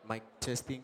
Mic testing.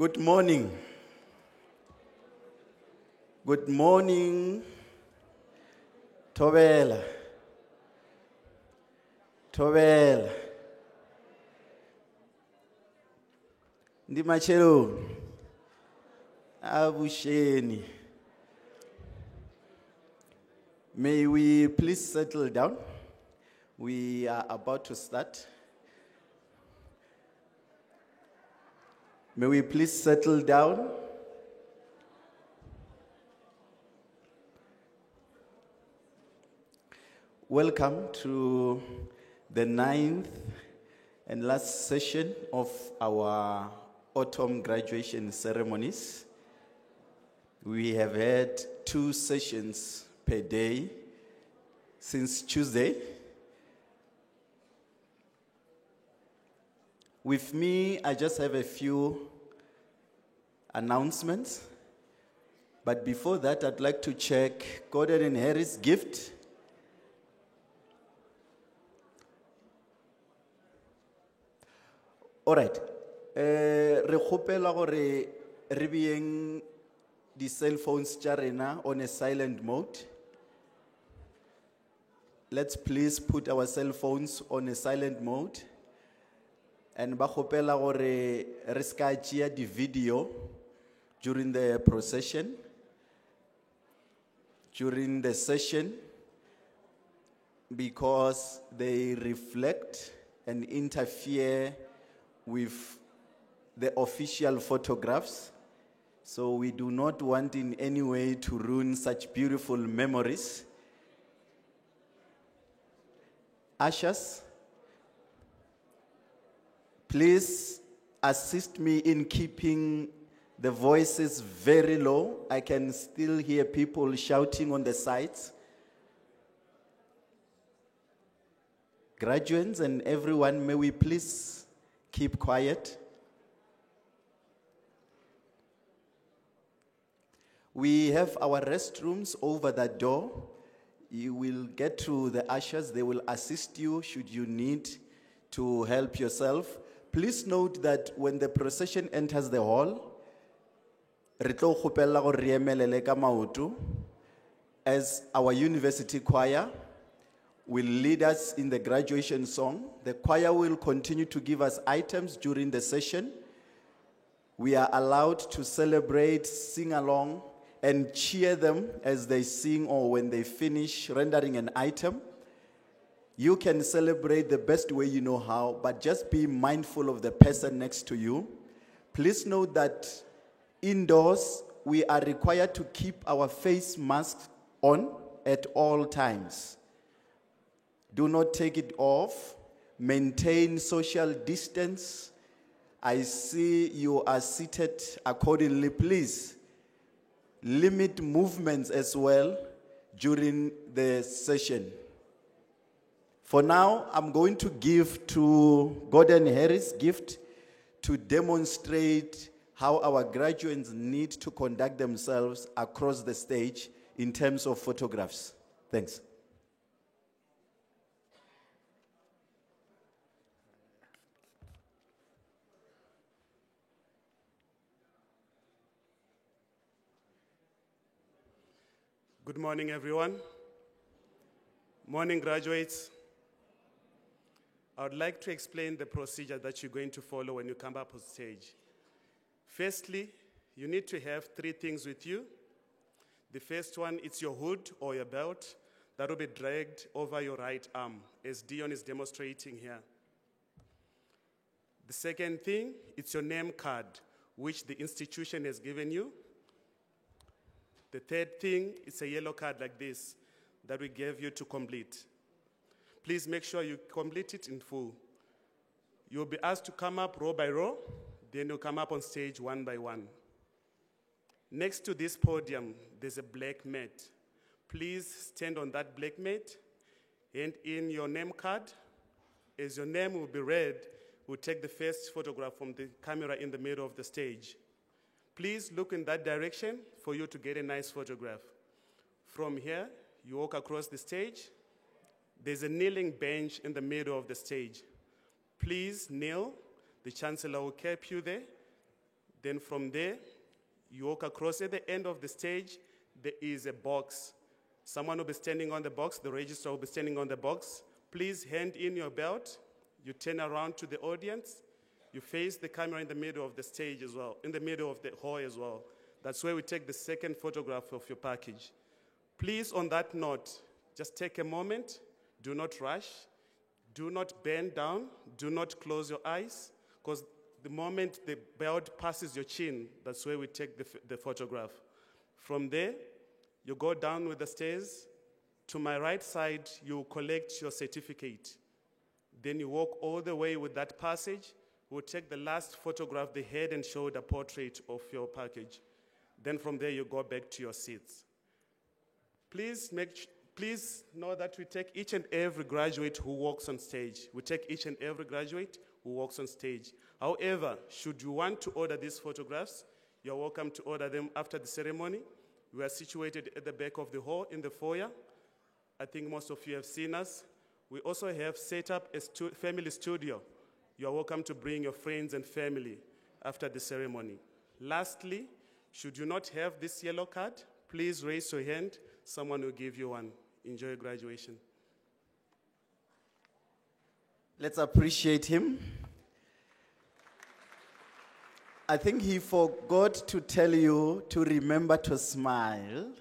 Good morning. Good morning. Thobela. Thobela. Ndi machelo. Abusheni. May we please settle down? We are about to start. May we please settle down? Welcome to the 9th and last session of our autumn graduation ceremonies. We have had 2 sessions per day since Tuesday. With me, I just have a few announcements. But before that, I'd like to check Gordon and Harry's gift. All right. Re kgopela gore re beeng di cell phones tša rena on a silent mode. Let's please put our cell phones on a silent mode. And ba kgopela gore re ska tšea di video during the procession, during the session, because they reflect and interfere with the official photographs. So we do not want in any way to ruin such beautiful memories. Ushers, please assist me in keeping the voices very low. I can still hear people shouting on the sides. Graduates and everyone, may we please keep quiet. We have our restrooms over that door. You will get to the ushers. They will assist you should you need to help yourself. Please note that when the procession enters the hall, re tlo kgopela gore re emelele ka maoto, as our university choir will lead us in the graduation song. The choir will continue to give us items during the session. We are allowed to celebrate, sing along, and cheer them as they sing or when they finish rendering an item. You can celebrate the best way you know how, but just be mindful of the person next to you. Please note that indoors, we are required to keep our face masks on at all times. Do not take it off. Maintain social distance. I see you are seated accordingly. Please limit movements as well during the session. For now, I'm going to give to Gordon Harris gift to demonstrate how our graduates need to conduct themselves across the stage in terms of photographs. Thanks. Good morning, everyone. Morning, graduates. I would like to explain the procedure that you're going to follow when you come up on stage. Firstly, you need to have 3 things with you. The first one, it's your hood or your belt that will be dragged over your right arm, as Dion is demonstrating here. The second thing, it's your name card, which the institution has given you. The third thing, it's a yellow card like this that we gave you to complete. Please make sure you complete it in full. You'll be asked to come up row by row, then you'll come up on stage one by one. Next to this podium, there's a black mat. Please stand on that black mat, and in your name card, as your name will be read, we'll take the first photograph from the camera in the middle of the stage. Please look in that direction for you to get a nice photograph. From here, you walk across the stage. There's a kneeling bench in the middle of the stage. Please kneel. The chancellor will keep you there. Then from there, you walk across. At the end of the stage, there is a box. Someone will be standing on the box. The registrar will be standing on the box. Please hand in your belt. You turn around to the audience. You face the camera in the middle of the stage as well, in the middle of the hall as well. That's where we take the second photograph of your package. Please, on that note, just take a moment. Do not rush. Do not bend down. Do not close your eyes, because the moment the belt passes your chin, that's where we take the photograph. From there, you go down with the stairs. To my right side, you collect your certificate. Then you walk all the way with that passage. We'll take the last photograph, the head and shoulder portrait of your package. Then from there, you go back to your seats. Please know that we take each and every graduate who walks on stage. We take each and every graduate who walks on stage. However, should you want to order these photographs, you're welcome to order them after the ceremony. We are situated at the back of the hall in the foyer. I think most of you have seen us. We also have set up a family studio. You are welcome to bring your friends and family after the ceremony. Lastly, should you not have this yellow card, please raise your hand. Someone will give you one. Enjoy your graduation. Let's appreciate him. I think he forgot to tell you to remember to smile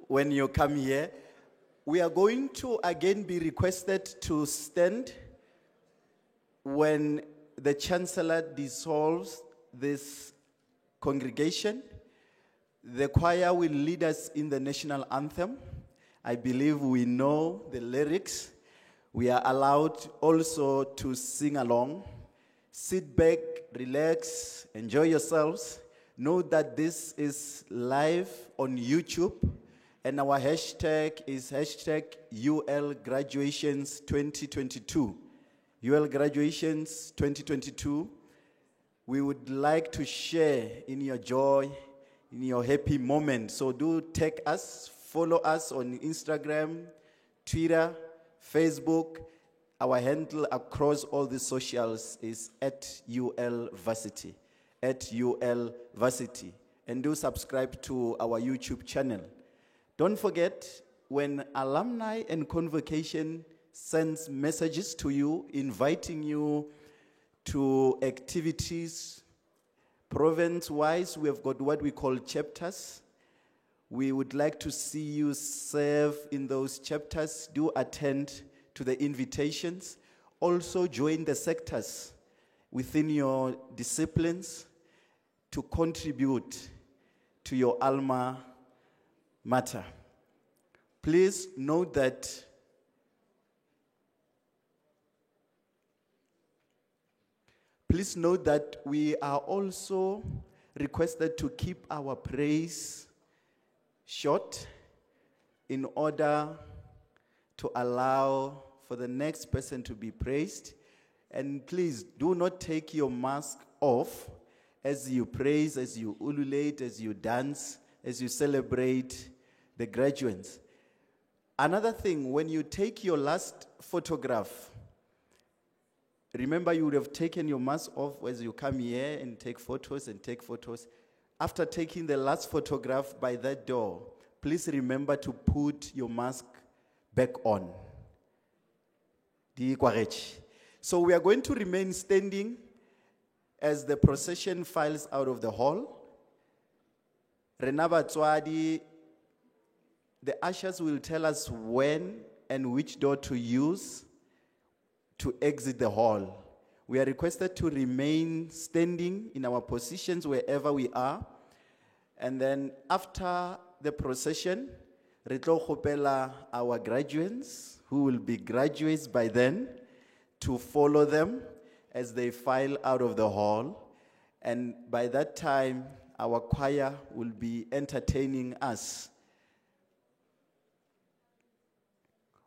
when you come here. We are going to again be requested to stand when the Chancellor dissolves this congregation. The choir will lead us in the national anthem. I believe we know the lyrics. We are allowed also to sing along. Sit back, relax, enjoy yourselves. Know that this is live on YouTube, and our hashtag is hashtag UL Graduations 2022. UL Graduations 2022. We would like to share in your joy, in your happy moment. So do tag us, follow us on Instagram, Twitter, Facebook. Our handle across all the socials is @ULVarsity, @ULVarsity. And do subscribe to our YouTube channel. Don't forget, when alumni and convocation sends messages to you, inviting you to activities, province-wise, we have got what we call chapters. We would like to see you serve in those chapters. Do attend to the invitations. Also join the sectors within your disciplines to contribute to your alma mater. Please note that we are also requested to keep our praise short in order to allow for the next person to be praised. And please do not take your mask off as you praise, as you ululate, as you dance, as you celebrate the graduates. Another thing, when you take your last photograph, remember you would have taken your mask off as you come here and take photos. After taking the last photograph by that door, please remember to put your mask back on. So we are going to remain standing as the procession files out of the hall. Renaba Tswadi, the ushers will tell us when and which door to use to exit the hall. We are requested to remain standing in our positions wherever we are. And then after the procession, Retlo Khopela, our graduates, who will be graduates by then, to follow them as they file out of the hall. And by that time, our choir will be entertaining us.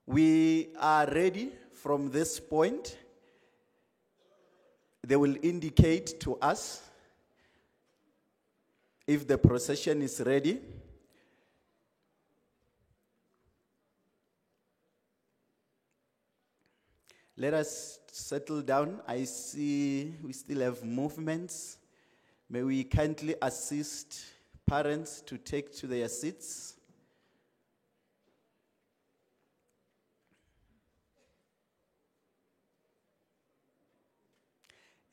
We are ready from this point. They will indicate to us if the procession is ready. Let us settle down. I see we still have movements. May we kindly assist parents to take to their seats.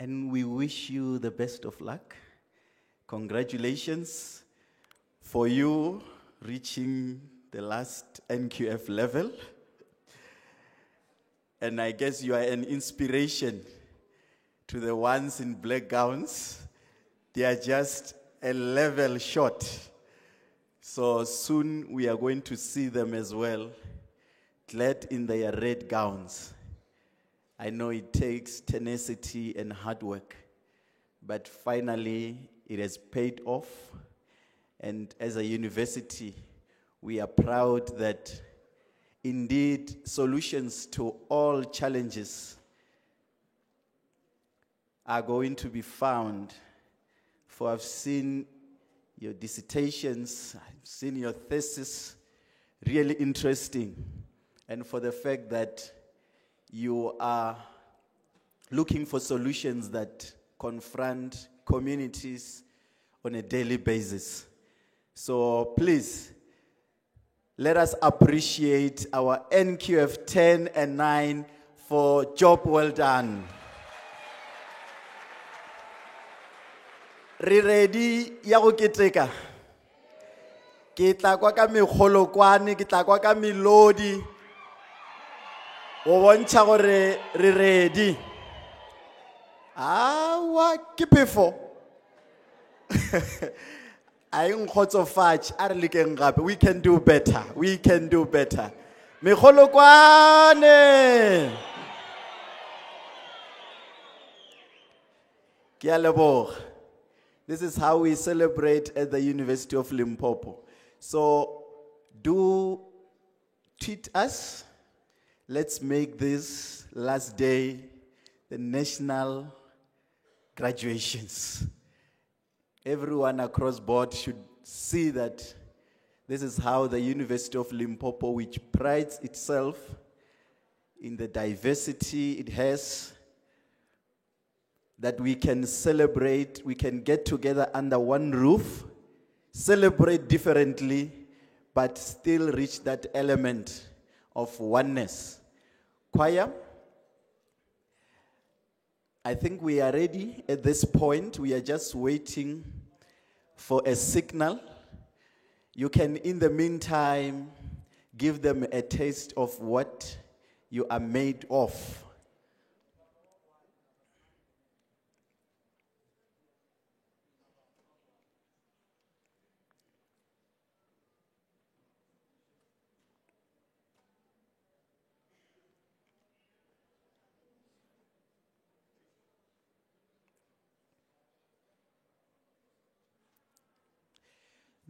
And we wish you the best of luck. Congratulations for you reaching the last NQF level. And I guess you are an inspiration to the ones in black gowns. They are just a level short. So soon we are going to see them as well, clad in their red gowns. I know it takes tenacity and hard work, but finally it has paid off. And as a university, we are proud that indeed solutions to all challenges are going to be found. For I've seen your dissertations, I've seen your thesis, really interesting. And for the fact that you are looking for solutions that confront communities on a daily basis. So please, let us appreciate our NQF 10 and 9 for job well done. Re ready ya go keteka? Ke tla kwa ka megolokwane, ke tla kwa ka melodi. O bontsha gore re ready. Awa ke phefo. I nkgotsofatse a re lekeng gape. We can do better. We can do better. Megolokwane. Ke a leboga. This is how we celebrate at the University of Limpopo. So do tweet us. Let's make this last day the national graduations. Everyone across board should see that this is how the University of Limpopo, which prides itself in the diversity it has, that we can celebrate, we can get together under one roof, celebrate differently, but still reach that element of oneness. Choir, I think we are ready at this point. We are just waiting for a signal. You can, in the meantime, give them a taste of what you are made of.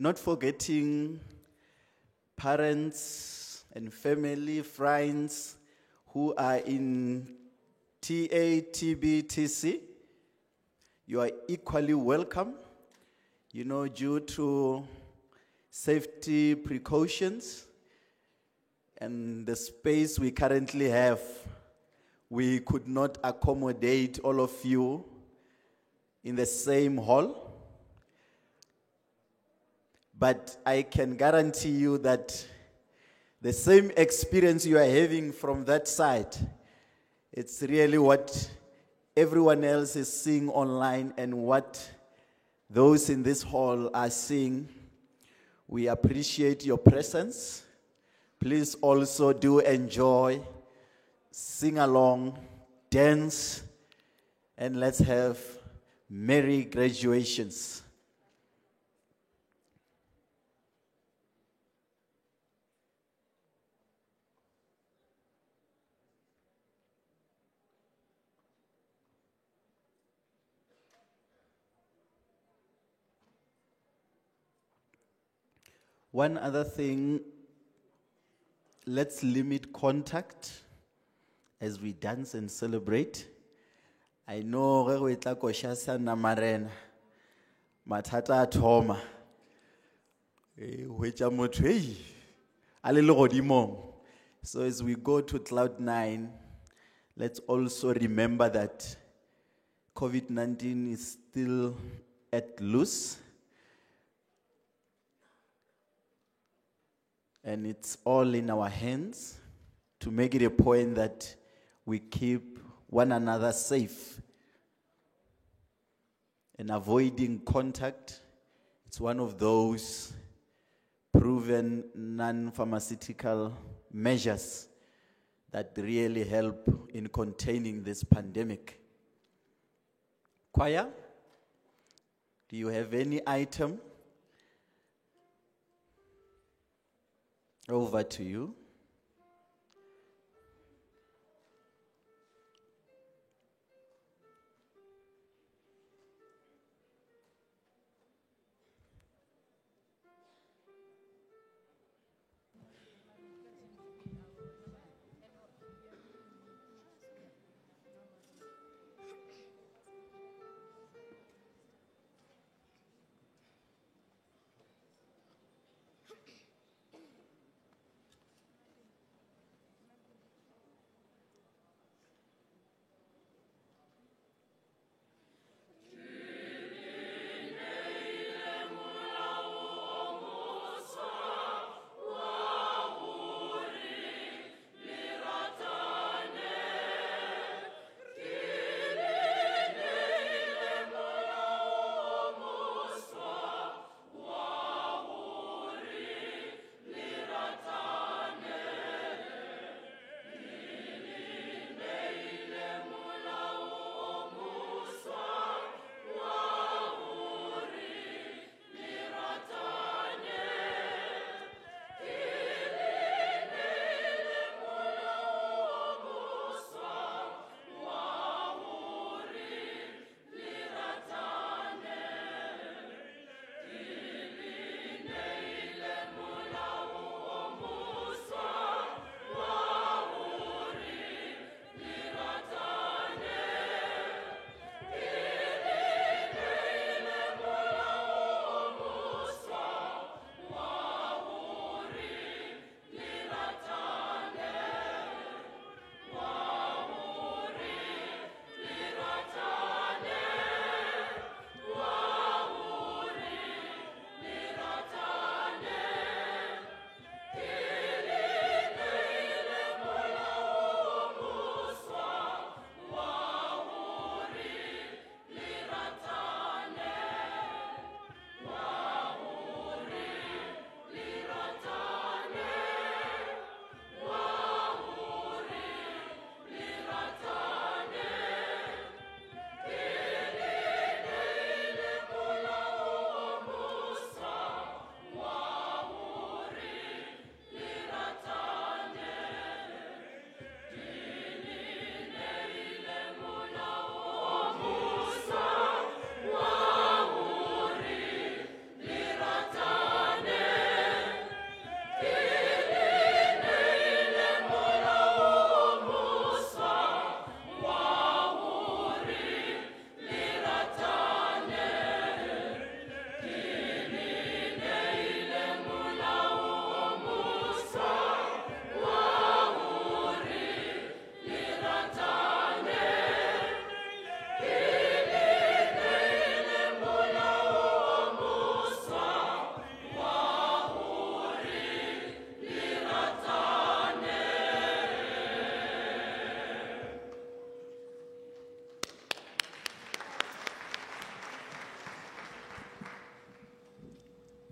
Not forgetting parents and family, friends who are in TA, TB, TC. You are equally welcome. You know, due to safety precautions and the space we currently have, we could not accommodate all of you in the same hall. But I can guarantee you that the same experience you are having from that side, it's really what everyone else is seeing online and what those in this hall are seeing. We appreciate your presence. Please also do enjoy, sing along, dance, and let's have merry graduations. One other thing, let's limit contact as we dance and celebrate. I know re tla kosha sana marena mathata a thoma hwetša motho ei a le legodimong. So as we go to cloud 9, let's also remember that COVID-19 is still at loose. And it's all in our hands to make it a point that we keep one another safe and avoiding contact. It's one of those proven non-pharmaceutical measures that really help in containing this pandemic. Choir, do you have any item? Over to you.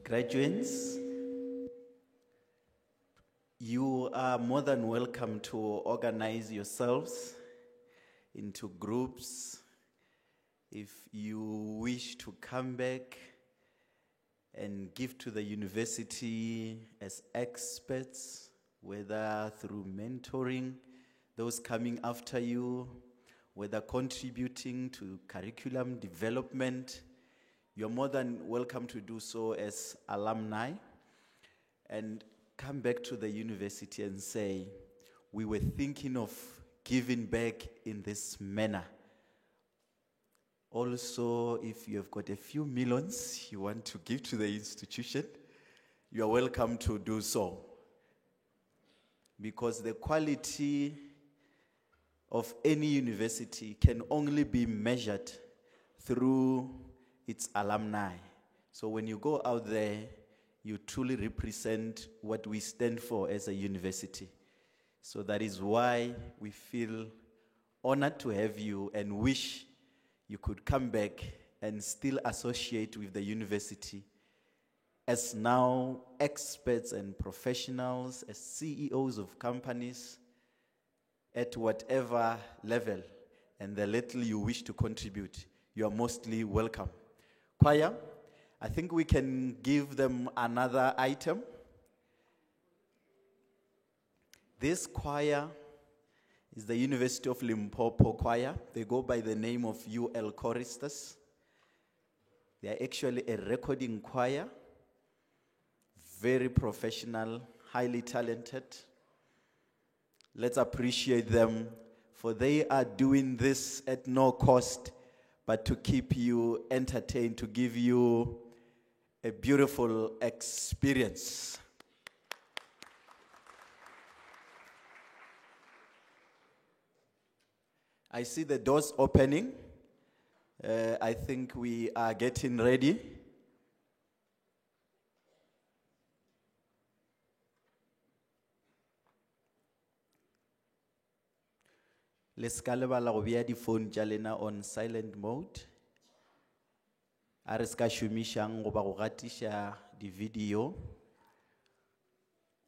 Graduates, you are more than welcome to organize yourselves into groups. If you wish to come back and give to the university as experts, whether through mentoring those coming after you, whether contributing to curriculum development, you're more than welcome to do so as alumni, and come back to the university and say, we were thinking of giving back in this manner. Also, if you have got a few millions you want to give to the institution, you are welcome to do so. Because the quality of any university can only be measured through it's alumni. So when you go out there, you truly represent what we stand for as a university. So that is why we feel honored to have you and wish you could come back and still associate with the university as now experts and professionals, as CEOs of companies, at whatever level, and the little you wish to contribute, you are mostly welcome. Choir, I think we can give them another item. This choir is the University of Limpopo choir. They go by the name of UL Choristers. They are actually a recording choir, very professional, highly talented. Let's appreciate them, for they are doing this at no cost, but to keep you entertained, to give you a beautiful experience. I see the doors opening. I think we are getting ready. Let's lebala go bea di-phone tša lena on silent mode. A re ska šomišang goba go gatiša di-video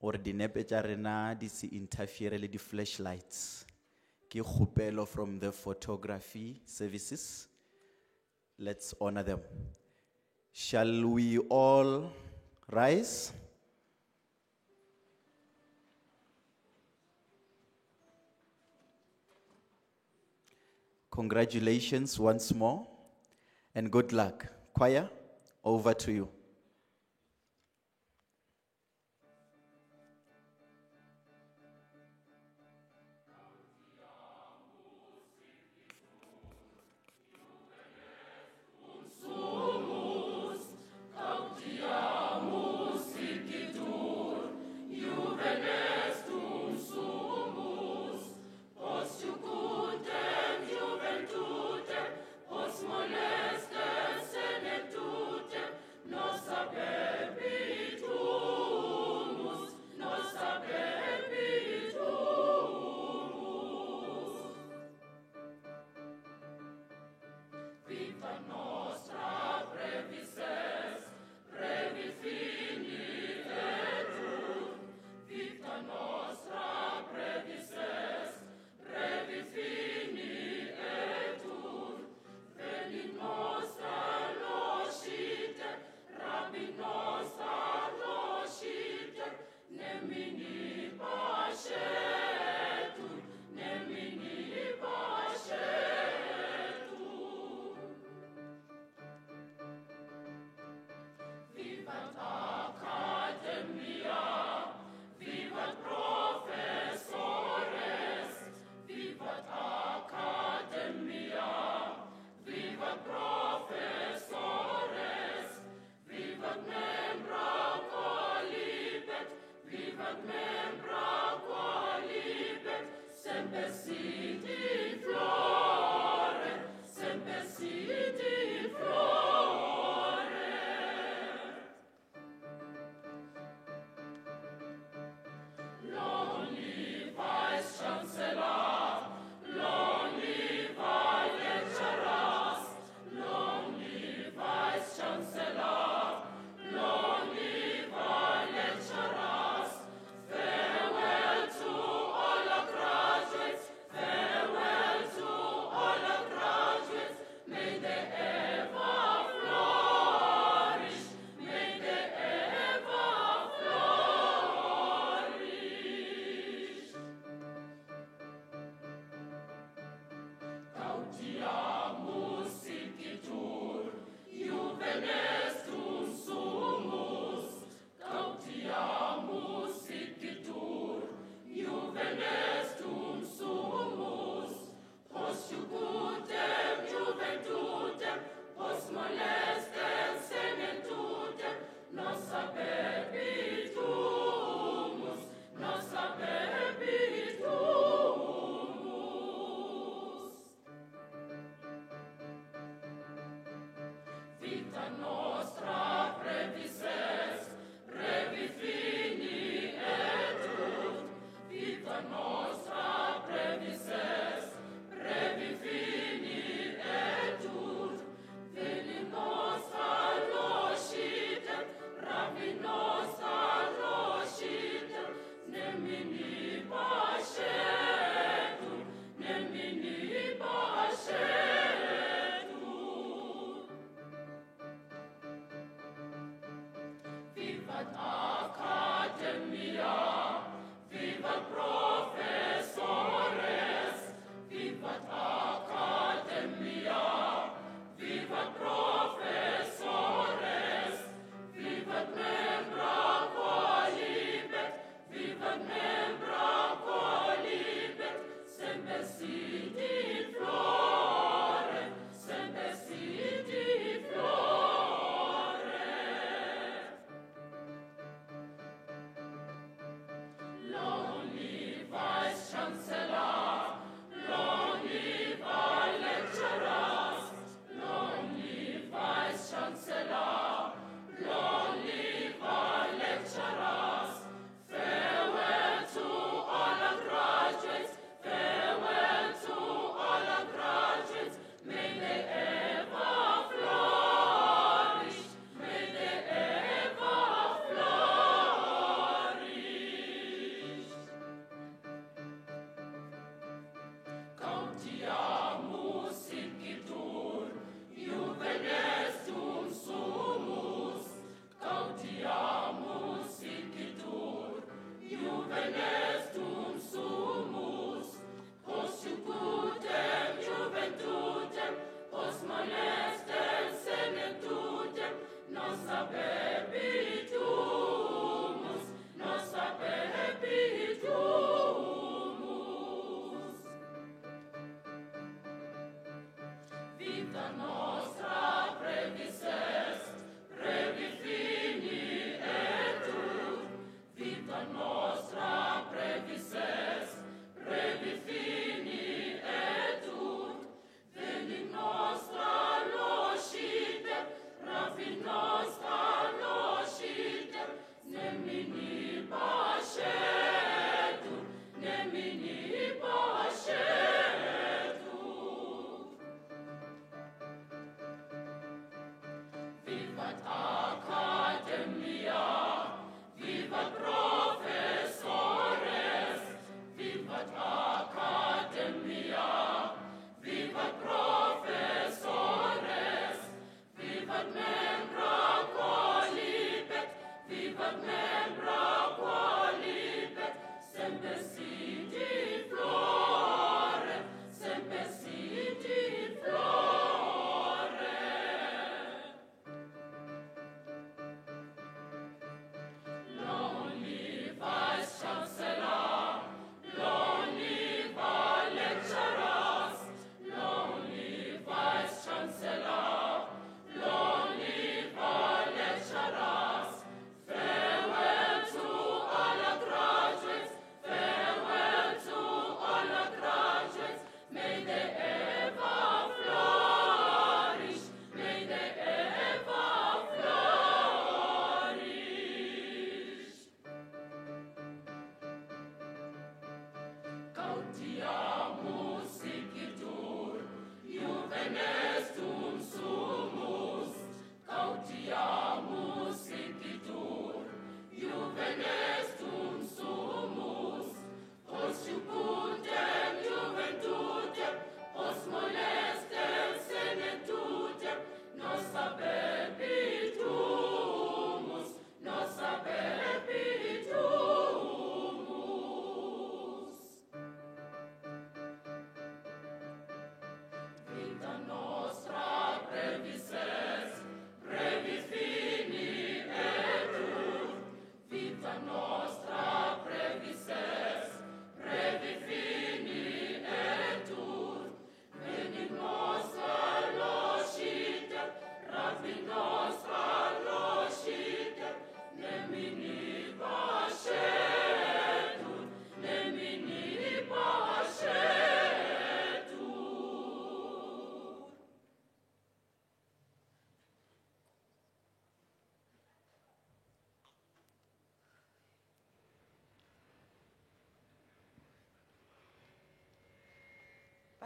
gore dinepe tša rena di se interfere le di-flashlights. Ke kgopelo from the photography services. Let's honor them. Shall we all rise? Congratulations once more, and good luck. Choir, over to you.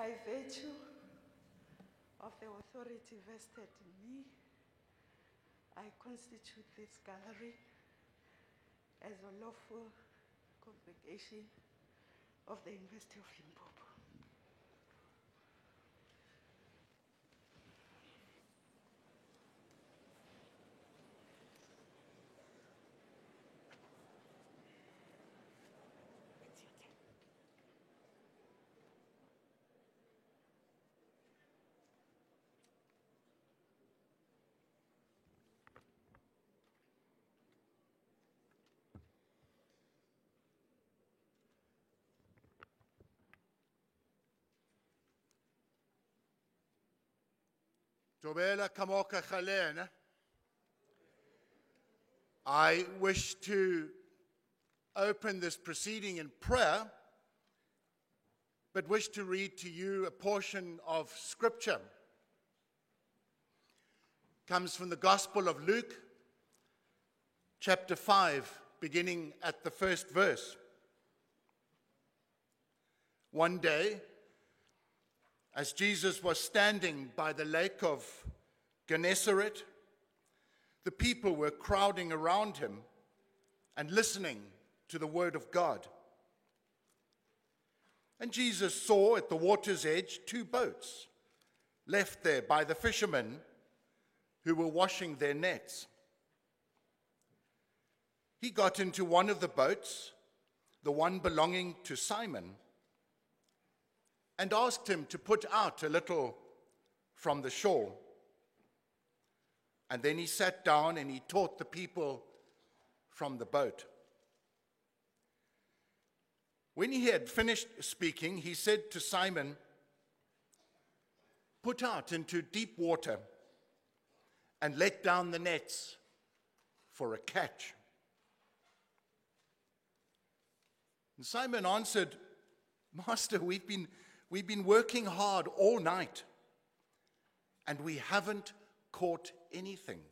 By virtue of the authority vested in me, I constitute this gallery as a lawful congregation of the University of Limpopo. Tobela kamoka khalena. I wish to open this proceeding in prayer, but wish to read to you a portion of Scripture. It comes from the Gospel of Luke, chapter 5, beginning at the first verse. One day, as Jesus was standing by the lake of Gennesaret, the people were crowding around him and listening to the word of God. And Jesus saw at the water's edge 2 boats left there by the fishermen who were washing their nets. He got into one of the boats, the one belonging to Simon, and asked him to put out a little from the shore. And then he sat down and he taught the people from the boat. When he had finished speaking, he said to Simon, "Put out into deep water and let down the nets for a catch." And Simon answered, "Master, we've been working hard all night, and we haven't caught anything.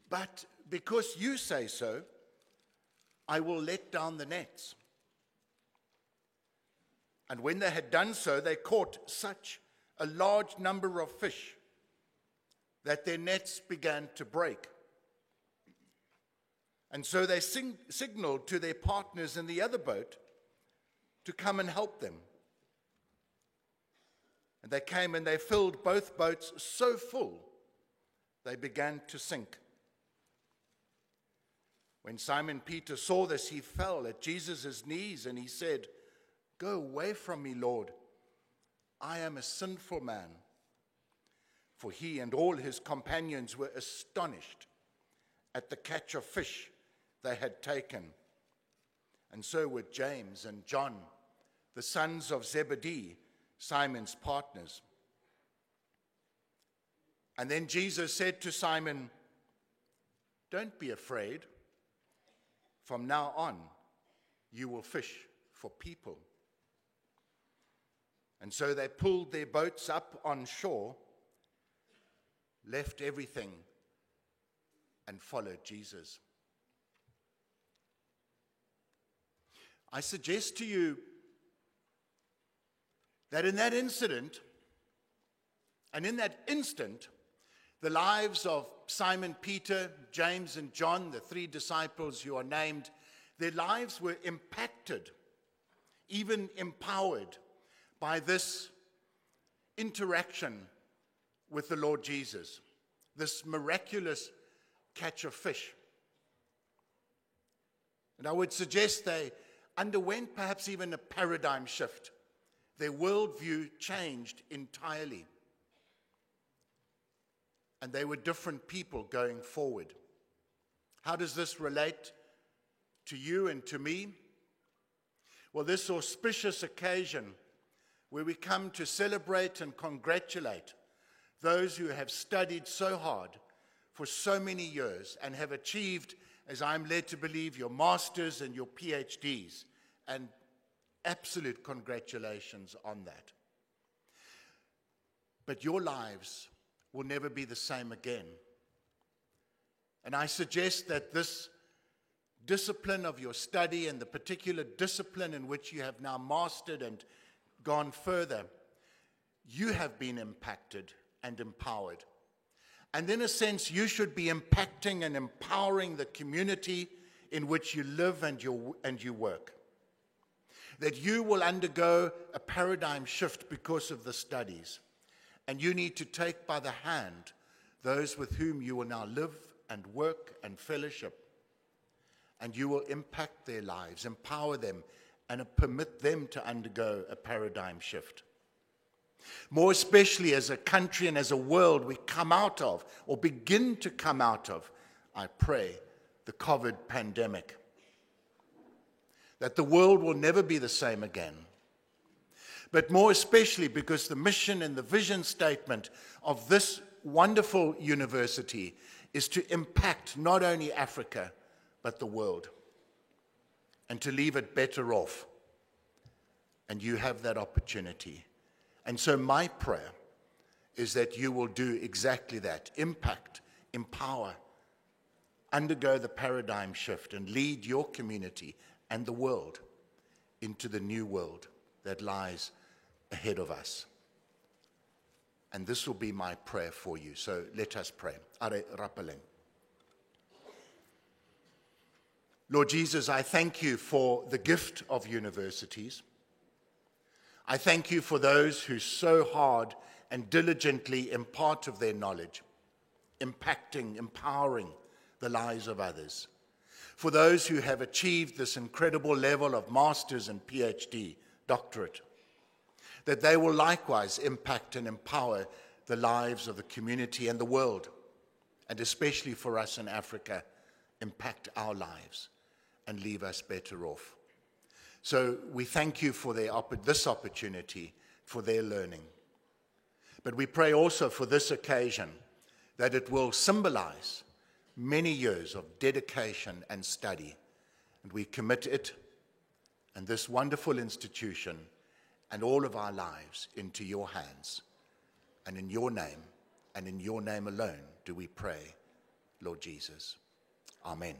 But because you say so, I will let down the nets." And when they had done so, they caught such a large number of fish that their nets began to break. And so they signaled to their partners in the other boat to come and help them. And they came and they filled both boats so full they began to sink. When Simon Peter saw this, he fell at Jesus' knees and he said, "Go away from me, Lord. I am a sinful man." For he and all his companions were astonished at the catch of fish they had taken. And so were James and John, the sons of Zebedee, Simon's partners. And then Jesus said to Simon, "Don't be afraid. From now on, you will fish for people." And so they pulled their boats up on shore, left everything, and followed Jesus. I suggest to you that in that incident, and in that instant, the lives of Simon Peter, James, and John, the 3 disciples who are named, their lives were impacted, even empowered by this interaction with the Lord Jesus, this miraculous catch of fish. And I would suggest they underwent perhaps even a paradigm shift. Their worldview changed entirely. And they were different people going forward. How does this relate to you and to me? Well, this auspicious occasion where we come to celebrate and congratulate those who have studied so hard for so many years and have achieved, as I'm led to believe, your masters and your PhDs, and absolute congratulations on that. But your lives will never be the same again. And I suggest that this discipline of your study and the particular discipline in which you have now mastered and gone further, you have been impacted and empowered. And in a sense, you should be impacting and empowering the community in which you live and you work. That you will undergo a paradigm shift because of the studies. And you need to take by the hand those with whom you will now live and work and fellowship. And you will impact their lives, empower them, and permit them to undergo a paradigm shift. More especially as a country and as a world we come out of, or begin to come out of, I pray, the COVID pandemic. That the world will never be the same again. but more especially because the mission and the vision statement of this wonderful university is to impact not only Africa, but the world, and to leave it better off. And you have that opportunity. And so my prayer is that you will do exactly that: impact, empower, undergo the paradigm shift, and lead your community and the world into the new world that lies ahead of us. And this will be my prayer for you. So let us pray. Are rapeleng. Lord Jesus, I thank you for the gift of universities. I thank you for those who so hard and diligently impart of their knowledge, impacting, empowering the lives of others. For those who have achieved this incredible level of master's and PhD, doctorate, that they will likewise impact and empower the lives of the community and the world, and especially for us in Africa, impact our lives and leave us better off. So we thank you for this opportunity, for their learning. But we pray also for this occasion that it will symbolize many years of dedication and study. And we commit it and this wonderful institution and all of our lives into your hands. And in your name, and in your name alone, do we pray, Lord Jesus. Amen.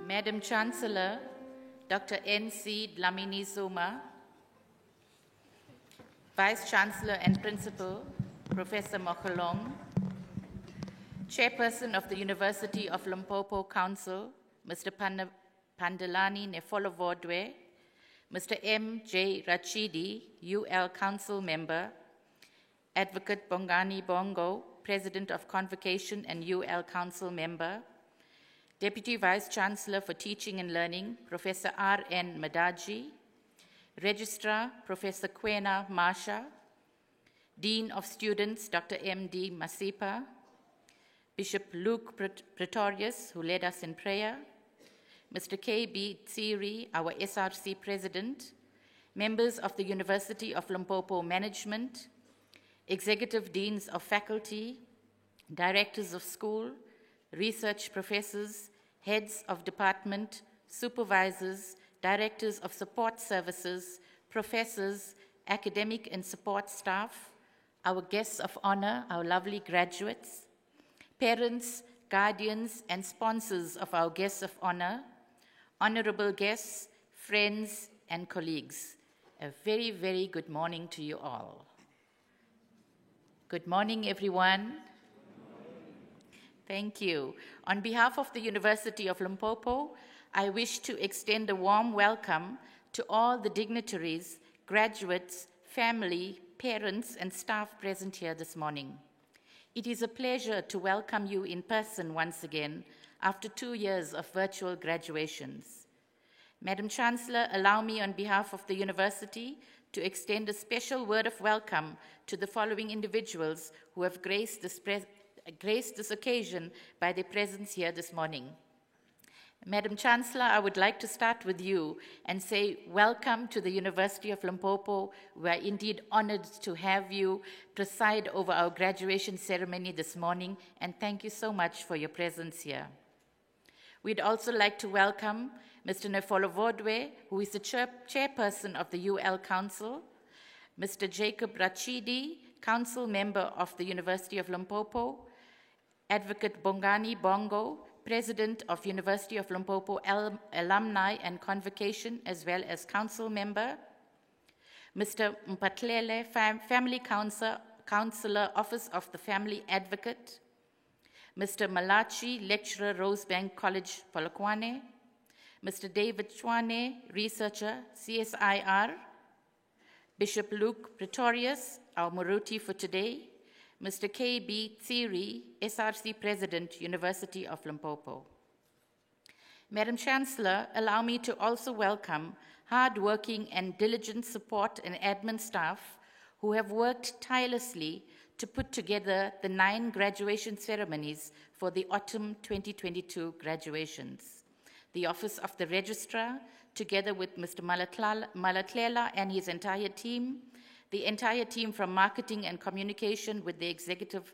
Madam Chancellor, Dr. N.C. Dlamini Zuma, Vice Chancellor and Principal, Professor Mokholong, Chairperson of the University of Limpopo Council, Mr. Pandelani Nefolovodwe, Mr. M. J. Rachidi, UL Council Member, Advocate Bongani Bongo, President of Convocation and UL Council Member, Deputy Vice Chancellor for Teaching and Learning, Professor R. N. Madaji, Registrar, Professor Kwena Masha, Dean of Students, Dr. M. D. Masipa, Bishop Luke Pretorius, who led us in prayer, Mr. K. B. Tsiri, our SRC President, members of the University of Limpopo Management, Executive Deans of Faculty, Directors of School, Research Professors, Heads of Department, Supervisors, Directors of Support Services, Professors, Academic and Support Staff, our guests of honor, our lovely graduates, parents, guardians, and sponsors of our guests of honor, honorable guests, friends, and colleagues. A very, very good morning to you all. Good morning, everyone. Thank you. On behalf of the University of Limpopo, I wish to extend a warm welcome to all the dignitaries, graduates, family, parents, and staff present here this morning. It is a pleasure to welcome you in person once again after 2 years of virtual graduations. Madam Chancellor, allow me on behalf of the university to extend a special word of welcome to the following individuals who have graced this occasion by their presence here this morning. Madam Chancellor, I would like to start with you and say welcome to the University of Limpopo. We are indeed honored to have you preside over our graduation ceremony this morning, and thank you so much for your presence here. We'd also like to welcome Mr. Nefolovodwe, who is the chairperson of the UL Council, Mr. Jacob Rachidi, council member of the University of Limpopo, Advocate Bongani Bongo, President of University of Limpopo Alumni and Convocation, as well as council member, Mr. Mpatlele, Family Counselor, Office of the Family Advocate, Mr. Malachi, Lecturer, Rosebank College, Polokwane, Mr. David Chwane, Researcher, CSIR, Bishop Luke Pretorius, our Muruti for today, Mr. K. B. Tsiri, SRC President, University of Limpopo. Madam Chancellor, allow me to also welcome hard-working and diligent support and admin staff who have worked tirelessly to put together the 9 graduation ceremonies for the autumn 2022 graduations. The Office of the Registrar, together with Mr. Malatlela and his entire team, the entire team from Marketing and Communication with the Executive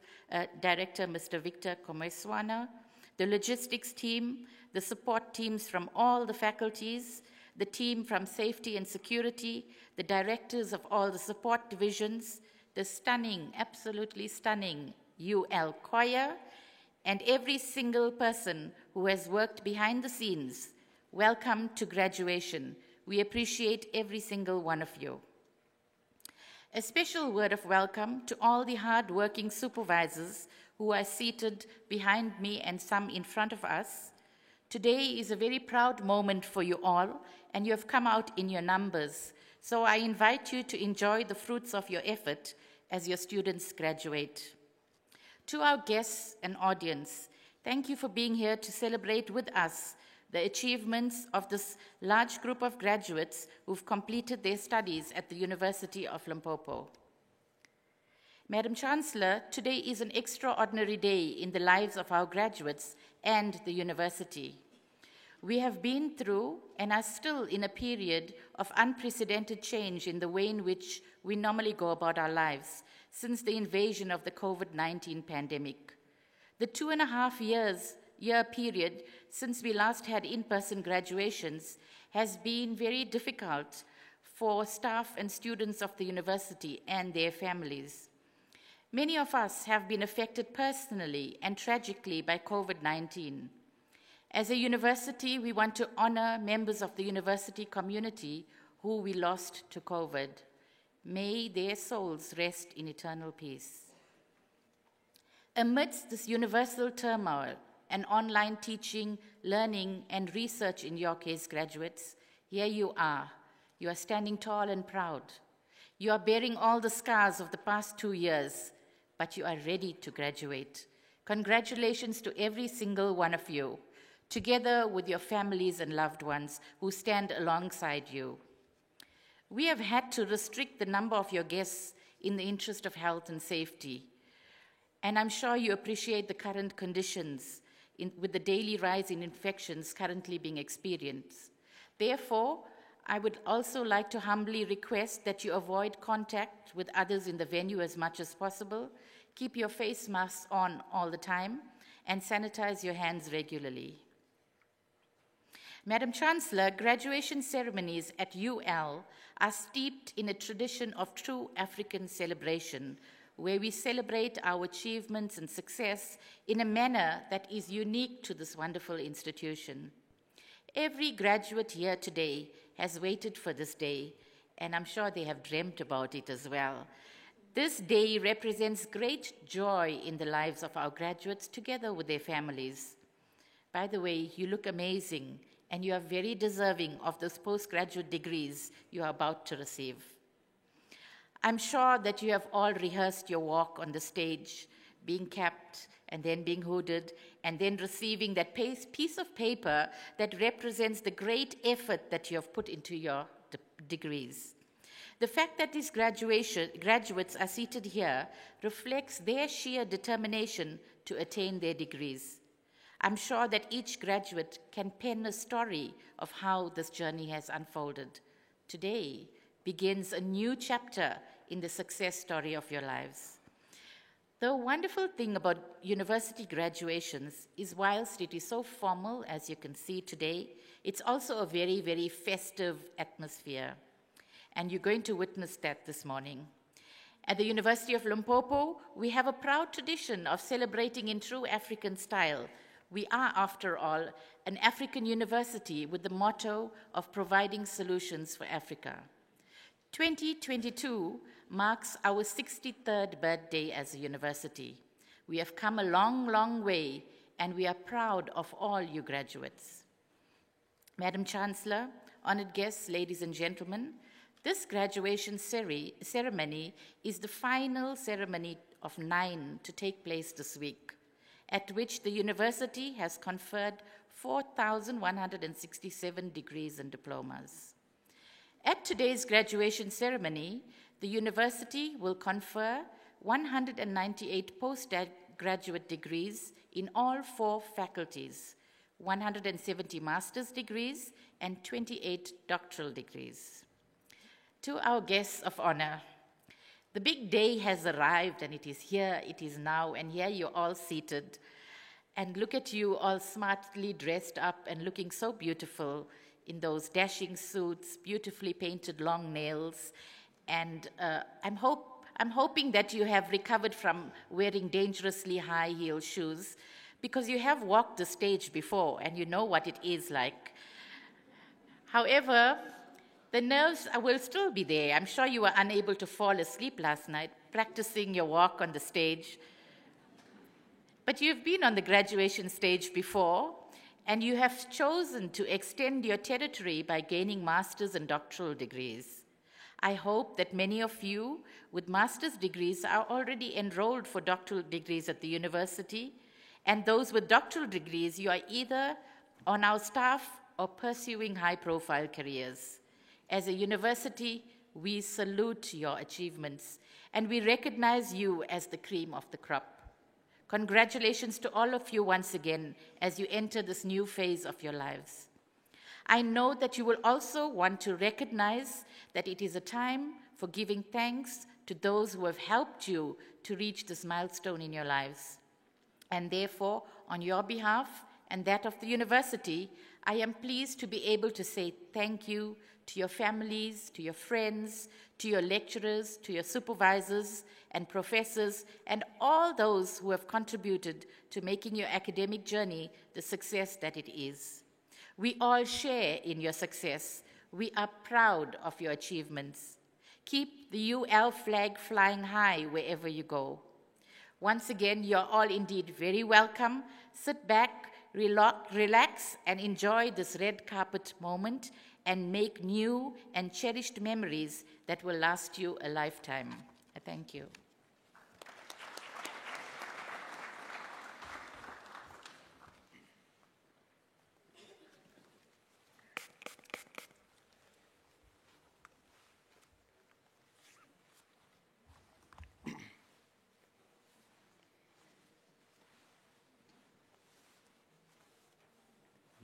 Director, Mr. Victor Komeswana, the logistics team, the support teams from all the faculties, the team from Safety and Security, the directors of all the support divisions, the stunning, absolutely stunning UL choir, and every single person who has worked behind the scenes. Welcome to graduation. We appreciate every single one of you. A special word of welcome to all the hard-working supervisors who are seated behind me and some in front of us. Today is a very proud moment for you all, and you have come out in your numbers. So I invite you to enjoy the fruits of your effort as your students graduate. To our guests and audience, thank you for being here to celebrate with us the achievements of this large group of graduates who've completed their studies at the University of Limpopo. Madam Chancellor, today is an extraordinary day in the lives of our graduates and the university. We have been through and are still in a period of unprecedented change in the way in which we normally go about our lives since the invasion of the COVID-19 pandemic. The 2.5-year period since we last had in-person graduations has been very difficult for staff and students of the university and their families. Many of us have been affected personally and tragically by COVID-19. As a university, we want to honor members of the university community who we lost to COVID. May their souls rest in eternal peace. Amidst this universal turmoil and online teaching, learning, and research, in your case, graduates, here you are. You are standing tall and proud. You are bearing all the scars of the past 2 years, but you are ready to graduate. Congratulations to every single one of you, together with your families and loved ones who stand alongside you. We have had to restrict the number of your guests in the interest of health and safety. And I'm sure you appreciate the current conditions with the daily rise in infections currently being experienced. Therefore, I would also like to humbly request that you avoid contact with others in the venue as much as possible, keep your face masks on all the time, and sanitize your hands regularly. Madam Chancellor, graduation ceremonies at UL are steeped in a tradition of true African celebration, where we celebrate our achievements and success in a manner that is unique to this wonderful institution. Every graduate here today has waited for this day, and I'm sure they have dreamt about it as well. This day represents great joy in the lives of our graduates together with their families. By the way, you look amazing, and you are very deserving of those postgraduate degrees you are about to receive. I'm sure that you have all rehearsed your walk on the stage, being capped and then being hooded, and then receiving that piece of paper that represents the great effort that you have put into your degrees. The fact that these graduates are seated here reflects their sheer determination to attain their degrees. I'm sure that each graduate can pen a story of how this journey has unfolded. Today begins a new chapter in the success story of your lives. The wonderful thing about university graduations is, whilst it is so formal, as you can see today, it's also a very, very festive atmosphere. And you're going to witness that this morning. At the University of Limpopo, we have a proud tradition of celebrating in true African style. We are, after all, an African university with the motto of providing solutions for Africa. 2022 marks our 63rd birthday as a university. We have come a long, long way, and we are proud of all you graduates. Madam Chancellor, honored guests, ladies and gentlemen, this graduation ceremony is the final ceremony of 9 to take place this week, at which the university has conferred 4,167 degrees and diplomas. At today's graduation ceremony, the university will confer 198 postgraduate degrees in all 4 faculties, 170 master's degrees, and 28 doctoral degrees. To our guests of honor, the big day has arrived, and it is here, it is now, and here you're all seated. And look at you all smartly dressed up and looking so beautiful in those dashing suits, beautifully painted long nails. And I'm hoping that you have recovered from wearing dangerously high-heel shoes, because you have walked the stage before and you know what it is like. However, the nerves will still be there. I'm sure you were unable to fall asleep last night practicing your walk on the stage. But you've been on the graduation stage before, and you have chosen to extend your territory by gaining master's and doctoral degrees. I hope that many of you with master's degrees are already enrolled for doctoral degrees at the university, and those with doctoral degrees, you are either on our staff or pursuing high-profile careers. As a university, we salute your achievements, and we recognize you as the cream of the crop. Congratulations to all of you once again as you enter this new phase of your lives. I know that you will also want to recognize that it is a time for giving thanks to those who have helped you to reach this milestone in your lives. And therefore, on your behalf and that of the university, I am pleased to be able to say thank you to your families, to your friends, to your lecturers, to your supervisors and professors, and all those who have contributed to making your academic journey the success that it is. We all share in your success. We are proud of your achievements. Keep the UL flag flying high wherever you go. Once again, you're all indeed very welcome. Sit back, relax, and enjoy this red carpet moment and make new and cherished memories that will last you a lifetime. I thank you.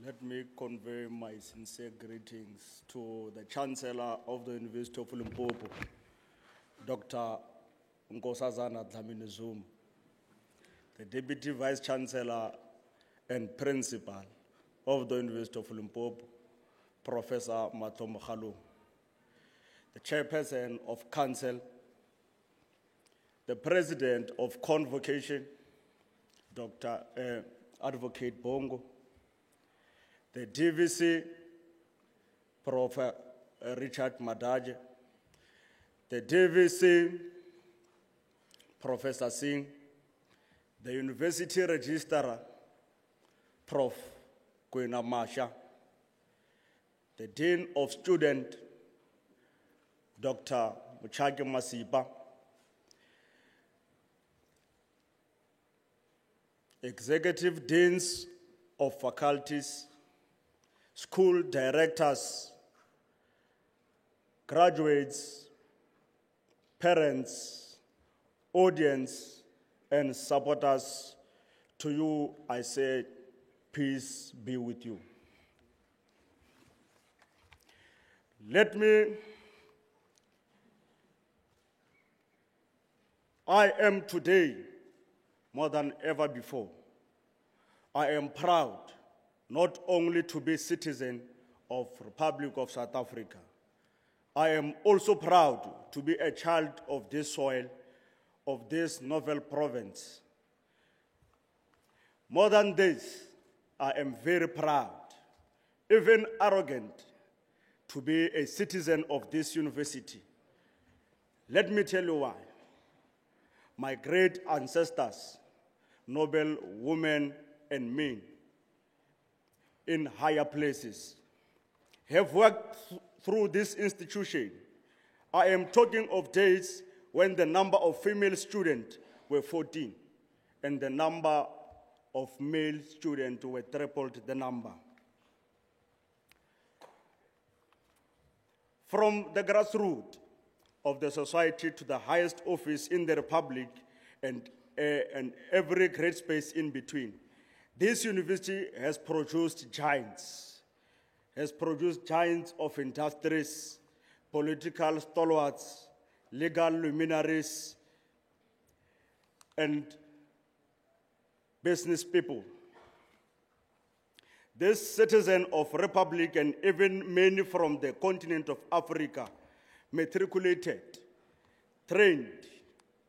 Let me convey my sincere greetings to the Chancellor of the University of Limpopo, Dr. Nkosazana Dlamini Zuma, the Deputy Vice Chancellor and Principal of the University of Limpopo, Professor Matlo Mokhalo, the Chairperson of Council, the President of Convocation, Dr. Advocate Bongo, the DVC, Prof. Richard Madaje, the DVC, Professor Singh, the University Registrar, Prof. Kwena Masha, the Dean of Students, Dr. Muchage Masipa, Executive Deans of Faculties, school directors, graduates, parents, audience, and supporters, to you I say, peace be with you. I am today, more than ever before, I am proud not only to be citizen of Republic of South Africa, I am also proud to be a child of this soil, of this novel province. More than this, I am very proud, even arrogant, to be a citizen of this university. Let me tell you why. My great ancestors, noble women and men, in higher places, have worked through this institution. I am talking of days when the number of female students were 14 and the number of male students were tripled the number. From the grassroots of the society to the highest office in the Republic and every great space in between, this university has produced giants of industries, political stalwarts, legal luminaries, and business people. This citizen of Republic and even many from the continent of Africa matriculated, trained,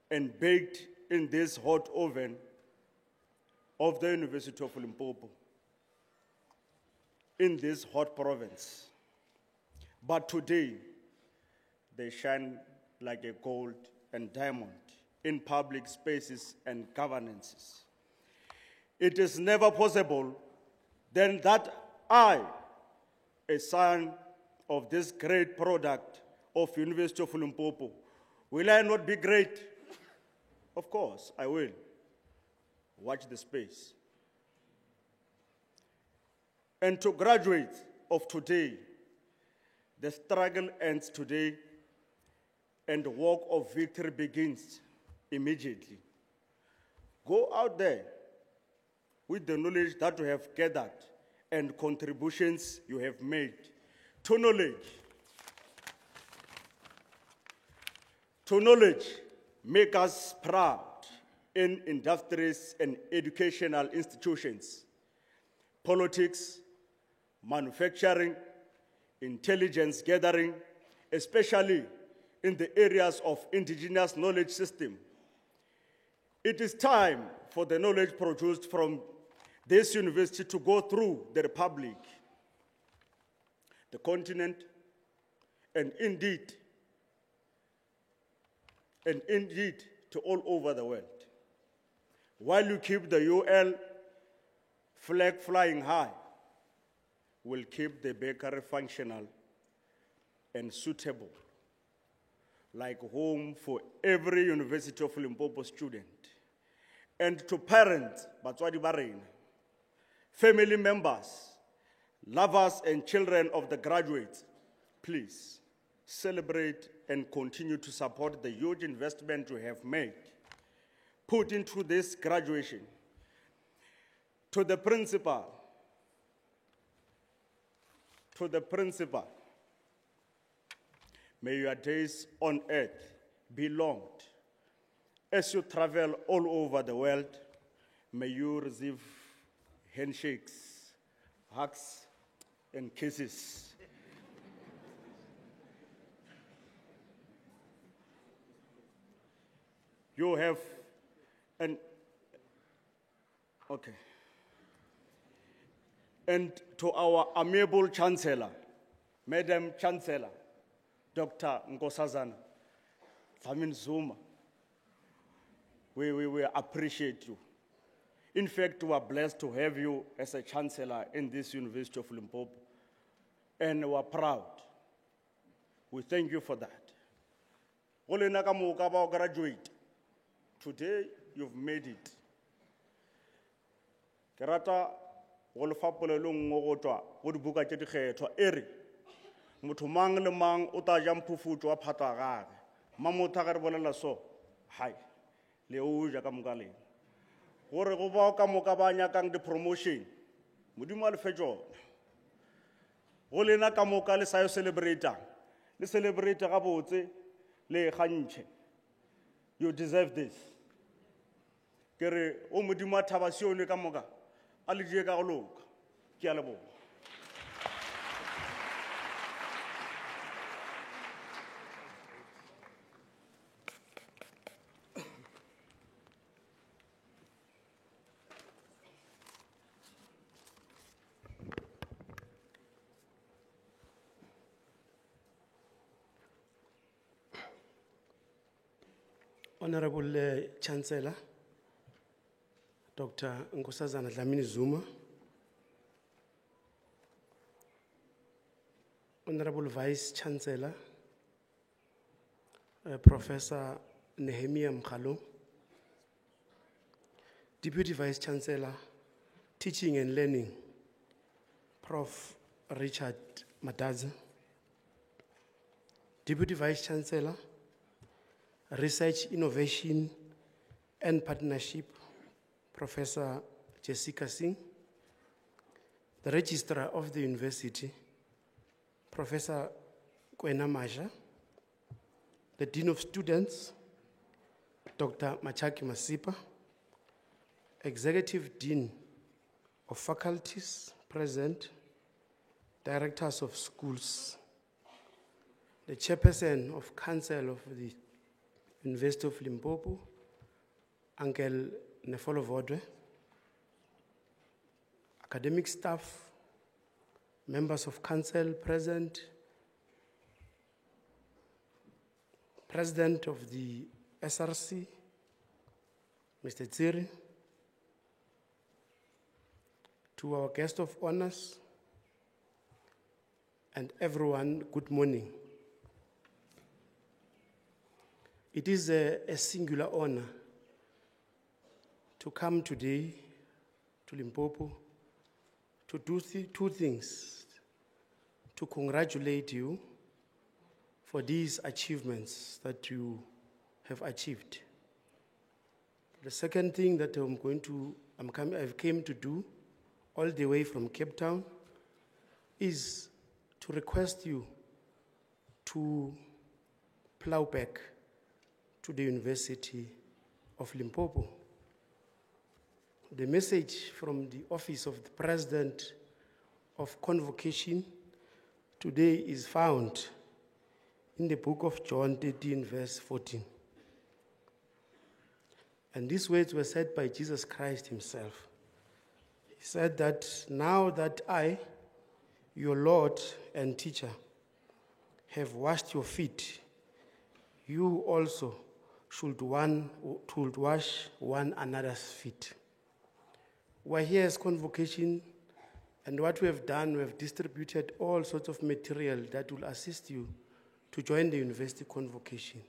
and baked in this hot oven of the University of Limpopo, in this hot province. But today, they shine like a gold and diamond in public spaces and governances. It is never possible then that I, a son of this great product of University of Limpopo, will I not be great? Of course, I will. Watch the space. And to graduates of today, the struggle ends today and the walk of victory begins immediately. Go out there with the knowledge that you have gathered and contributions you have made to knowledge. To knowledge, make us proud in industries and educational institutions, politics, manufacturing, intelligence gathering, especially in the areas of indigenous knowledge system. It is time for the knowledge produced from this university to go through the Republic, the continent, and indeed to all over the world. While you keep the UL flag flying high, we'll keep the bakery functional and suitable, like home for every University of Limpopo student. And to parents, batswadi ba rena, family members, lovers and children of the graduates, please celebrate and continue to support the huge investment you have made, put into this graduation. To the principal, may your days on earth be long. As you travel all over the world, may you receive handshakes, hugs, and kisses. You have okay. And to our amiable Chancellor, Madam Chancellor, Dr. Nkosazana Dlamini Zuma, we appreciate you. In fact, we are blessed to have you as a Chancellor in this University of Limpopo, and we are proud. We thank you for that. Graduate, today you've made it. Kerata go lefapole le nngwe go tšwa go dibuka tše dikgethwa ere motho mang le mang o ta ja mphufutšo wa phatwa gage mamotho ga re bolela so hai le o ja ka moka lena gore go bao ka moka ba nyakang di-promotion modimo a le fe tšona go lena ka moka le sa yo celebratang le celebrate gabotse le gantšhe. You deserve this. Ke re o modimo a thaba sione ka moka a le die ka go loka ke a leboga. Honorable Chancellor, Dr. Nkosazana Dlamini Zuma, Honorable Vice Chancellor, Professor Nehemiah Mkhalo, Deputy Vice Chancellor, Teaching and Learning, Prof. Richard Madaza, Deputy Vice Chancellor, Research, Innovation and Partnership, Professor Jessica Singh, the Registrar of the University, Professor Kwena Maja, the Dean of Students, Dr. Machaki Masipa, Executive Dean of Faculties present, Directors of Schools, the Chairperson of Council of the University of Limpopo, Uncle Nefolo Vodwe, academic staff, members of council present, President of the SRC, Mr. Tsiri, to our guest of honors, and everyone, good morning. It is a singular honor to come today to Limpopo to do two things: to congratulate you for these achievements that you have achieved. The second thing that I've came to do all the way from Cape Town is to request you to plow back to the University of Limpopo. The message from the Office of the President of convocation today is found in the book of John 13, verse 14. And these words were said by Jesus Christ himself. He said that now that I, your Lord and teacher, have washed your feet, you also should wash one another's feet. We're here as convocation, and what we have done, we have distributed all sorts of material that will assist you to join the university convocation.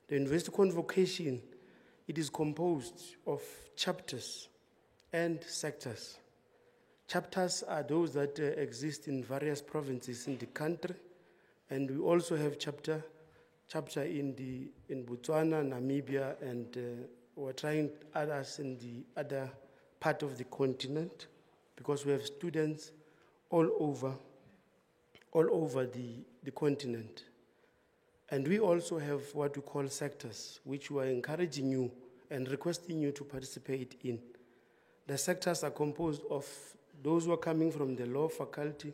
The university convocation, it is composed of chapters and sectors. Chapters are those that exist in various provinces in the country, and we also have chapter in Botswana, Namibia, and we're trying others in the other part of the continent, because we have students all over the continent. And we also have what we call sectors, which we are encouraging you and requesting you to participate in. The sectors are composed of those who are coming from the law faculty.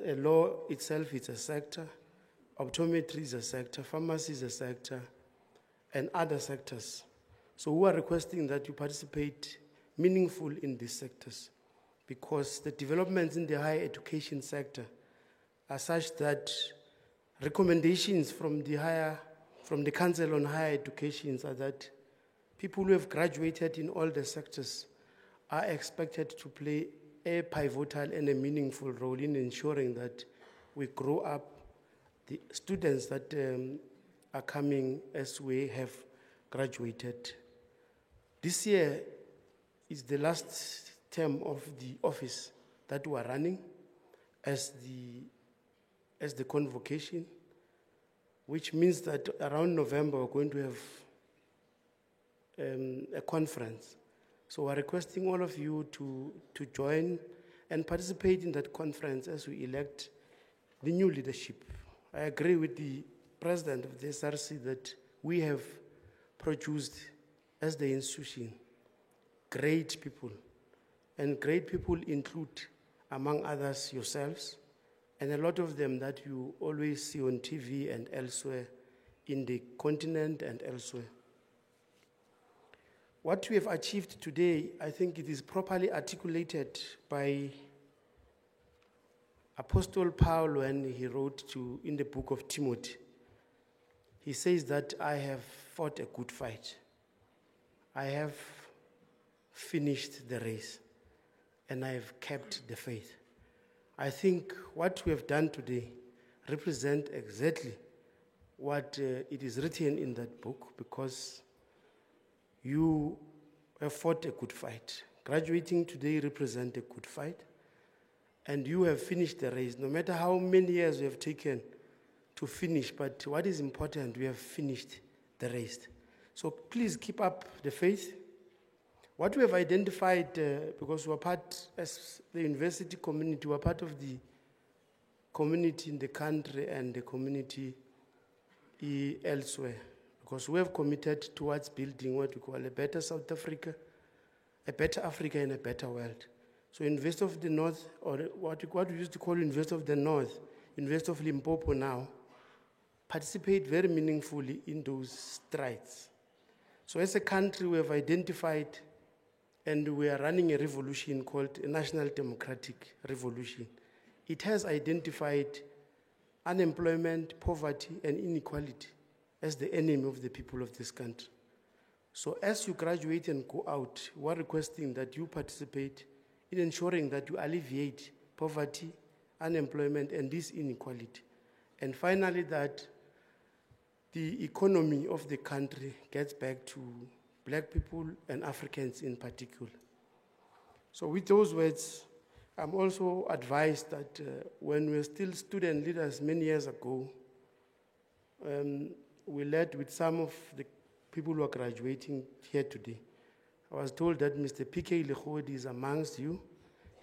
Law itself is a sector, optometry is a sector, pharmacy is a sector, and other sectors. So we are requesting that you participate meaningful in these sectors, because the developments in the higher education sector are such that recommendations from the Council on Higher Education are that people who have graduated in all the sectors are expected to play a pivotal and a meaningful role in ensuring that we grow up the students that are coming as we have graduated. This year is the last term of the office that we are running as the convocation, which means that around November we're going to have a conference. So we're requesting all of you to join and participate in that conference as we elect the new leadership. I agree with the president of the SRC that we have produced, as the institution, great people. And great people include, among others, yourselves, and a lot of them that you always see on TV and elsewhere in the continent and elsewhere. What we have achieved today, I think it is properly articulated by Apostle Paul when he wrote in the book of Timothy. He says that I have fought a good fight. I have finished the race, and I have kept the faith. I think what we have done today represents exactly what it is written in that book, because you have fought a good fight. Graduating today represents a good fight, and you have finished the race. No matter how many years you have taken to finish, but what is important, we have finished the race. So please keep up the faith. What we have identified, because we're part, as the university community, we're part of the community in the country and the community elsewhere, because we have committed towards building what we call a better South Africa, a better Africa and a better world. So University of the North, or what we used to call University of the North, University of Limpopo now, participate very meaningfully in those strides. So as a country, we have identified, and we are running a revolution called a National Democratic Revolution. It has identified unemployment, poverty, and inequality as the enemy of the people of this country. So as you graduate and go out, we're requesting that you participate in ensuring that you alleviate poverty, unemployment, and this inequality. And finally, that the economy of the country gets back to Black people and Africans in particular. So with those words, I'm also advised that when we were still student leaders many years ago, we led with some of the people who are graduating here today. I was told that Mr. P.K. Lekhodi is amongst you.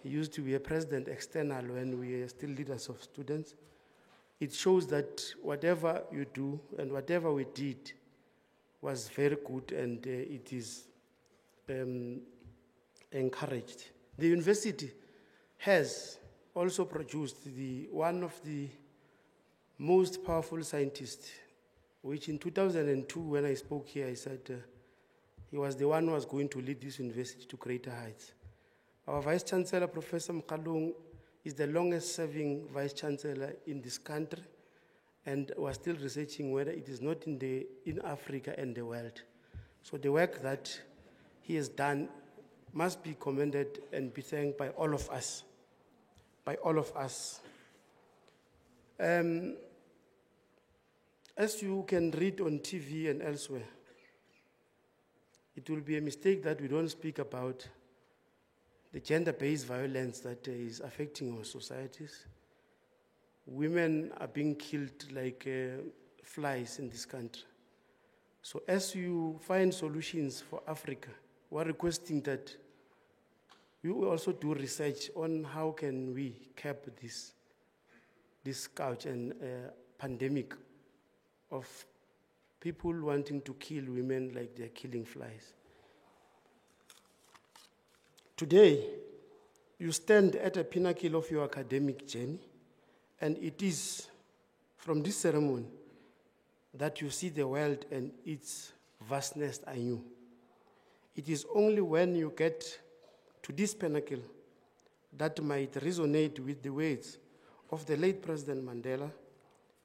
He used to be a president external when we were still leaders of students. It shows that whatever you do and whatever we did was very good, and it is encouraged. The university has also produced one of the most powerful scientists, which in 2002, when I spoke here, I said he was the one who was going to lead this university to greater heights. Our Vice Chancellor, Professor Mkalung, is the longest serving Vice Chancellor in this country, and was still researching whether it is not in Africa and the world. So the work that he has done must be commended and be thanked by all of us. By all of us. As you can read on TV and elsewhere, it will be a mistake that we don't speak about the gender-based violence that is affecting our societies. Women are being killed like flies in this country. So as you find solutions for Africa, we're requesting that you also do research on how can we cap this scourge and pandemic of people wanting to kill women like they're killing flies. Today, you stand at a pinnacle of your academic journey, and it is from this ceremony that you see the world and its vastness anew. It is only when you get to this pinnacle that might resonate with the words of the late President Mandela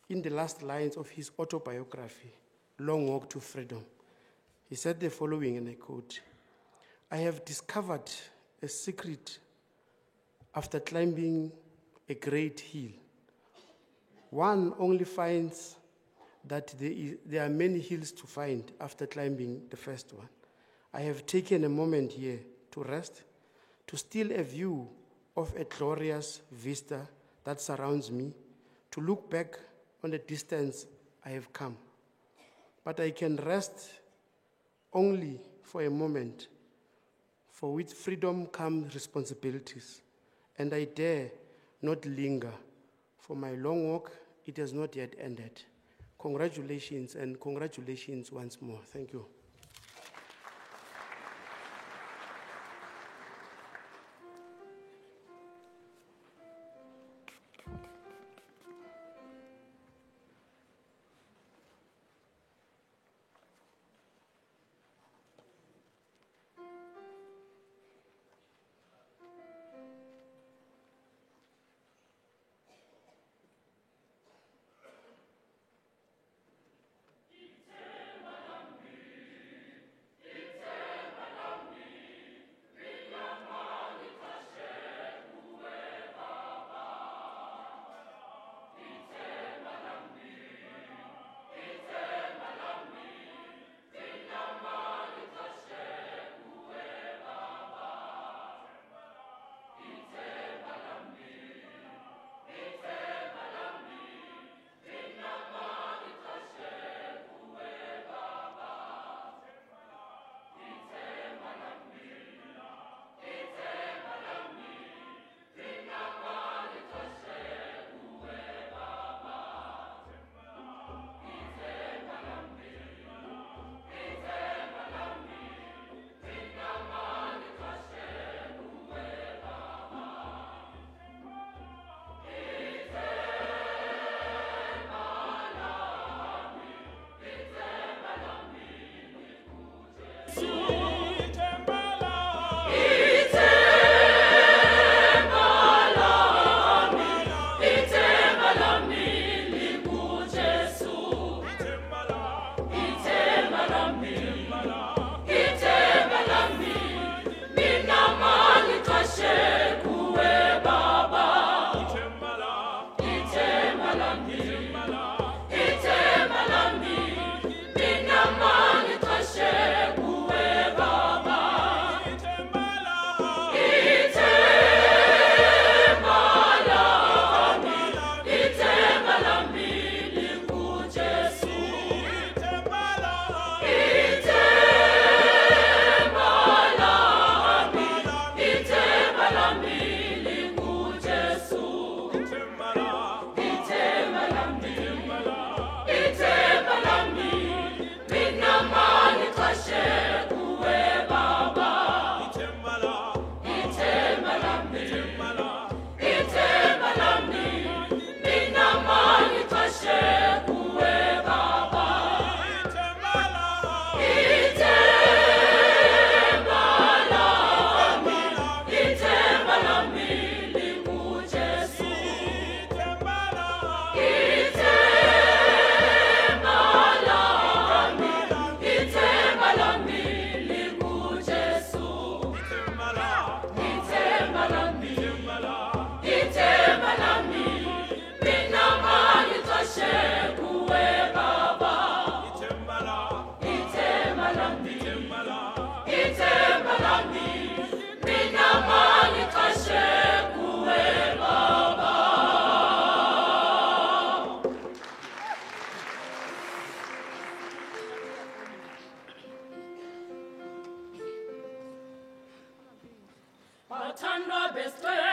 in the last lines of his autobiography, Long Walk to Freedom. He said the following, and I quote, "I have discovered a secret after climbing a great hill. One only finds that there are many hills to find after climbing the first one. I have taken a moment here to rest, to steal a view of a glorious vista that surrounds me, to look back on the distance I have come. But I can rest only for a moment, for with freedom come responsibilities, and I dare not linger, for my long walk, it has not yet ended." Congratulations, and congratulations once more. Thank you. Baba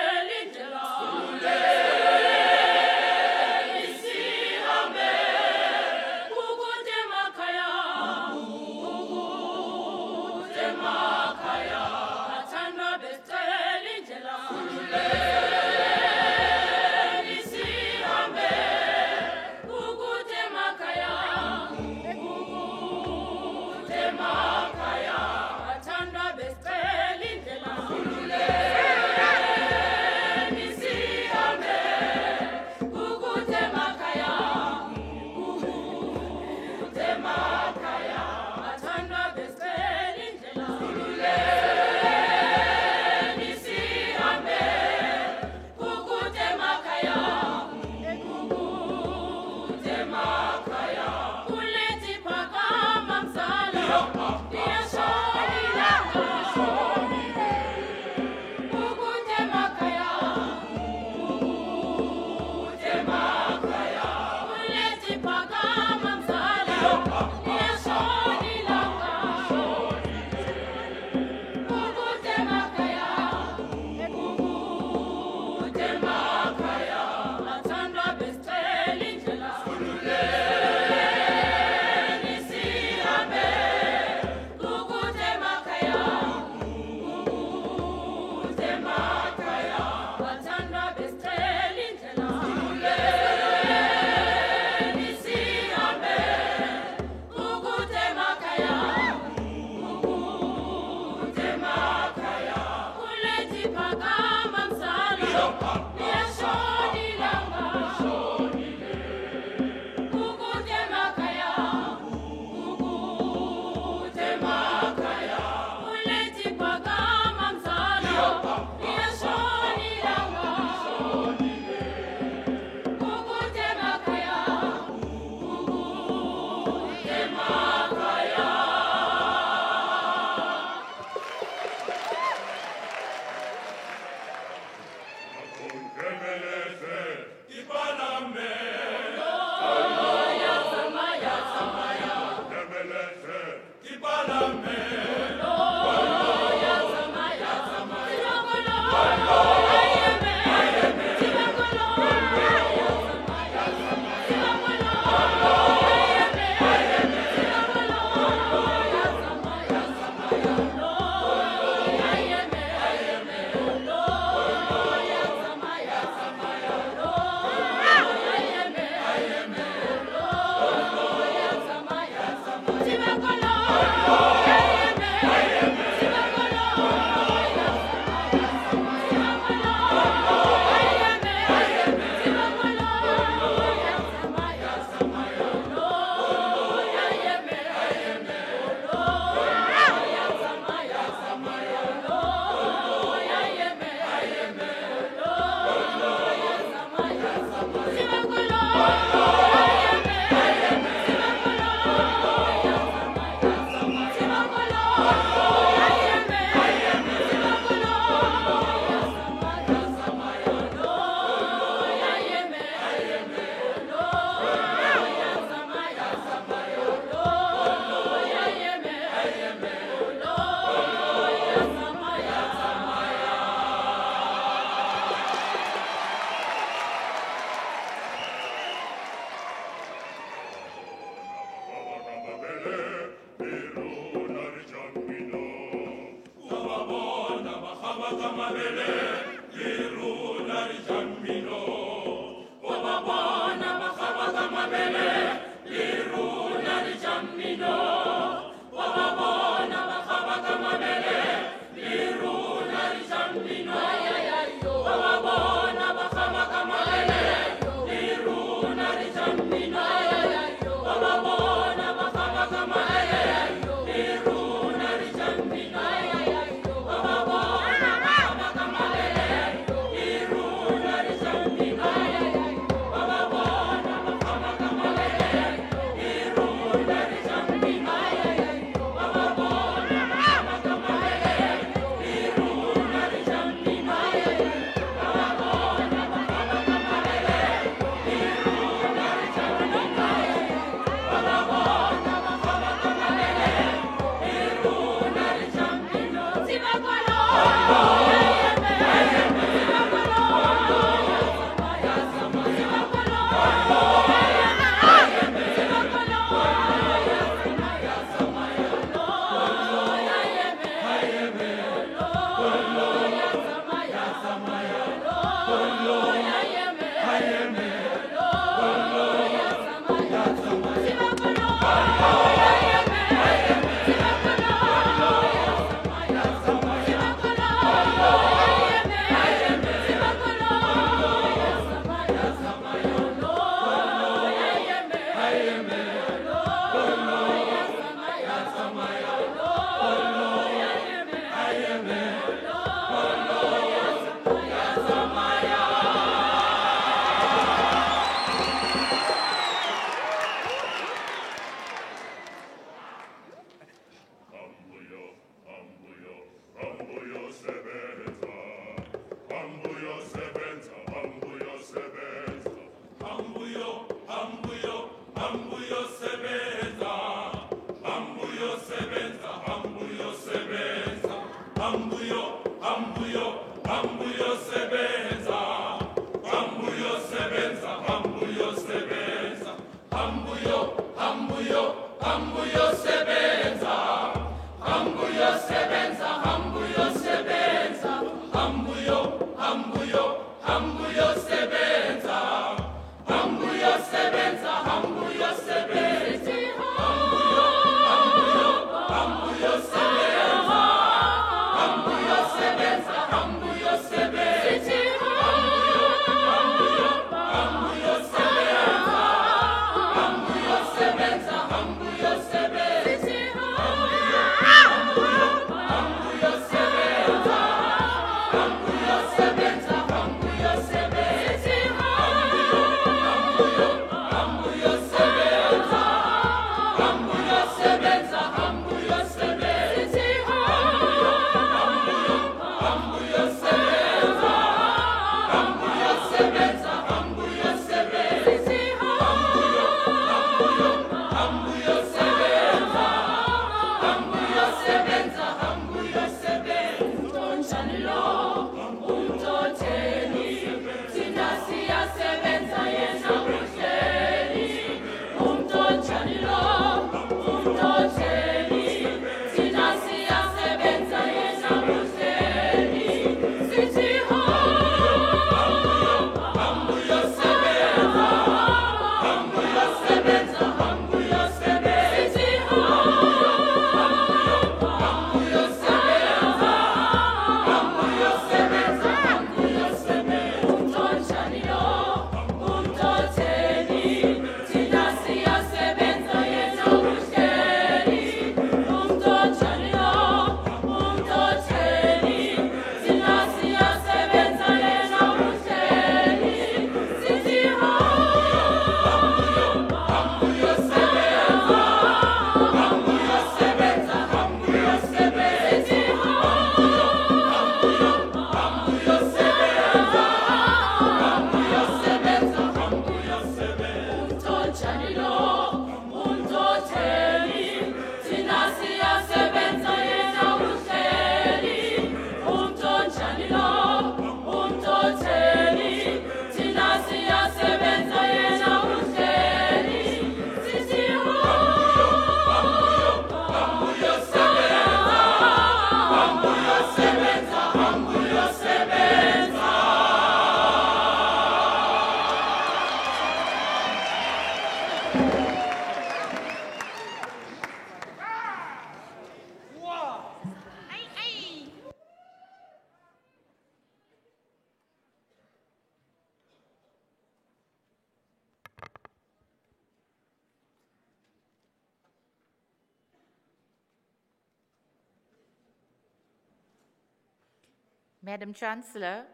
Madam Chancellor,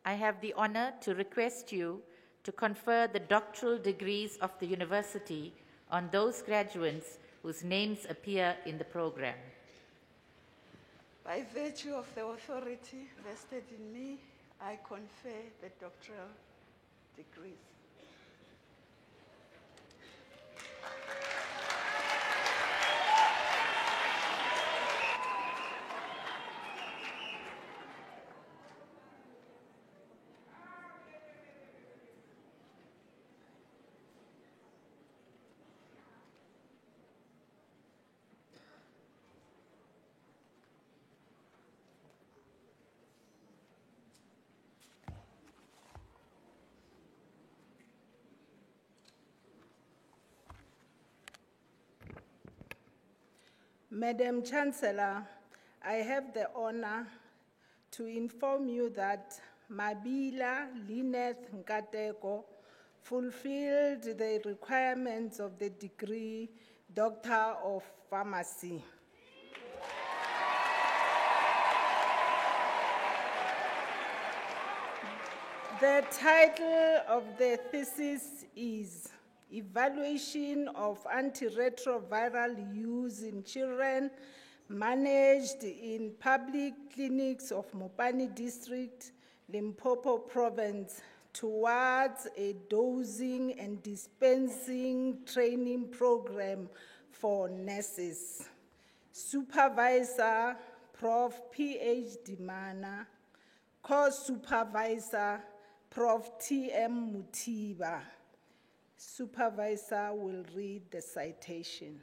I have the honor to request you to confer the doctoral degrees of the university on those graduates whose names appear in the program. By virtue of the authority vested in me, I confer the doctoral degrees. Madam Chancellor, I have the honor to inform you that Mabila Lineth Nkateko fulfilled the requirements of the degree Doctor of Pharmacy. The title of the thesis is Evaluation of Antiretroviral Use in Children Managed in Public Clinics of Mopani District, Limpopo Province, towards a dosing and dispensing training program for nurses. Supervisor, Prof. P.H. Dimana. Course Supervisor, Prof. T.M. Mutiba. Supervisor will read the citation.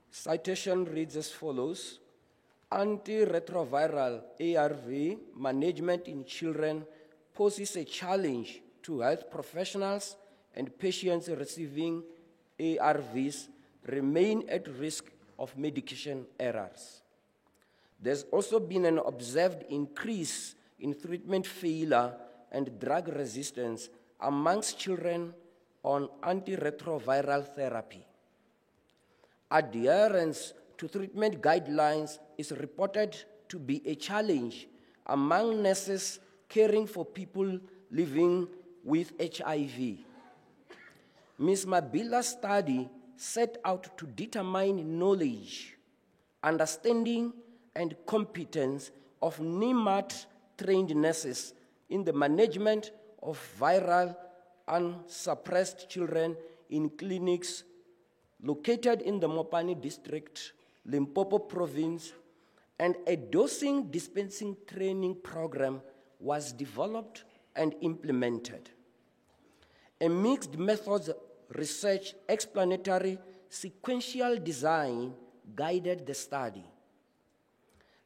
Citation reads as follows. Antiretroviral ARV management in children poses a challenge to health professionals, and patients receiving ARVs remain at risk of medication errors. There's also been an observed increase in treatment failure and drug resistance amongst children on antiretroviral therapy. Adherence to treatment guidelines is reported to be a challenge among nurses caring for people living with HIV. Ms. Mabila's study set out to determine knowledge, understanding, and competence of NIMAT-trained nurses in the management of viral unsuppressed children in clinics located in the Mopani District, Limpopo Province, and a dosing dispensing training program was developed and implemented. A mixed methods research explanatory sequential design guided the study.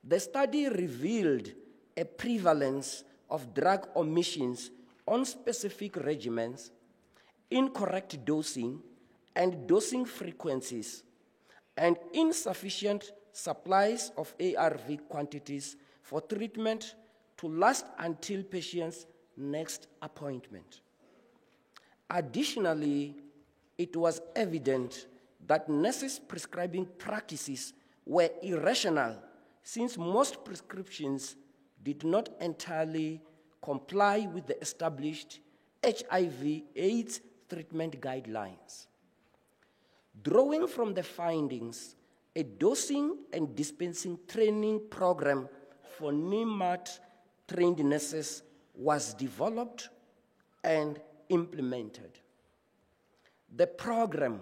The study revealed a prevalence of drug omissions on specific regimens, incorrect dosing and dosing frequencies, and insufficient supplies of ARV quantities for treatment to last until patient's next appointment. Additionally, it was evident that nurses' prescribing practices were irrational, since most prescriptions did not entirely comply with the established HIV/AIDS treatment guidelines. Drawing from the findings, a dosing and dispensing training program for NIMAT-trained nurses was developed and implemented. The program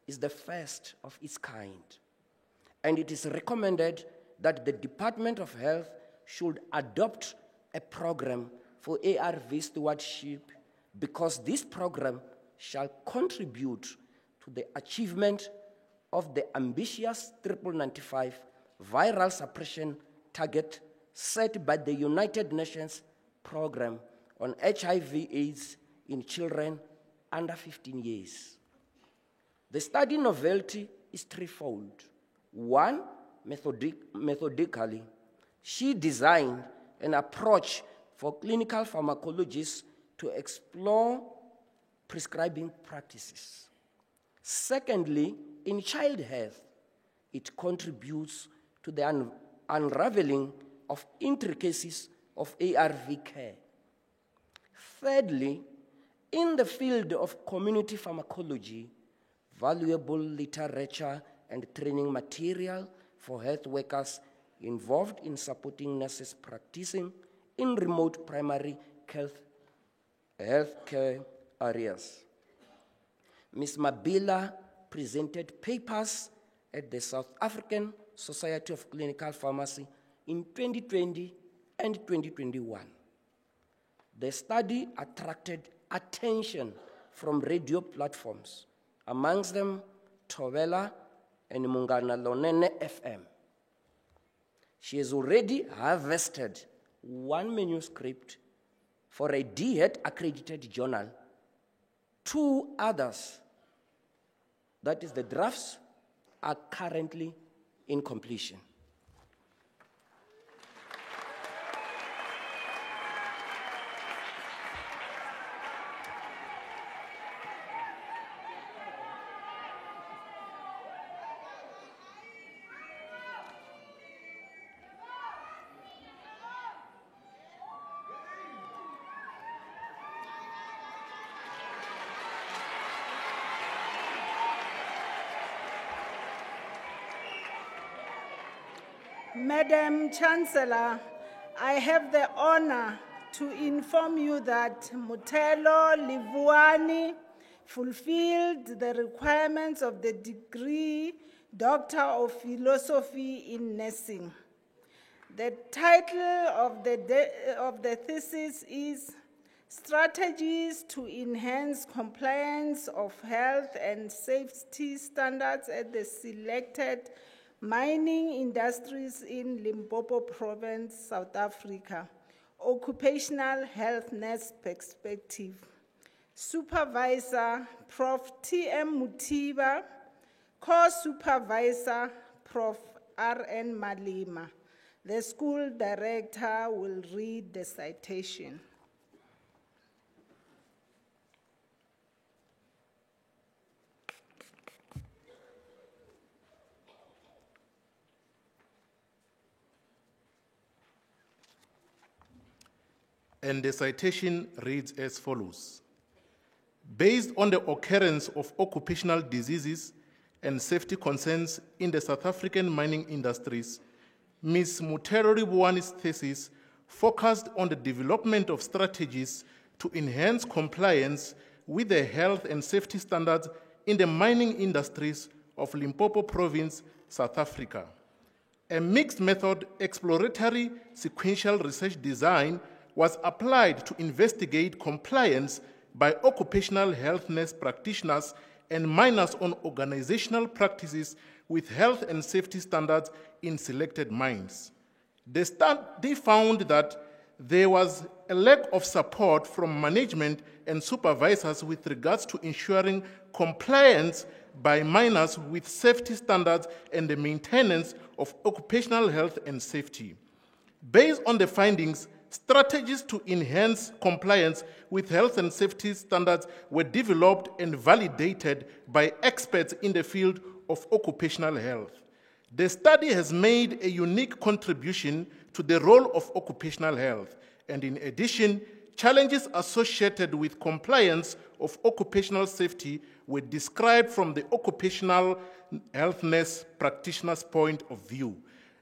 is the first of its kind, and it is recommended that the Department of Health should adopt a program for ARV stewardship, because this program shall contribute to the achievement of the ambitious 9995 viral suppression target set by the United Nations Program on HIV/AIDS in children under 15 years. The study novelty is threefold. One, methodically, she designed an approach for clinical pharmacologists to explore prescribing practices. Secondly, in child health, it contributes to the unraveling of intricacies of ARV care. Thirdly, in the field of community pharmacology, valuable literature and training material for health workers involved in supporting nurses practicing in remote primary health care areas. Ms. Mabila presented papers at the South African Society of Clinical Pharmacy in 2020 and 2021. The study attracted attention from radio platforms, amongst them Thobela and Mungana Lonene FM. She has already harvested one manuscript for a DHET accredited journal. Two others, that is the drafts, are currently in completion. Madam Chancellor, I have the honor to inform you that Mutelo Livuani fulfilled the requirements of the degree Doctor of Philosophy in Nursing. The title of the thesis is Strategies to Enhance Compliance of Health and Safety Standards at the Selected Mining Industries in Limpopo Province, South Africa. Occupational Health Nurse Perspective. Supervisor, Prof. T.M. Mutiba. Co-supervisor, Prof. R.N. Malima. The school director will read the citation. And the citation reads as follows. Based on the occurrence of occupational diseases and safety concerns in the South African mining industries, Ms. Mutelo Livuani's thesis focused on the development of strategies to enhance compliance with the health and safety standards in the mining industries of Limpopo Province, South Africa. A mixed method exploratory sequential research design was applied to investigate compliance by occupational health nurse practitioners and minors on organizational practices with health and safety standards in selected mines. The study found that there was a lack of support from management and supervisors with regards to ensuring compliance by miners with safety standards and the maintenance of occupational health and safety. Based on the findings, strategies to enhance compliance with health and safety standards were developed and validated by experts in the field of occupational health. The study has made a unique contribution to the role of occupational health, and in addition, challenges associated with compliance of occupational safety were described from the occupational health nurse practitioner's point of view.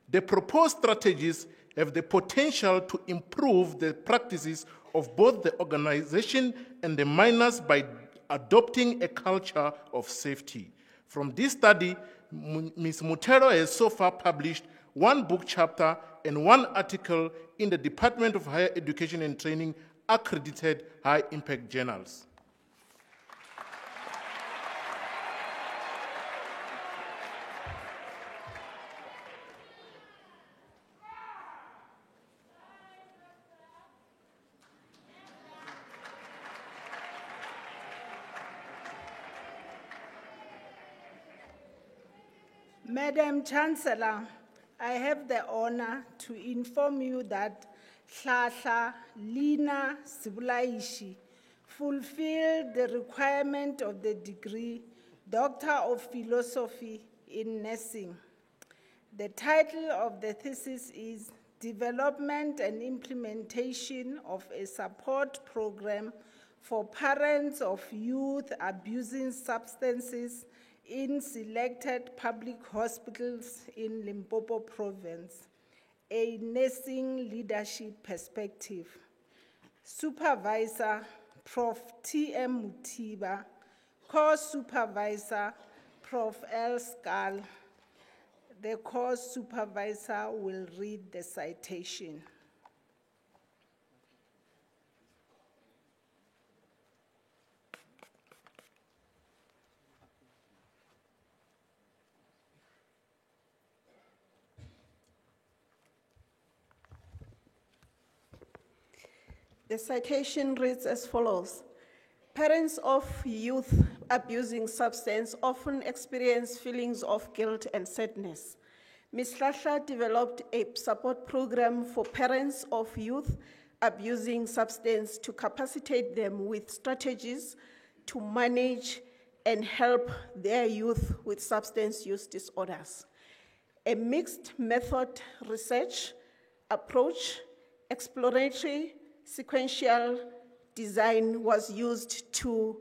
The proposed strategies have the potential to improve the practices of both the organization and the miners by adopting a culture of safety. From this study, Ms. Mutero has so far published 1 book chapter and 1 article in the Department of Higher Education and Training accredited high-impact journals. Madam Chancellor, I have the honor to inform you that Hlahla Lina Sibulaishi fulfilled the requirement of the degree Doctor of Philosophy in Nursing. The title of the thesis is Development and Implementation of a Support Program for Parents of Youth Abusing Substances in Selected Public Hospitals in Limpopo Province, a Nursing Leadership Perspective. Supervisor, Prof. T.M. Mutiba, Co-Supervisor, Prof. L. Skal. The course supervisor will read the citation. The citation reads as follows. Parents of youth abusing substance often experience feelings of guilt and sadness. Ms. Hlahla developed a support program for parents of youth abusing substance to capacitate them with strategies to manage and help their youth with substance use disorders. A mixed method research approach, exploratory, sequential design was used to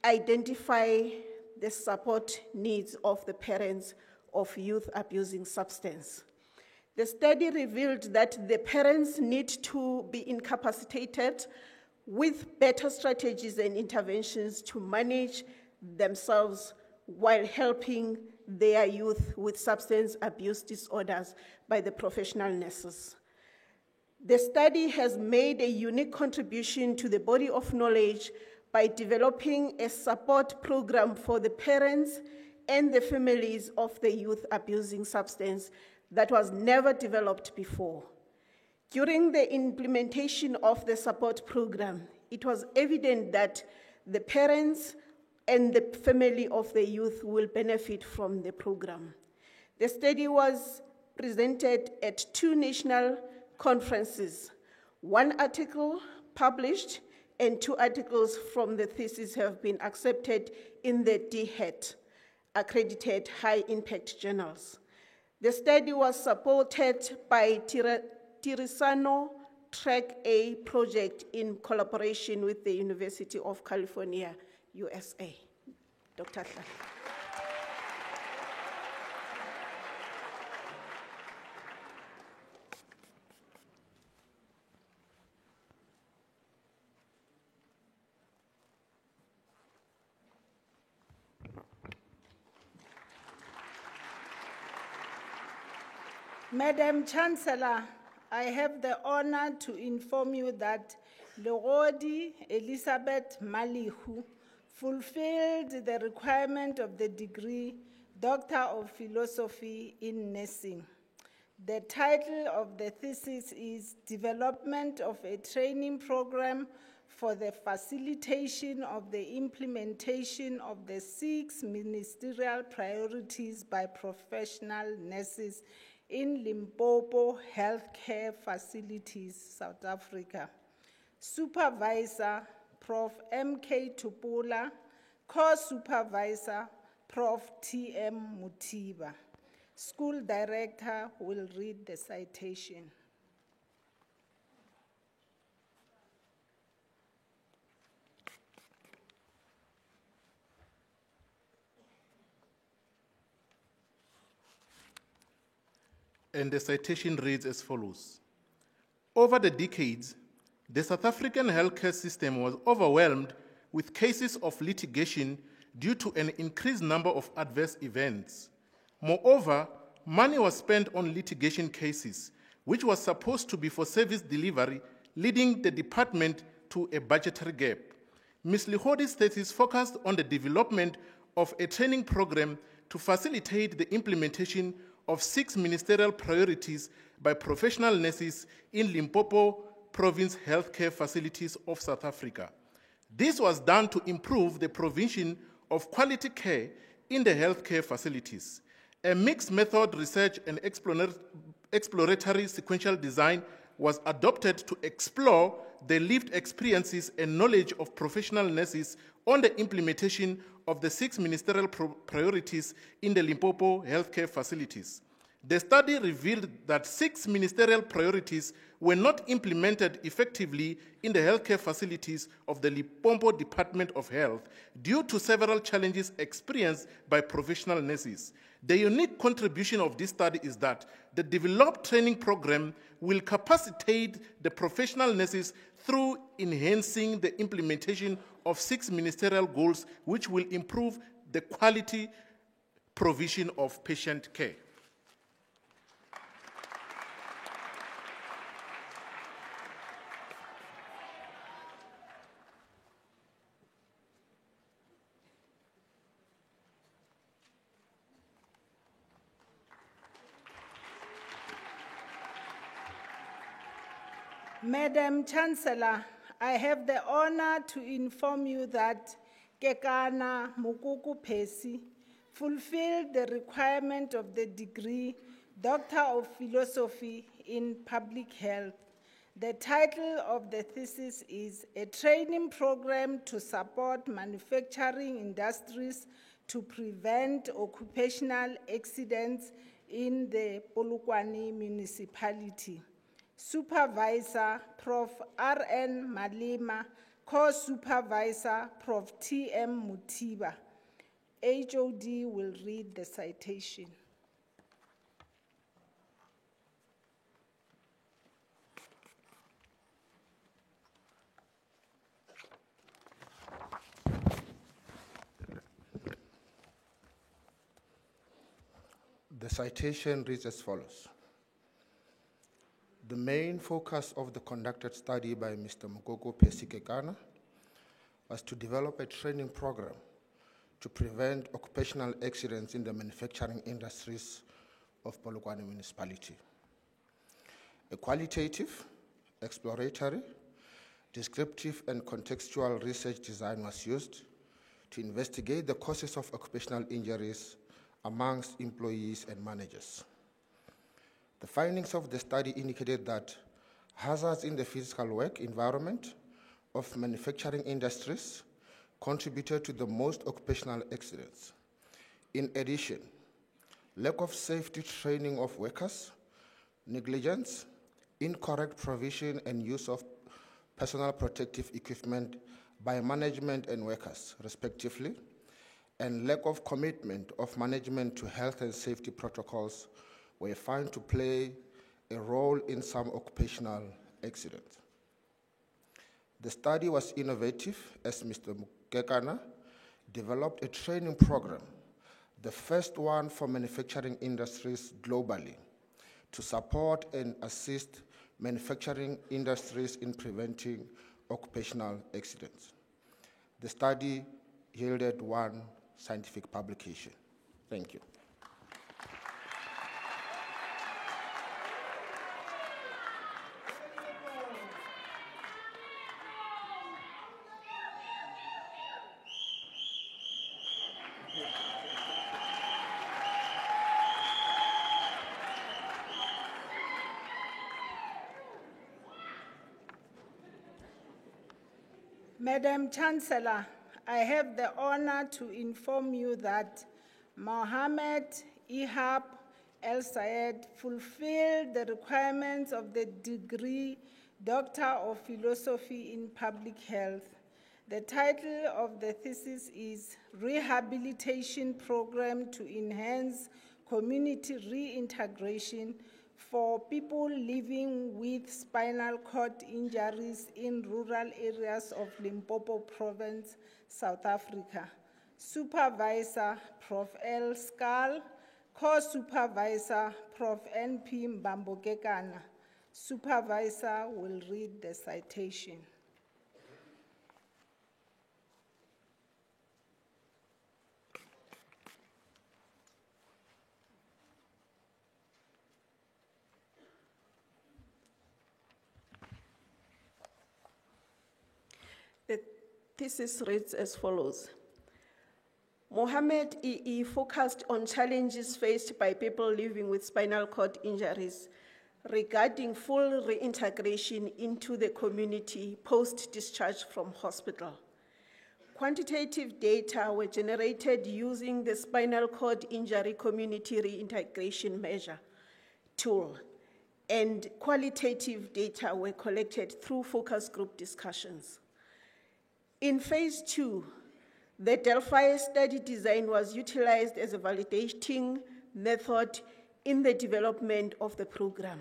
identify the support needs of the parents of youth abusing substance. The study revealed that the parents need to be incapacitated with better strategies and interventions to manage themselves while helping their youth with substance abuse disorders by the professional nurses. The study has made a unique contribution to the body of knowledge by developing a support program for the parents and the families of the youth abusing substance that was never developed before. During the implementation of the support program, it was evident that the parents and the family of the youth will benefit from the program. The study was presented at 2 national conferences. 1 article published and 2 articles from the thesis have been accepted in the DHET, accredited high-impact journals. The study was supported by Tirisano Track A project in collaboration with the University of California, USA. Dr. Hlahla. Madam Chancellor, I have the honor to inform you that Legodi Elizabeth Malihu fulfilled the requirement of the degree Doctor of Philosophy in Nursing. The title of the thesis is Development of a Training Program for the Facilitation of the Implementation of the 6 Ministerial Priorities by Professional Nurses in Limpopo Healthcare Facilities, South Africa. Supervisor, Prof. M.K. Tupula. Co-supervisor, Prof. T.M. Mutiba. School director will read the citation. And the citation reads as follows. Over the decades, the South African healthcare system was overwhelmed with cases of litigation due to an increased number of adverse events. Moreover, money was spent on litigation cases, which was supposed to be for service delivery, leading the department to a budgetary gap. Ms. Legodi's thesis focused on the development of a training program to facilitate the implementation of 6 ministerial priorities by professional nurses in Limpopo Province healthcare facilities of South Africa. This was done to improve the provision of quality care in the healthcare facilities. A mixed method research and exploratory sequential design was adopted to explore the lived experiences and knowledge of professional nurses on the implementation of the 6 ministerial priorities in the Limpopo healthcare facilities. The study revealed that 6 ministerial priorities were not implemented effectively in the healthcare facilities of the Limpopo Department of Health due to several challenges experienced by professional nurses. The unique contribution of this study is that the developed training program will capacitate the professional nurses through enhancing the implementation of 6 ministerial goals, which will improve the quality provision of patient care. Madam Chancellor, I have the honor to inform you that Kekana Mukuku Pesi fulfilled the requirement of the degree Doctor of Philosophy in Public Health. The title of the thesis is A Training Program to Support Manufacturing Industries to Prevent Occupational Accidents in the Polokwane Municipality. Supervisor, Prof. R.N. Malema. Co-supervisor, Prof. T.M. Mutiba. HOD will read the citation. The citation reads as follows. The main focus of the conducted study by Mr. Mugogo Pesi-Kekana was to develop a training program to prevent occupational accidents in the manufacturing industries of Polokwane Municipality. A qualitative, exploratory, descriptive, and contextual research design was used to investigate the causes of occupational injuries amongst employees and managers. The findings of the study indicated that hazards in the physical work environment of manufacturing industries contributed to the most occupational accidents. In addition, lack of safety training of workers, negligence, incorrect provision and use of personal protective equipment by management and workers, respectively, and lack of commitment of management to health and safety protocols were found to play a role in some occupational accidents. The study was innovative as Mr. Kekana developed a training program, the first one for manufacturing industries globally, to support and assist manufacturing industries in preventing occupational accidents. The study yielded one scientific publication. Thank you. Madam Chancellor, I have the honor to inform you that Mohammed Ihab El Sayed fulfilled the requirements of the degree Doctor of Philosophy in Public Health. The title of the thesis is Rehabilitation Program to Enhance Community Reintegration for People Living with Spinal Cord Injuries in Rural Areas of Limpopo Province, South Africa. Supervisor, Prof. L. Skal. Co-supervisor, Prof. N.P. Mbambokekana. Supervisor will read the citation. The thesis reads as follows. Mohammed E.E. focused on challenges faced by people living with spinal cord injuries regarding full reintegration into the community post-discharge from hospital. Quantitative data were generated using the Spinal Cord Injury Community Reintegration Measure tool, and qualitative data were collected through focus group discussions. In phase 2, the Delphi study design was utilized as a validating method in the development of the program.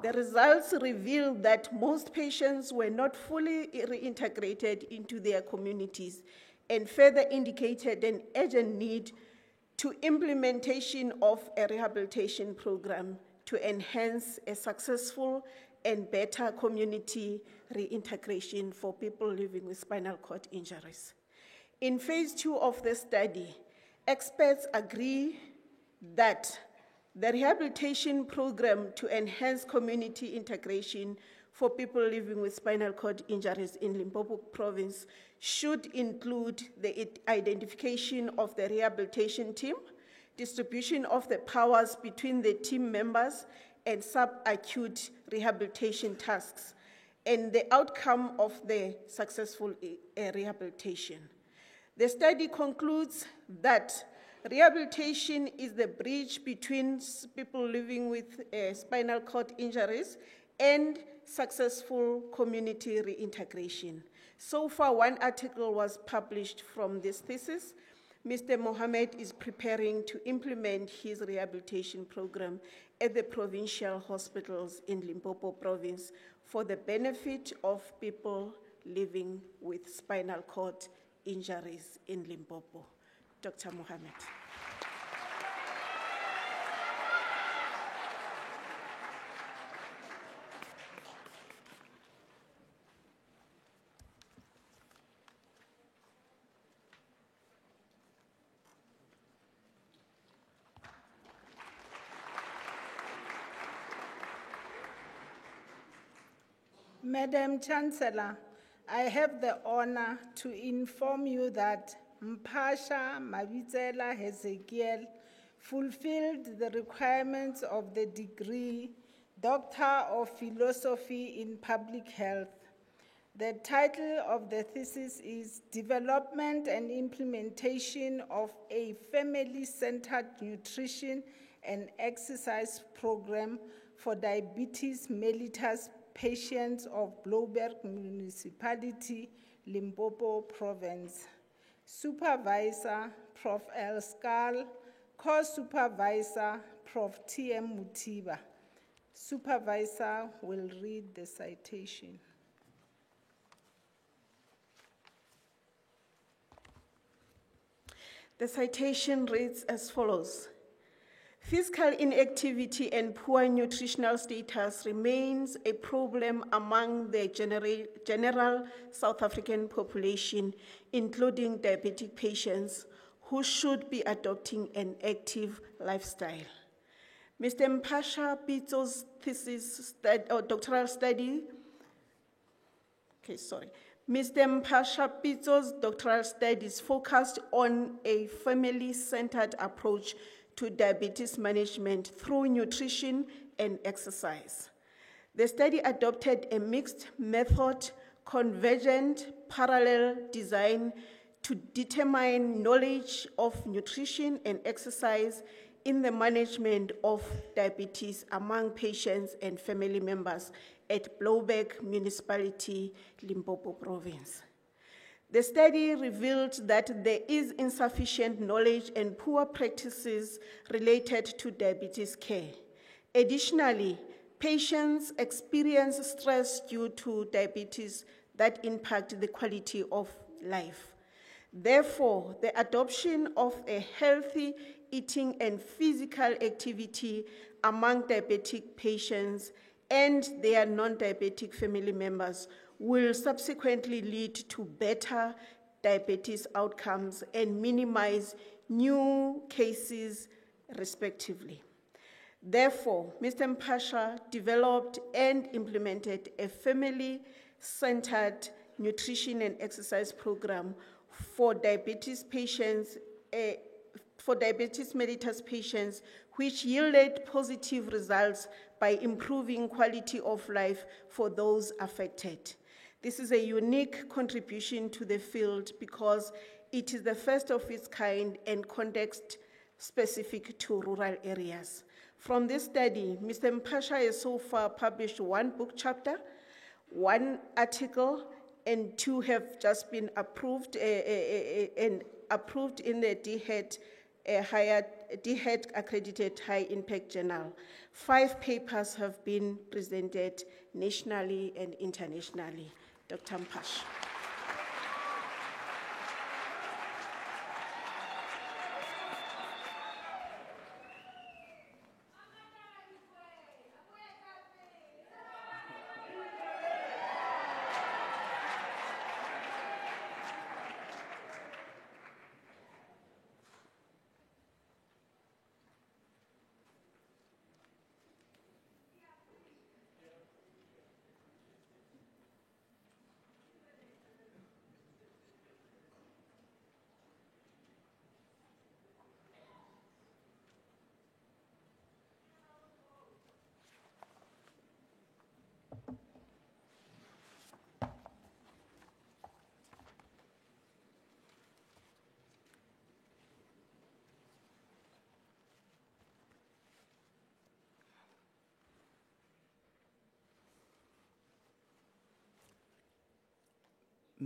The results revealed that most patients were not fully reintegrated into their communities and further indicated an urgent need to implementation of a rehabilitation program to enhance a successful and better community reintegration for people living with spinal cord injuries. In phase 2 of the study, experts agree that the rehabilitation program to enhance community integration for people living with spinal cord injuries in Limpopo Province should include the identification of the rehabilitation team, distribution of the powers between the team members, and subacute rehabilitation tasks, and the outcome of the successful rehabilitation. The study concludes that rehabilitation is the bridge between people living with spinal cord injuries and successful community reintegration. So far, one article was published from this thesis. Mr. Mohammed is preparing to implement his rehabilitation program at the provincial hospitals in Limpopo Province for the benefit of people living with spinal cord injuries in Limpopo. Dr. Mohammed. Madam Chancellor, I have the honor to inform you that Mpasha Mabitsela Hezekiel fulfilled the requirements of the degree Doctor of Philosophy in Public Health. The title of the thesis is Development and Implementation of a Family-Centered Nutrition and Exercise Program for Diabetes mellitus patients of Blouberg Municipality, Limpopo Province. Supervisor, Prof. L. Skal. Co-supervisor, Prof. T.M. Mutiba. Supervisor will read the citation. The citation reads as follows. Physical inactivity and poor nutritional status remains a problem among the general South African population, including diabetic patients who should be adopting an active lifestyle. Mr. Mpasha Pitso's doctoral study, Mr. Mpasha Pitso's doctoral studies focused on a family-centered approach to diabetes management through nutrition and exercise. The study adopted a mixed method, convergent, parallel design to determine knowledge of nutrition and exercise in the management of diabetes among patients and family members at Blouberg Municipality, Limpopo Province. The study revealed that there is insufficient knowledge and poor practices related to diabetes care. Additionally, patients experience stress due to diabetes that impact the quality of life. Therefore, the adoption of a healthy eating and physical activity among diabetic patients and their non-diabetic family members will subsequently lead to better diabetes outcomes and minimize new cases, respectively. Therefore, Mr. Mpasha developed and implemented a family-centered nutrition and exercise program for diabetes patients, for diabetes mellitus patients, which yielded positive results by improving quality of life for those affected. This is a unique contribution to the field because it is the first of its kind and context specific to rural areas. From this study, Mr. Mpasha has so far published 1 book chapter, 1 article, and 2 have just been approved and approved in the DHET accredited high impact journal. 5 papers have been presented nationally and internationally. Dr. Mpasha.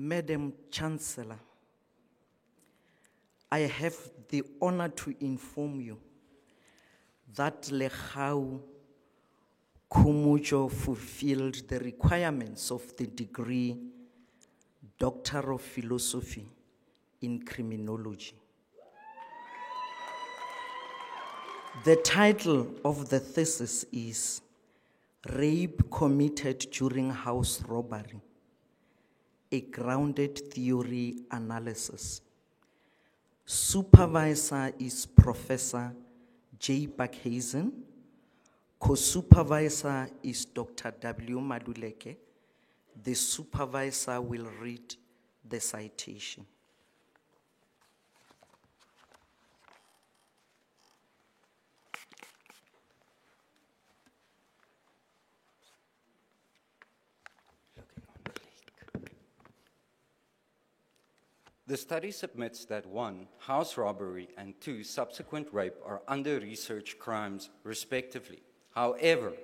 Madam Chancellor, I have the honor to inform you that Lekgau Khumotso fulfilled the requirements of the degree Doctor of Philosophy in Criminology. The title of the thesis is Rape Committed During House Robbery, a Grounded Theory Analysis. Supervisor is Professor J. Buckhazen. Co-supervisor is Dr. W. Maduleke. The supervisor will read the citation. The study submits that 1, house robbery, and 2, subsequent rape are under-researched crimes, respectively. However,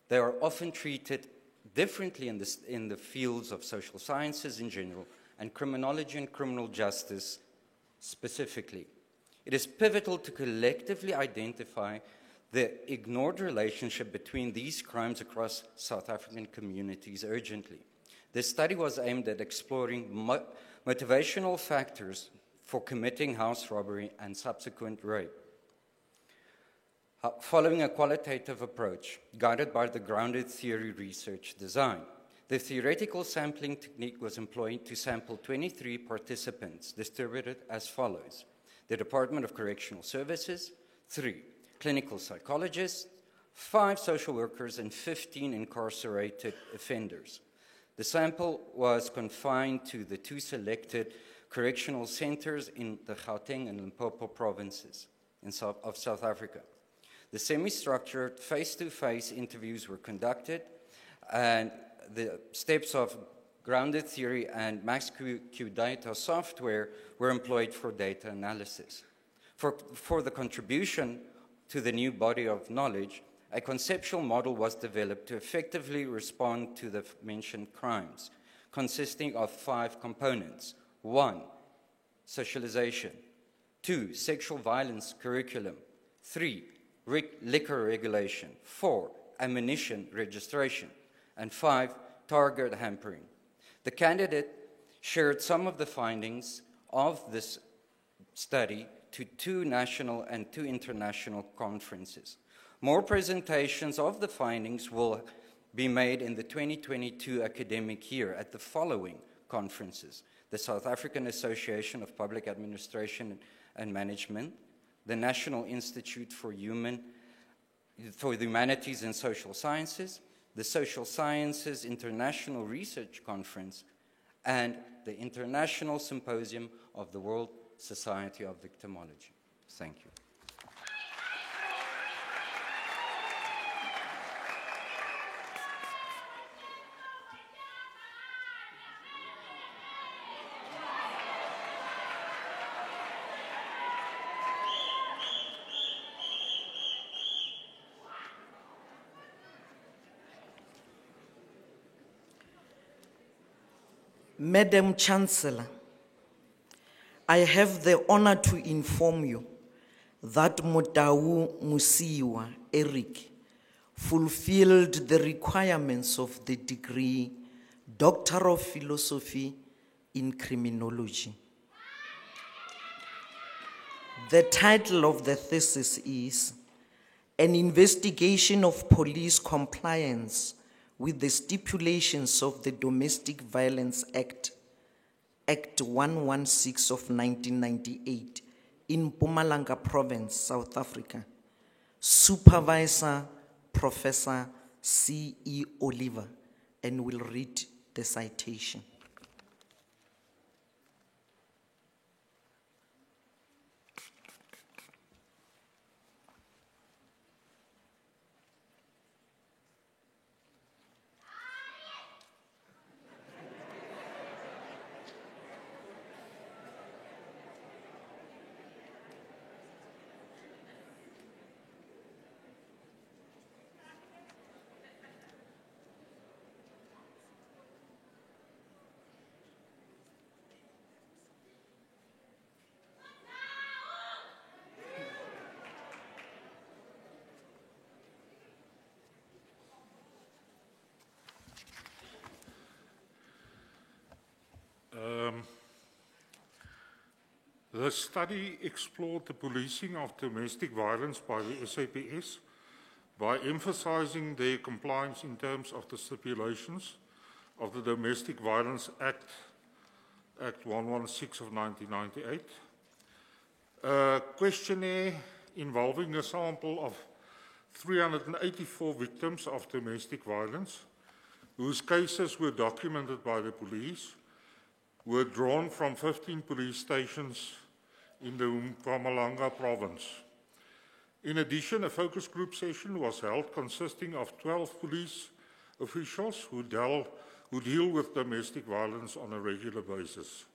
they are often treated differently in the fields of social sciences in general and criminology and criminal justice specifically. It is pivotal to collectively identify the ignored relationship between these crimes across South African communities urgently. This study was aimed at exploring motivational factors for committing house robbery and subsequent rape. following a qualitative approach guided by the grounded theory research design. The theoretical sampling technique was employed to sample 23 participants, distributed as follows: the Department of Correctional Services, 3 clinical psychologists, 5 social workers, and 15 incarcerated offenders. The sample was confined to the 2 selected correctional centers in the Gauteng and Limpopo provinces of South Africa. The semi-structured face-to-face interviews were conducted, and the steps of grounded theory and MaxQ data software were employed for data analysis. For the contribution to the new body of knowledge, a conceptual model was developed to effectively respond to the mentioned crimes, consisting of 5 components. 1, socialization. 2, sexual violence curriculum. 3, liquor regulation. 4, ammunition registration. And 5, target hampering. The candidate shared some of the findings of this study to 2 national and 2 international conferences. More presentations of the findings will be made in the 2022 academic year at the following conferences: the South African Association of Public Administration and Management, the National Institute for the Humanities and Social Sciences, the Social Sciences International Research Conference, and the International Symposium of the World Society of Victimology. Thank you. Madam Chancellor, I have the honor to inform you that Motau Musiwa Eric fulfilled the requirements of the degree Doctor of Philosophy in Criminology. The title of the thesis is An Investigation of Police Compliance with the Stipulations of the Domestic Violence Act, Act 116 of 1998, in Mpumalanga Province, South Africa. Supervisor, Professor C.E. Oliver, and will read the citation. The study explored the policing of domestic violence by the SAPS by emphasizing their compliance in terms of the stipulations of the Domestic Violence Act, Act 116 of 1998. A questionnaire involving a sample of 384 victims of domestic violence, whose cases were documented by the police, were drawn from 15 police stations in the Mpumalanga province. In addition, a focus group session was held consisting of 12 police officials who deal with domestic violence on a regular basis.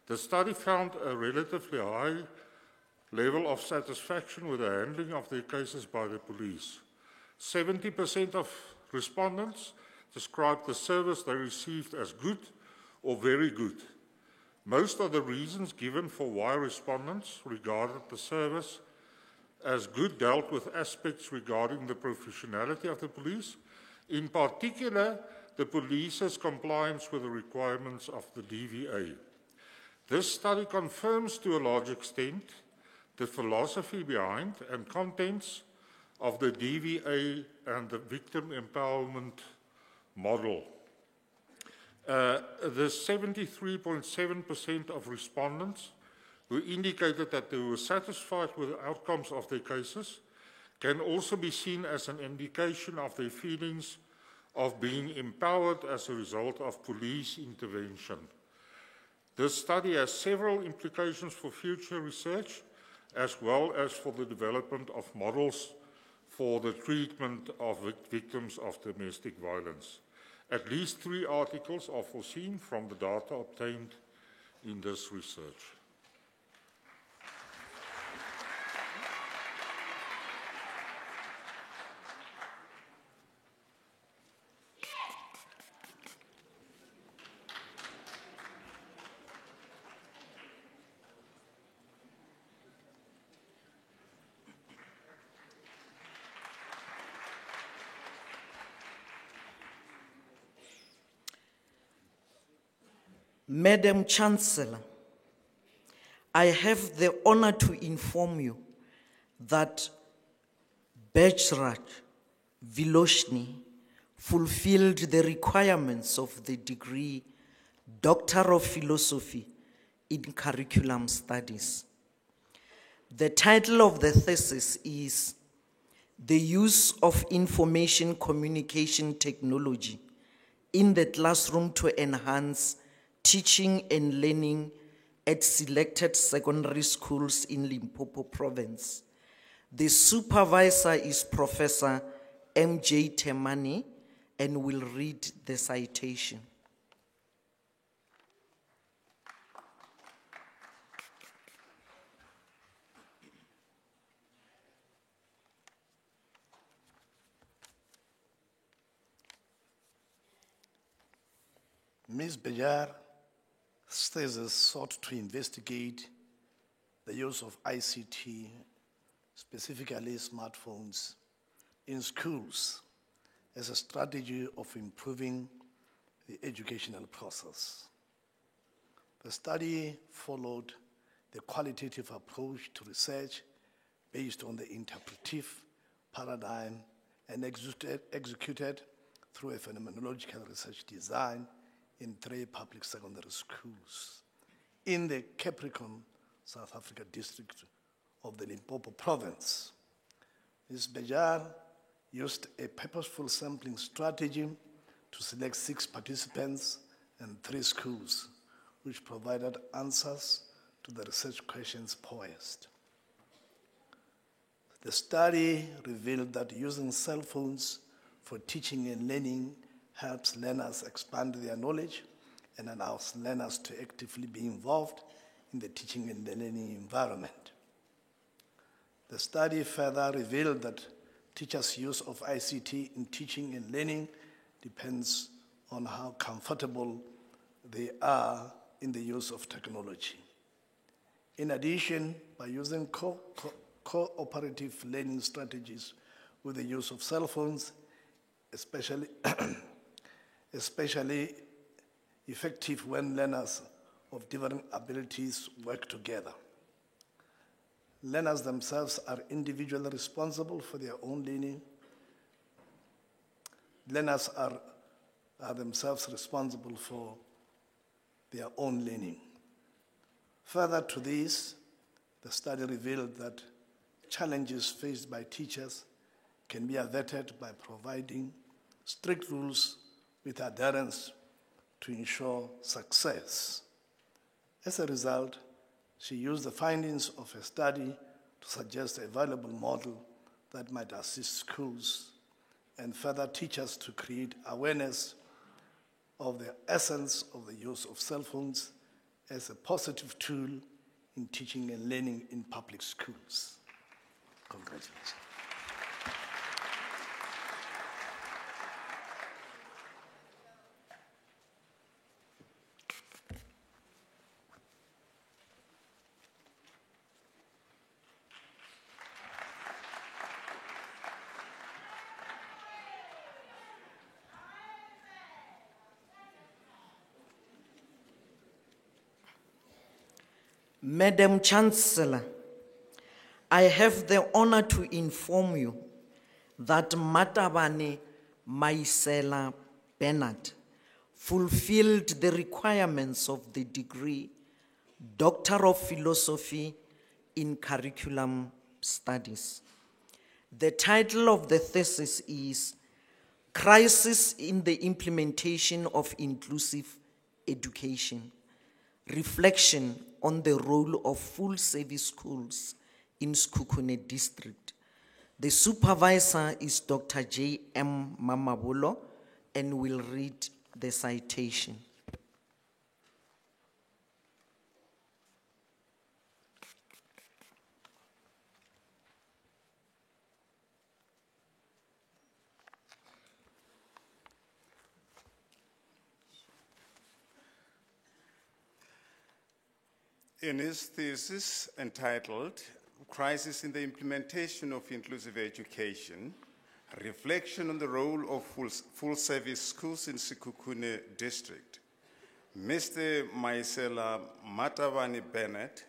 The study found a relatively high level of satisfaction with the handling of their cases by the police. 70% of respondents described the service they received as good or very good. Most of the reasons given for why respondents regarded the service as good dealt with aspects regarding the professionality of the police, in particular, the police's compliance with the requirements of the DVA. This study confirms to a large extent the philosophy behind and contents of the DVA and the victim empowerment model. The 73.7% of respondents who indicated that they were satisfied with the outcomes of their cases can also be seen as an indication of their feelings of being empowered as a result of police intervention. This study has several implications for future research, as well as for the development of models for the treatment of victims of domestic violence. At least 3 articles are foreseen from the data obtained in this research. Madam Chancellor, I have the honor to inform you that Bajraj Viloshny fulfilled the requirements of the degree Doctor of Philosophy in Curriculum Studies. The title of the thesis is The Use of Information Communication Technology in the Classroom to Enhance Teaching and Learning at Selected Secondary Schools in Limpopo Province. The supervisor is Professor M.J. Temani and will read the citation. Ms. Bejar thesis sought to investigate the use of ICT, specifically smartphones, in schools as a strategy of improving the educational process. The study followed the qualitative approach to research based on the interpretive paradigm and executed through a phenomenological research design in 3 public secondary schools in the Capricorn, South Africa district of the Limpopo province. Ms. Bejar used a purposeful sampling strategy to select 6 participants and 3 schools, which provided answers to the research questions posed. The study revealed that using cell phones for teaching and learning helps learners expand their knowledge and allows learners to actively be involved in the teaching and the learning environment. The study further revealed that teachers' use of ICT in teaching and learning depends on how comfortable they are in the use of technology. In addition, by using cooperative learning strategies with the use of cell phones, especially effective when learners of different abilities work together. Learners themselves are individually responsible for their own learning. Learners are themselves responsible for their own learning. Further to this, the study revealed that challenges faced by teachers can be averted by providing strict rules with adherence to ensure success. As a result, she used the findings of her study to suggest a valuable model that might assist schools and further teachers to create awareness of the essence of the use of cell phones as a positive tool in teaching and learning in public schools. Congratulations. Madam Chancellor, I have the honor to inform you that Matabane Maisela Bernard fulfilled the requirements of the degree Doctor of Philosophy in Curriculum Studies. The title of the thesis is Crisis in the Implementation of Inclusive Education, Reflection on the Role of Full Service Schools in Sekhukhune District. The supervisor is Dr. J.M. Mamabolo and will read the citation. In his thesis entitled Crisis in the Implementation of Inclusive Education, Reflection on the Role of Full-Service Schools in Sekhukhune District, Mr. Maisela Matabane Bennett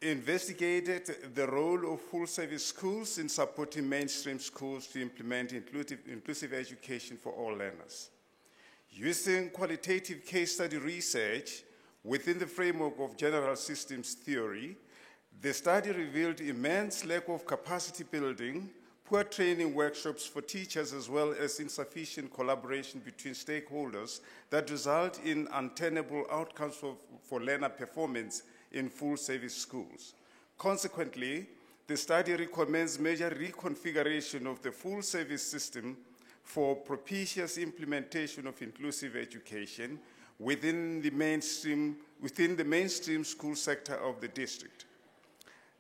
investigated the role of full-service schools in supporting mainstream schools to implement inclusive education for all learners. Using qualitative case study research within the framework of general systems theory, the study revealed immense lack of capacity building, poor training workshops for teachers, as well as insufficient collaboration between stakeholders that result in untenable outcomes for learner performance in full-service schools. Consequently, the study recommends major reconfiguration of the full-service system for propitious implementation of inclusive education within the mainstream school sector of the district.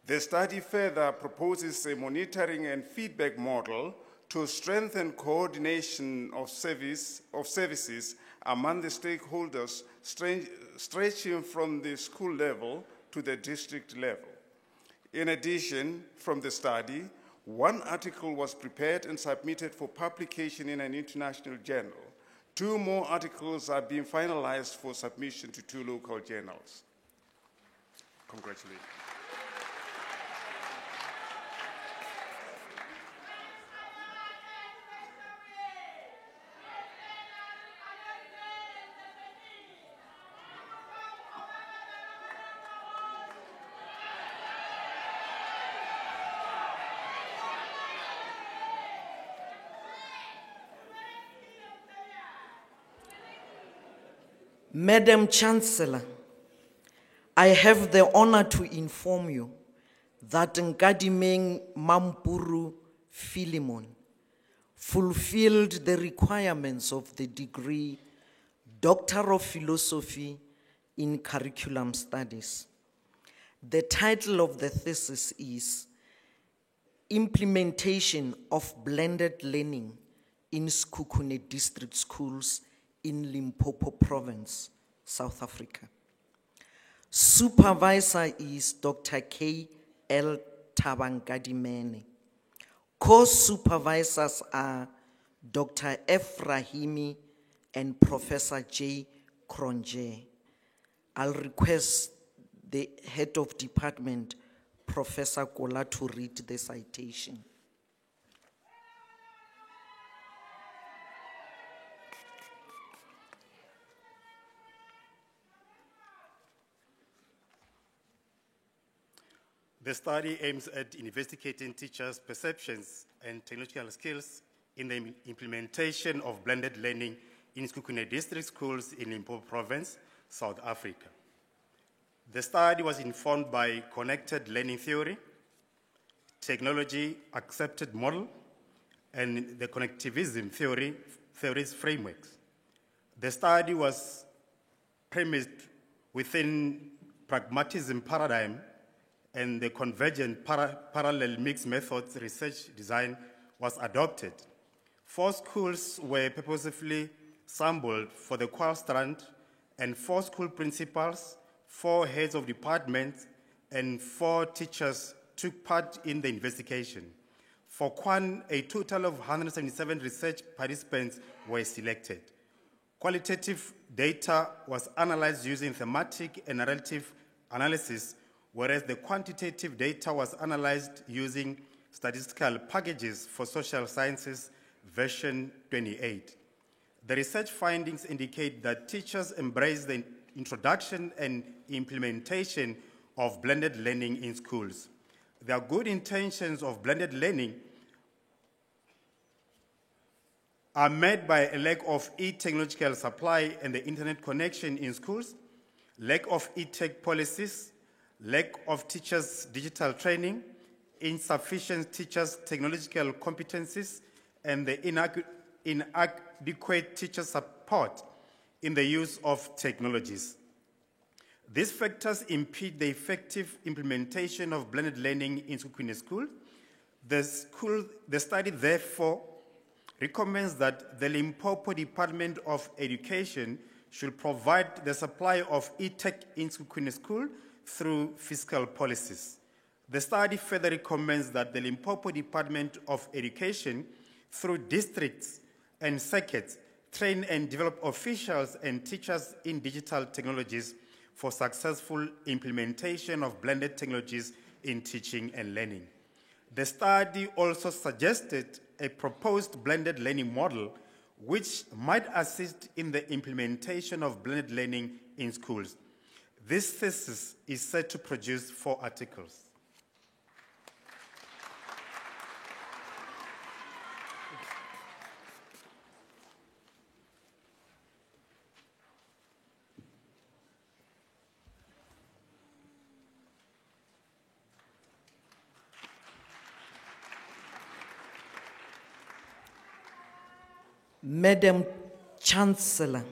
The study further proposes a monitoring and feedback model to strengthen coordination of services among the stakeholders, stretching from the school level to the district level. In addition, from the study, one article was prepared and submitted for publication in an international journal. 2 more articles are being finalized for submission to 2 local journals. Congratulations. Madam Chancellor, I have the honor to inform you that Nkadimeng Mampuru Philemon fulfilled the requirements of the degree Doctor of Philosophy in Curriculum Studies. The title of the thesis is Implementation of Blended Learning in Sekhukhune District Schools in Limpopo Province, South Africa. Supervisor is Dr. K.L. Tabankadimene. Co-supervisors are Dr. F. Rahimi and Professor J. Kronje. I'll request the head of department, Professor Kola, to read the citation. The study aims at investigating teachers' perceptions and technological skills in the implementation of blended learning in Sekhukhune District Schools in Limpopo Province, South Africa. The study was informed by connected learning theory, technology accepted model, and the connectivism theories frameworks. The study was premised within pragmatism paradigm, and the convergent parallel mixed methods research design was adopted. 4 schools were purposefully sampled for the qual strand, and 4 school principals, 4 heads of departments, and 4 teachers took part in the investigation. For Quan, a total of 177 research participants were selected. Qualitative data was analyzed using thematic and narrative analysis, whereas the quantitative data was analyzed using Statistical Packages for Social Sciences, version 28. The research findings indicate that teachers embrace the introduction and implementation of blended learning in schools. The good intentions of blended learning are met by a lack of e-technological supply and the internet connection in schools, lack of e-tech policies, lack of teachers' digital training, insufficient teachers' technological competencies, and the inadequate teacher support in the use of technologies. These factors impede the effective implementation of blended learning in Sekhukhune School. The study, therefore, recommends that the Limpopo Department of Education should provide the supply of e-tech in Sekhukhune School through fiscal policies. The study further recommends that the Limpopo Department of Education, through districts and circuits, train and develop officials and teachers in digital technologies for successful implementation of blended technologies in teaching and learning. The study also suggested a proposed blended learning model which might assist in the implementation of blended learning in schools. This thesis is set to produce 4 articles. Madam Chancellor,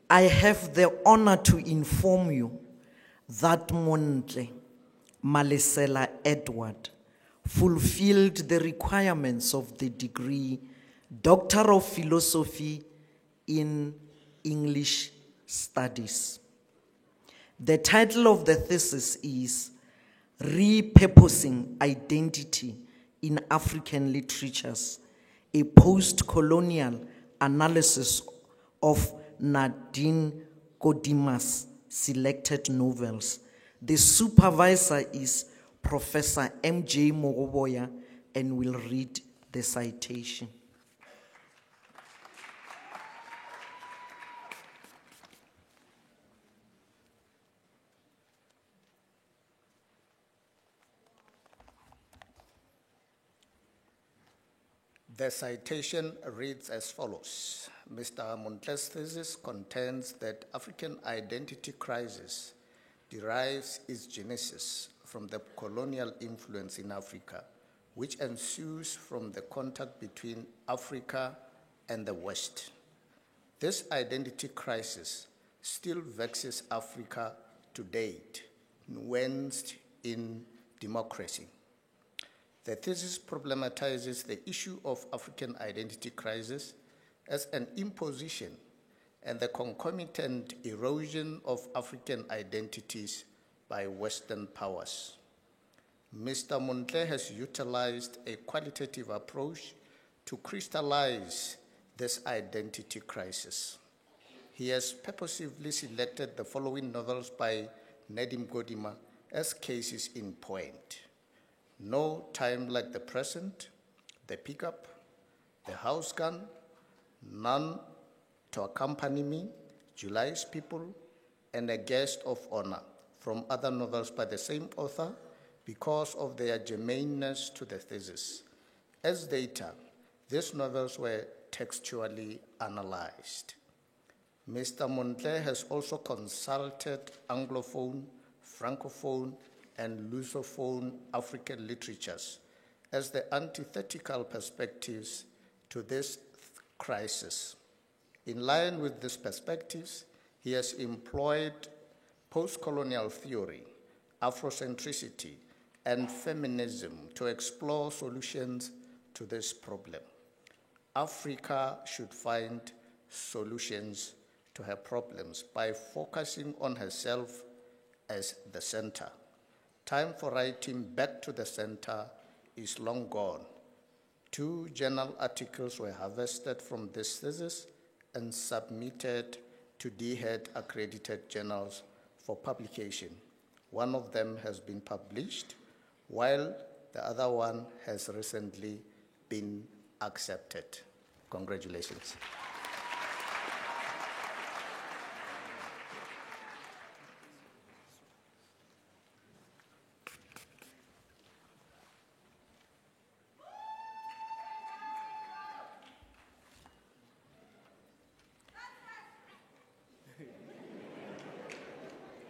I have the honor to inform you that Montle Malesela Edward fulfilled the requirements of the degree Doctor of Philosophy in English Studies. The title of the thesis is Repurposing Identity in African Literatures, a post-colonial analysis of Nadine Gordimer's selected novels. The supervisor is Professor M.J. Moroboya and will read the citation. The citation reads as follows. Mr. Montle's thesis contends that African identity crisis derives its genesis from the colonial influence in Africa, which ensues from the contact between Africa and the West. This identity crisis still vexes Africa to date, nuanced in democracy. The thesis problematizes the issue of African identity crisis as an imposition and the concomitant erosion of African identities by Western powers. Mr. Montle has utilized a qualitative approach to crystallize this identity crisis. He has purposefully selected the following novels by Nadine Gordimer as cases in point: No Time Like the Present, The Pickup, The House Gun, None to Accompany Me, July's People, and A Guest of Honor, from other novels by the same author because of their germaneness to the thesis. As data, these novels were textually analyzed. Mr. Montle has also consulted Anglophone, Francophone, and Lusophone African literatures as the antithetical perspectives to this crisis. In line with these perspectives, he has employed post-colonial theory, Afrocentricity, and feminism to explore solutions to this problem. Africa should find solutions to her problems by focusing on herself as the center. Time for writing back to the center is long gone. 2 journal articles were harvested from this thesis and submitted to DHEAD accredited journals for publication. One of them has been published, while The other one has recently been accepted. Congratulations.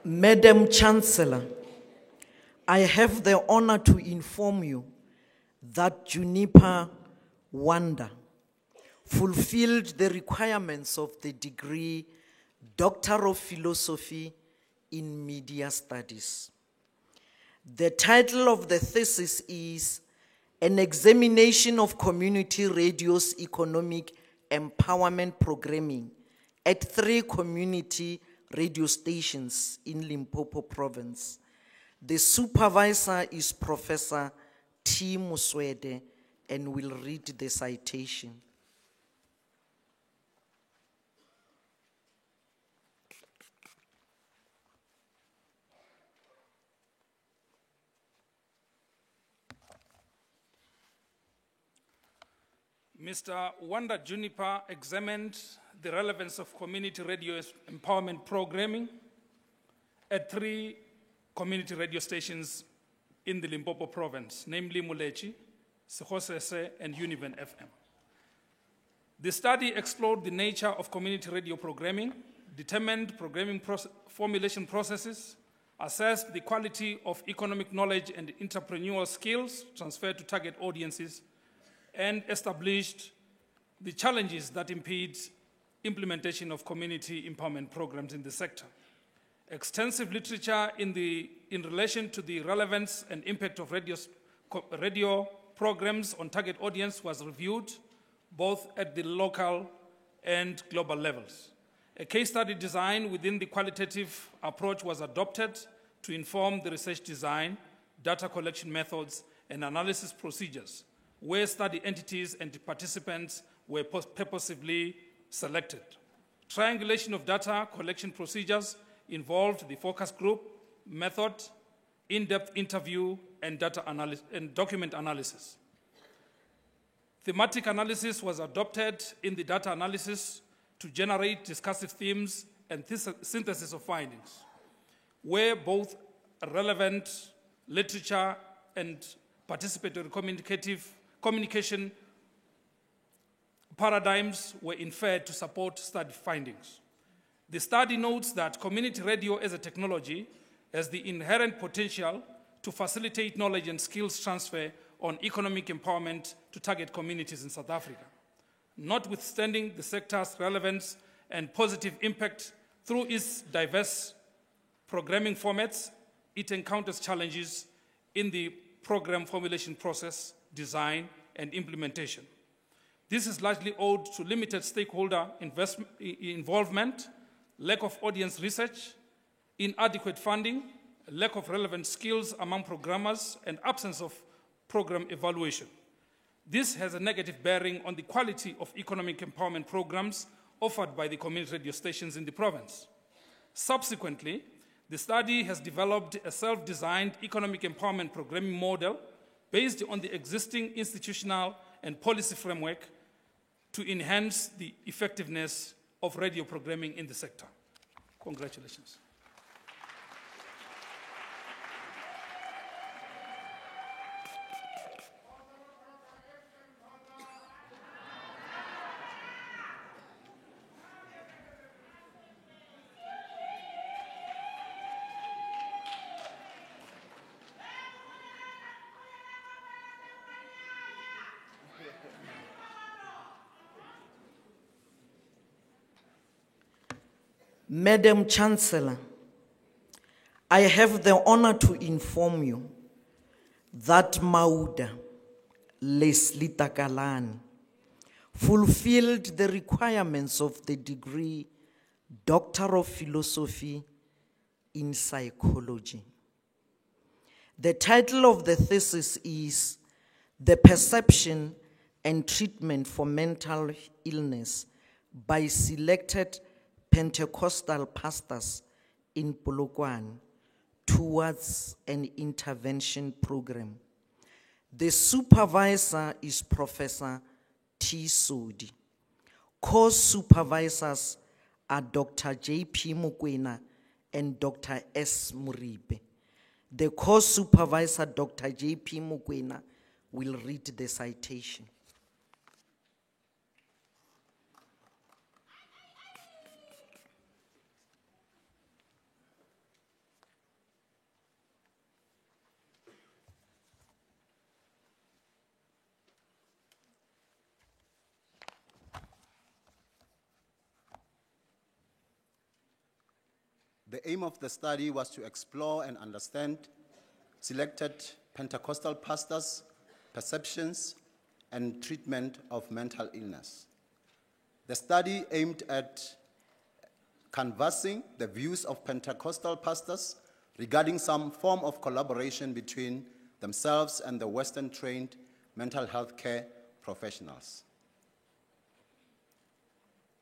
Madam Chancellor, I have the honor to inform you that Juniper Wanda fulfilled the requirements of the degree Doctor of Philosophy in Media Studies. The title of the thesis is An Examination of Community Radio's Economic Empowerment Programming at 3 community radio stations in Limpopo Province. The supervisor is Professor T. Muswede and will read the citation. Mr. Wanda Juniper examined the relevance of community radio empowerment programming at 3 community radio stations in the Limpopo province, namely Mulechi, Sekosese, and Univen FM. The study explored the nature of community radio programming, determined programming formulation processes, assessed the quality of economic knowledge and entrepreneurial skills transferred to target audiences, and established the challenges that impede implementation of community empowerment programs in the sector. Extensive literature in relation to the relevance and impact of radio programs on target audience was reviewed, both at the local and global levels. A case study design within the qualitative approach was adopted to inform the research design, data collection methods, and analysis procedures, where study entities and participants were purposefully selected. Triangulation of data collection procedures involved the focus group, method, in-depth interview, and document analysis. Thematic analysis was adopted in the data analysis to generate discursive themes and synthesis of findings, where both relevant literature and participatory communication paradigms were inferred to support study findings. The study notes that community radio as a technology has the inherent potential to facilitate knowledge and skills transfer on economic empowerment to target communities in South Africa. Notwithstanding the sector's relevance and positive impact through its diverse programming formats, it encounters challenges in the program formulation process, design, and implementation. This is largely owed to limited stakeholder involvement, lack of audience research, inadequate funding, lack of relevant skills among programmers, and absence of program evaluation. This has a negative bearing on the quality of economic empowerment programs offered by the community radio stations in the province. Subsequently, the study has developed a self-designed economic empowerment programming model based on the existing institutional and policy framework to enhance the effectiveness of radio programming in the sector. Congratulations. Madam Chancellor, I have the honor to inform you that Mauda Leslie Takalani fulfilled the requirements of the degree Doctor of Philosophy in Psychology. The title of the thesis is The Perception and Treatment for Mental Illness by Selected Pentecostal Pastors in Polokwane towards an intervention program. The supervisor is Professor T. Sodi. Co-supervisors are Dr. J.P. Mukwena and Dr. S. Muribe. The co-supervisor, Dr. J.P. Mukwena, will read the citation. The aim of the study was to explore and understand selected Pentecostal pastors' perceptions and treatment of mental illness. The study aimed at canvassing the views of Pentecostal pastors regarding some form of collaboration between themselves and the Western-trained mental health care professionals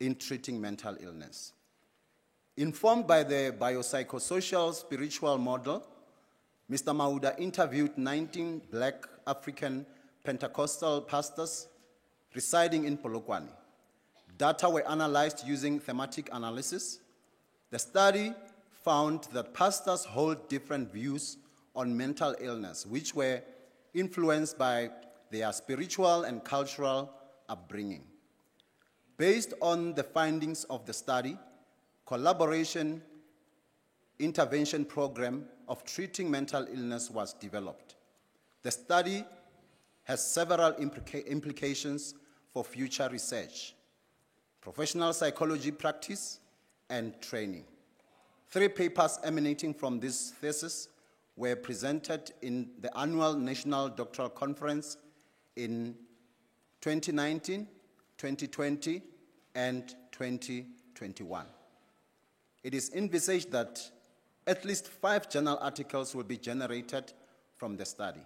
in treating mental illness. Informed by the biopsychosocial spiritual model, Mr. Mauda interviewed 19 Black African Pentecostal pastors residing in Polokwane. Data were analyzed using thematic analysis. The study found that pastors hold different views on mental illness, which were influenced by their spiritual and cultural upbringing. Based on the findings of the study, collaboration intervention program of treating mental illness was developed. The study has several implications for future research, professional psychology practice, and training. 3 papers emanating from this thesis were presented in the annual National Doctoral Conference in 2019, 2020, and 2021. It is envisaged that at least 5 journal articles will be generated from the study.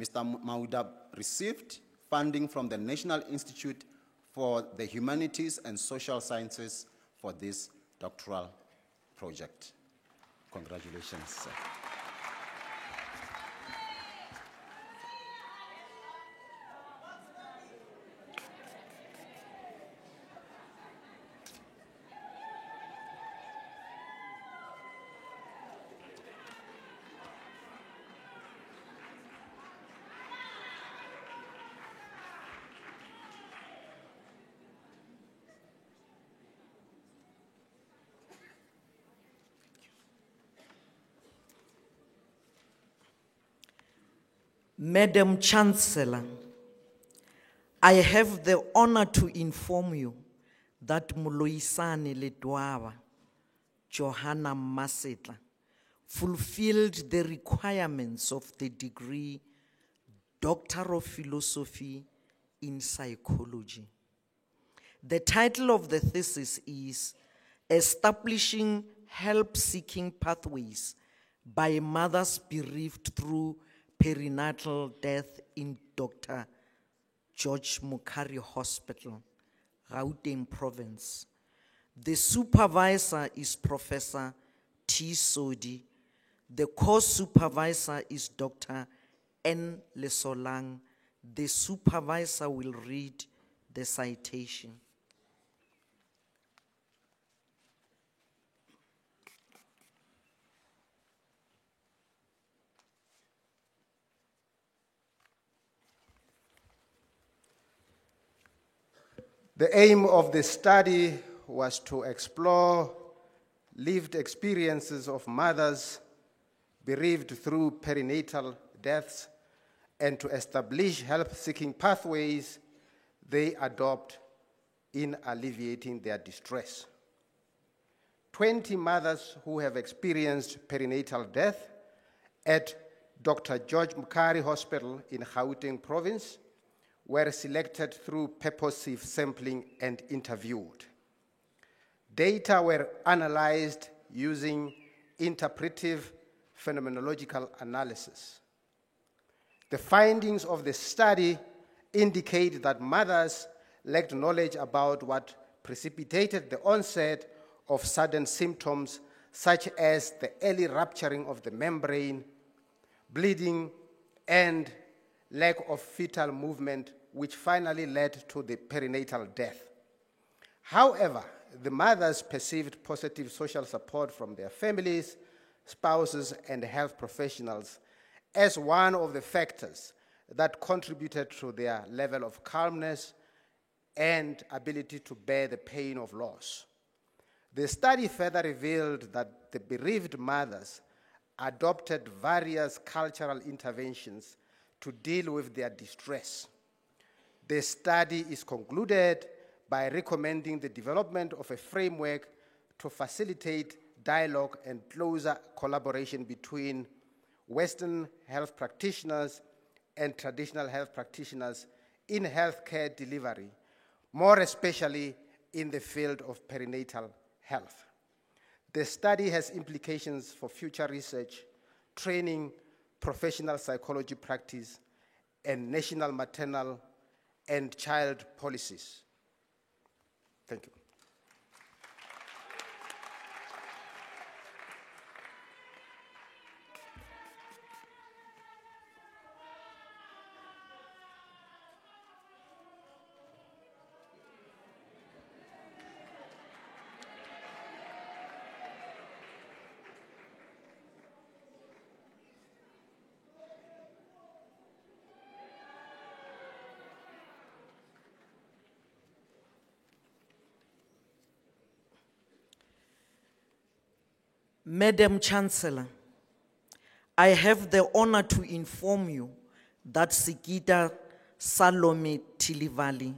Mr. Mauda received funding from the National Institute for the Humanities and Social Sciences for this doctoral project. Congratulations, sir. Madam Chancellor, I have the honor to inform you that Muloisane Ledwaba, Johanna Masetla, fulfilled the requirements of the degree Doctor of Philosophy in Psychology. The title of the thesis is Establishing Help-Seeking Pathways by Mothers Bereaved Through Perinatal Death in Dr. George Mukhari Hospital, Gauteng Province. The supervisor is Professor T. Sodi. The co-supervisor is Dr. N. Lesolang. The supervisor will read the citation. The aim of the study was to explore lived experiences of mothers bereaved through perinatal deaths and to establish help-seeking pathways they adopt in alleviating their distress. 20 mothers who have experienced perinatal death at Dr. George Mukhari Hospital in Gauteng Province were selected through purposive sampling and interviewed. Data were analyzed using interpretive phenomenological analysis. The findings of the study indicate that mothers lacked knowledge about what precipitated the onset of sudden symptoms such as the early rupturing of the membrane, bleeding, and lack of fetal movement, which finally led to the perinatal death. However, the mothers perceived positive social support from their families, spouses, and health professionals as one of the factors that contributed to their level of calmness and ability to bear the pain of loss. The study further revealed that the bereaved mothers adopted various cultural interventions to deal with their distress. The study is concluded by recommending the development of a framework to facilitate dialogue and closer collaboration between Western health practitioners and traditional health practitioners in healthcare delivery, more especially in the field of perinatal health. The study has implications for future research, training, professional psychology practice, and national maternal and child policies. Thank you. Madam Chancellor, I have the honor to inform you that Sikita Salome Tilivali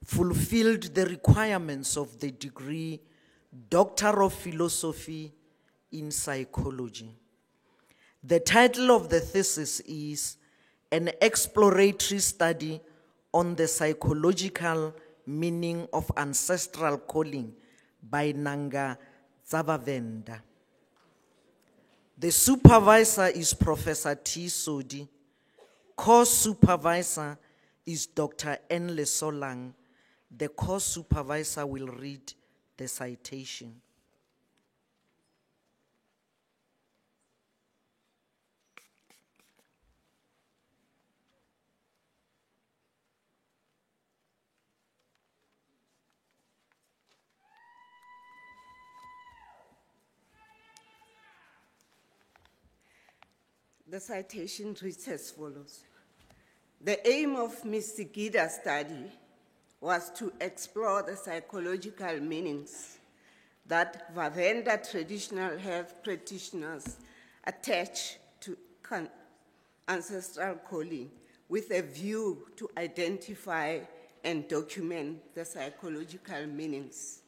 fulfilled the requirements of the degree Doctor of Philosophy in Psychology. The title of the thesis is An Exploratory Study on the Psychological Meaning of Ancestral Calling by Nanga Zavavenda. The supervisor is Professor T. Sodi. Course supervisor is Dr. N. Lesolang. The course supervisor will read the citation. The citation reads as follows. The aim of Ms. Sigida's study was to explore the psychological meanings that Vavenda traditional health practitioners attach to ancestral calling with a view to identify and document the psychological meanings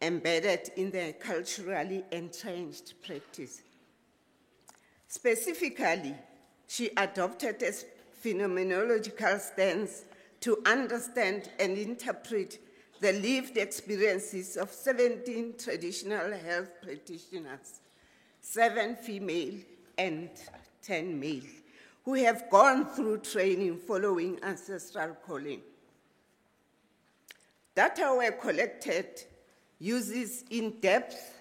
embedded in the culturally entrenched practice. Specifically, she adopted a phenomenological stance to understand and interpret the lived experiences of 17 traditional health practitioners, 7 female and 10 male, who have gone through training following ancestral calling. Data were collected uses in-depth,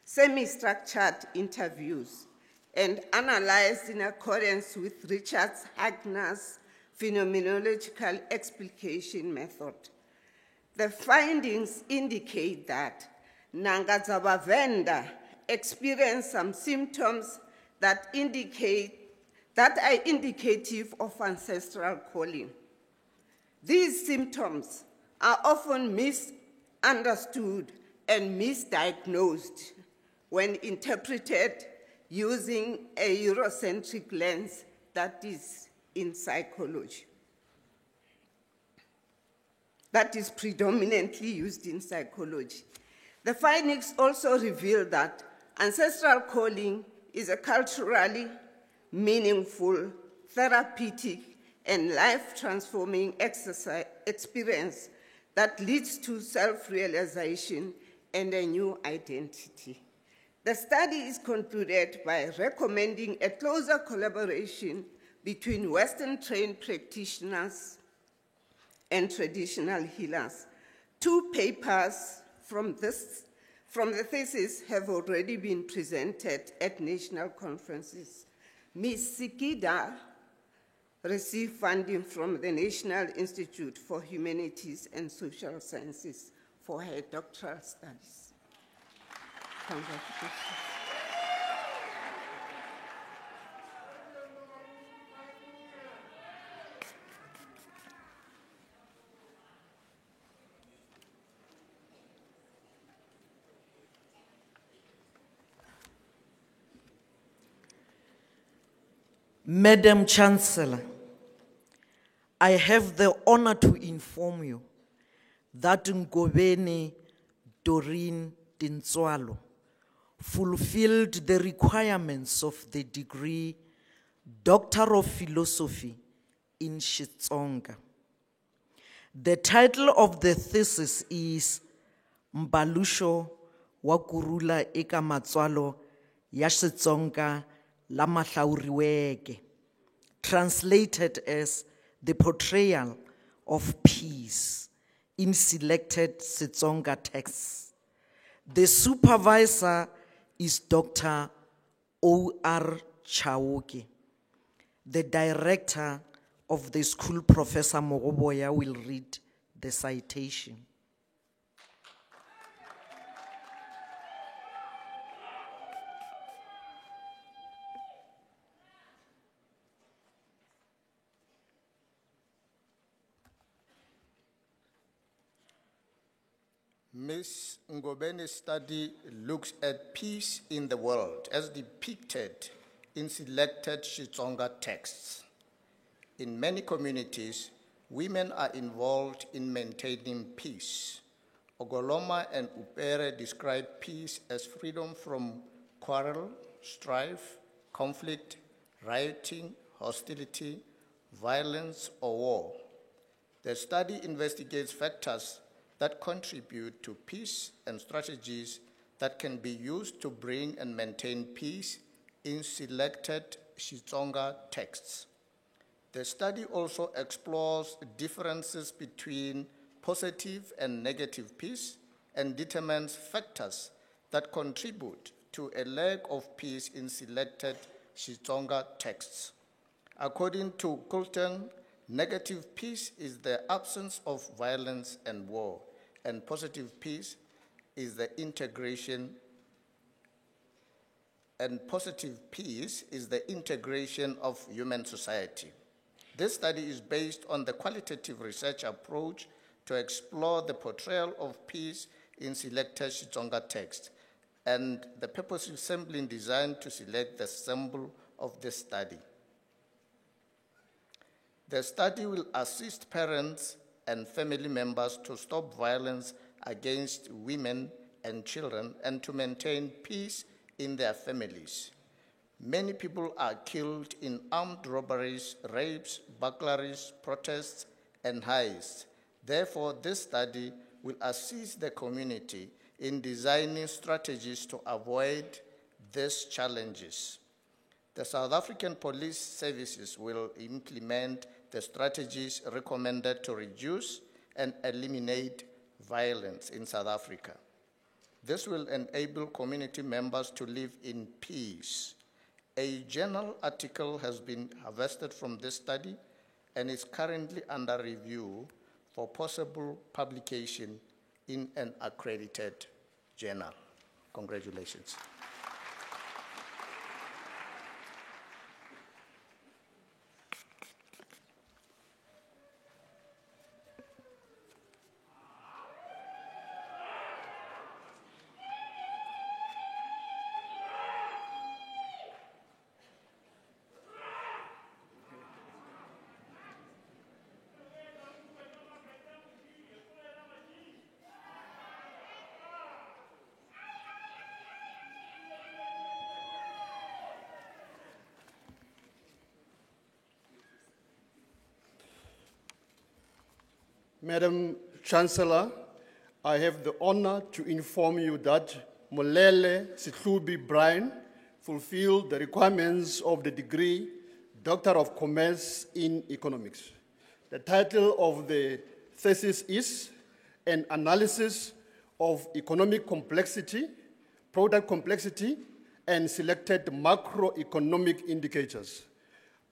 semi-structured interviews and analyzed in accordance with Richard Hagner's phenomenological explication method. The findings indicate that Nangadzabavenda experienced some symptoms that are indicative of ancestral calling. These symptoms are often misunderstood and misdiagnosed when interpreted using a Eurocentric lens that is in psychology, that is predominantly used in psychology. The findings also reveal that ancestral calling is a culturally meaningful, therapeutic, and life-transforming experience that leads to self-realization and a new identity. The study is concluded by recommending a closer collaboration between Western-trained practitioners and traditional healers. 2 papers from the thesis have already been presented at national conferences. Ms. Sikida received funding from the National Institute for Humanities and Social Sciences for her doctoral studies. Congratulations. Madam Chancellor, I have the honor to inform you that Ngobeni Doreen Dintswalo fulfilled the requirements of the degree Doctor of Philosophy in Xitsonga. The title of the thesis is Mbalusho wa kurula eka matsalwa ya Xitsonga lama hlawuriweke, translated as the portrayal of peace in selected Xitsonga texts. The supervisor is Dr. O.R. Chauke. The director of the school, Professor Mogoboya, will read the citation. Ms. Ngobene's study looks at peace in the world as depicted in selected Xitsonga texts. In many communities, women are involved in maintaining peace. Ogoloma and Upere describe peace as freedom from quarrel, strife, conflict, rioting, hostility, violence, or war. The study investigates factors that contribute to peace and strategies that can be used to bring and maintain peace in selected Xitsonga texts. The study also explores differences between positive and negative peace and determines factors that contribute to a lack of peace in selected Xitsonga texts. According to Coulton, negative peace is the absence of violence and war, and positive peace is the integration of human society. This study is based on the qualitative research approach to explore the portrayal of peace in selected Xitsonga texts and the purposive sampling designed to select the sample of this study. The study will assist parents and family members to stop violence against women and children and to maintain peace in their families. Many people are killed in armed robberies, rapes, burglaries, protests, and heists. Therefore, this study will assist the community in designing strategies to avoid these challenges. The South African Police Services will implement the strategies recommended to reduce and eliminate violence in South Africa. This will enable community members to live in peace. A journal article has been harvested from this study and is currently under review for possible publication in an accredited journal. Congratulations. Madam Chancellor, I have the honor to inform you that Molele Sitlubi Brian fulfilled the requirements of the degree Doctor of Commerce in Economics. The title of the thesis is An Analysis of Economic Complexity, Product Complexity, and Selected Macroeconomic Indicators.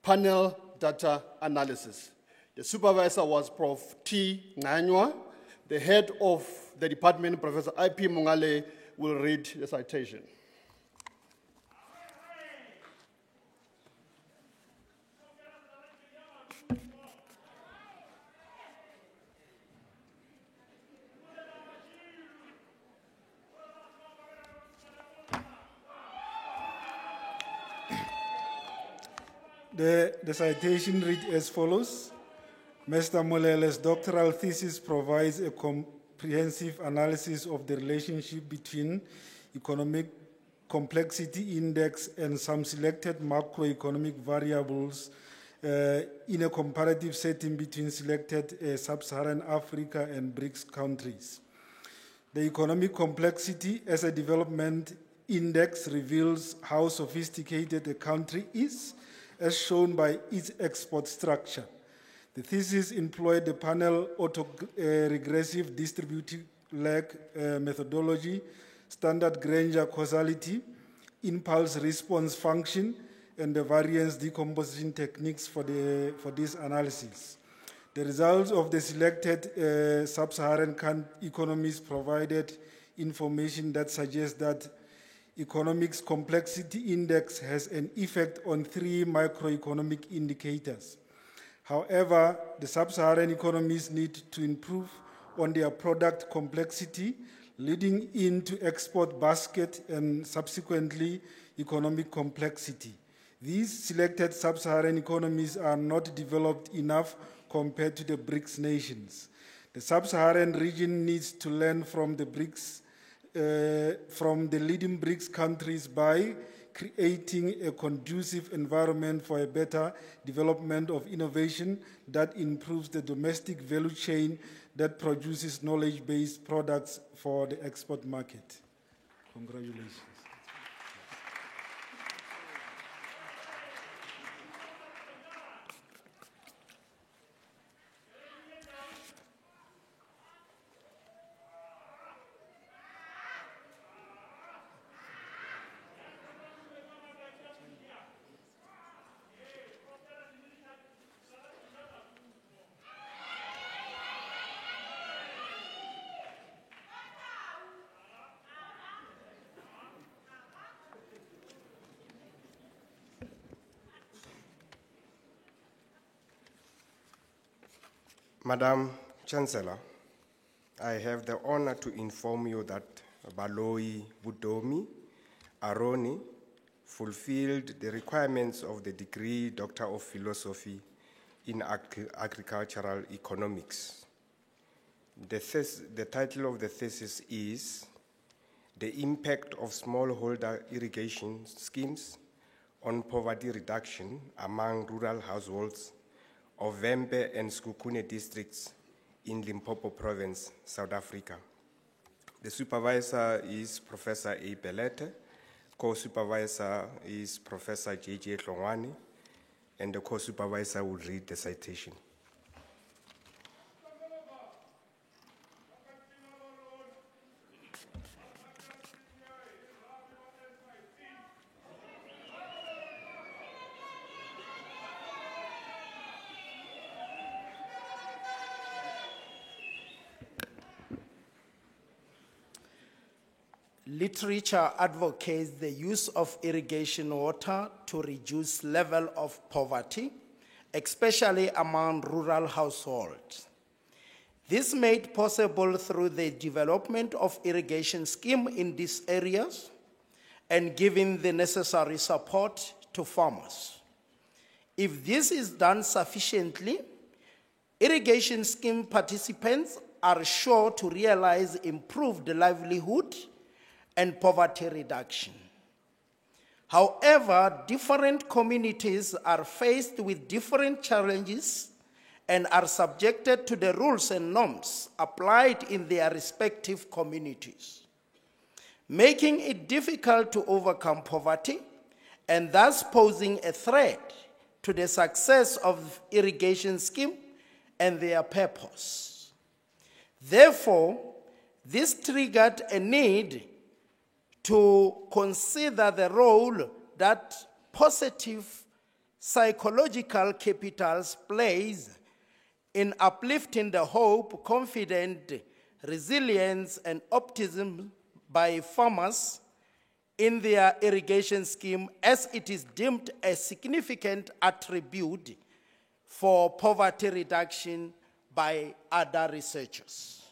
Panel data analysis. The supervisor was Prof. T. Nganywa. The head of the department, Professor I.P. Mungale, will read the citation. The citation reads as follows. Mr. Molele's doctoral thesis provides a comprehensive analysis of the relationship between economic complexity index and some selected macroeconomic variables in a comparative setting between selected sub-Saharan Africa and BRICS countries. The economic complexity as a development index reveals how sophisticated a country is, as shown by its export structure. The thesis employed the panel autoregressive distributive lag methodology, standard Granger causality, impulse response function, and the variance decomposition techniques for this analysis. The results of the selected sub-Saharan economies provided information that suggests that economics complexity index has an effect on 3 microeconomic indicators. However, the sub-Saharan economies need to improve on their product complexity, leading into export basket and subsequently economic complexity. These selected sub-Saharan economies are not developed enough compared to the BRICS nations. The sub-Saharan region needs to learn from the BRICS from the leading BRICS countries by creating a conducive environment for a better development of innovation that improves the domestic value chain that produces knowledge-based products for the export market. Congratulations. Madam Chancellor, I have the honor to inform you that Baloyi Budomi Aroni fulfilled the requirements of the degree Doctor of Philosophy in Agricultural Economics. The title of the thesis is The Impact of Smallholder Irrigation Schemes on Poverty Reduction Among Rural Households of Vhembe and Sekhukhune districts in Limpopo Province, South Africa. The supervisor is Professor A. Belete, co-supervisor is Professor J.J. Hlongwane, and the co-supervisor will read the citation. Literature advocates the use of irrigation water to reduce level of poverty, especially among rural households. This made possible through the development of irrigation scheme in these areas and giving the necessary support to farmers. If this is done sufficiently, irrigation scheme participants are sure to realize improved livelihood and poverty reduction. However, different communities are faced with different challenges and are subjected to the rules and norms applied in their respective communities, making it difficult to overcome poverty and thus posing a threat to the success of irrigation scheme and their purpose. Therefore, this triggered a need to consider the role that positive psychological capitals plays in uplifting the hope, confidence, resilience, and optimism by farmers in their irrigation scheme, as it is deemed a significant attribute for poverty reduction by other researchers.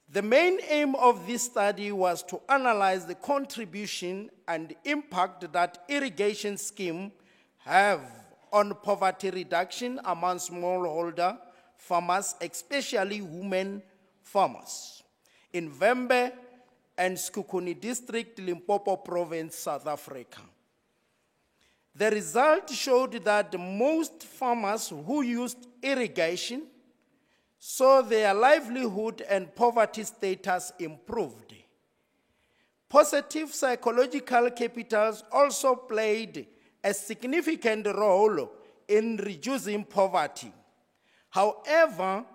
The main aim of this study was to analyze the contribution and impact that irrigation schemes have on poverty reduction among smallholder farmers, especially women farmers, in Vhembe and Sekhukhune District, Limpopo Province, South Africa. The result showed that most farmers who used irrigation saw their livelihood and poverty status improved. Positive psychological capitals also played a significant role in reducing poverty. However,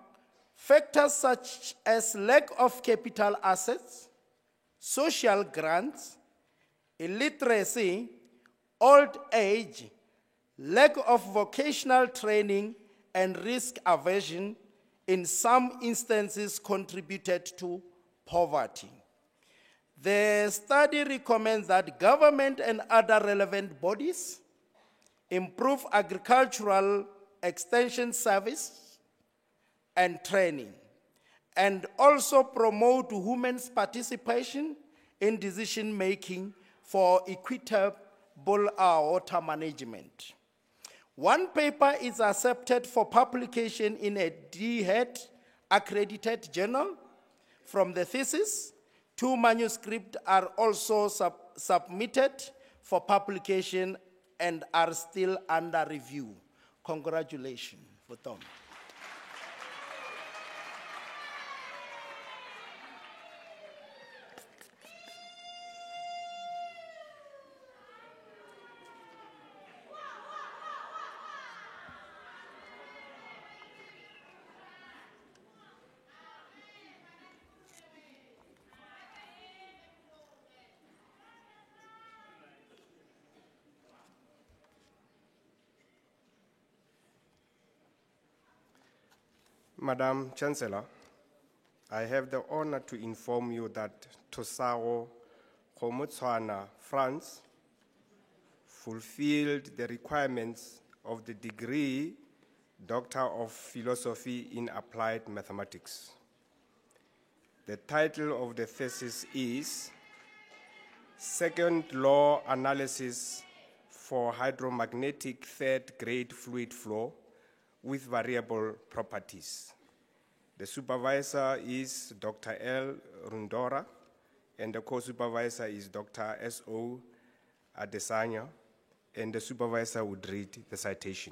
factors such as lack of capital assets, social grants, illiteracy, old age, lack of vocational training, and risk aversion in some instances contributed to poverty. The study recommends that government and other relevant bodies improve agricultural extension service and training, and also promote women's participation in decision-making for equitable water management. One paper is accepted for publication in a DHET accredited journal. From the thesis, 2 manuscripts are also submitted for publication and are still under review. Congratulations for Tom. Madam Chancellor, I have the honor to inform you that Tosao Kgomotswana, France, fulfilled the requirements of the degree Doctor of Philosophy in Applied Mathematics. The title of the thesis is Second Law Analysis for Hydromagnetic Third-Grade Fluid Flow with Variable Properties. The supervisor is Dr. L. Rundora, and the co-supervisor is Dr. S.O. Adesanya, and the supervisor would read the citation.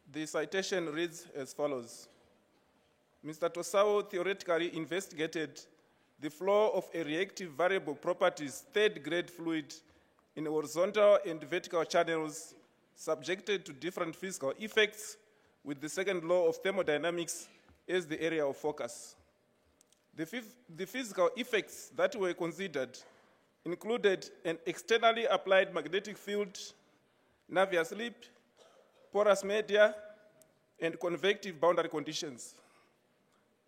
The citation reads as follows. Mr. Tosao theoretically investigated the flow of a reactive variable properties third-grade fluid in horizontal and vertical channels subjected to different physical effects with the second law of thermodynamics as the area of focus. The physical effects that were considered included an externally applied magnetic field, Navier slip, porous media, and convective boundary conditions.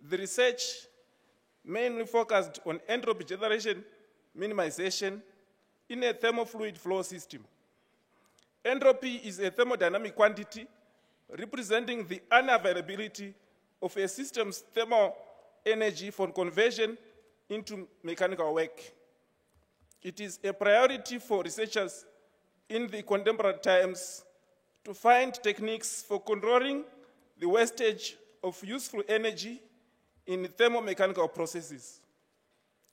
The research mainly focused on entropy generation minimization in a thermofluid flow system. Entropy is a thermodynamic quantity representing the unavailability of a system's thermal energy for conversion into mechanical work. It is a priority for researchers in the contemporary times to find techniques for controlling the wastage of useful energy in thermomechanical processes.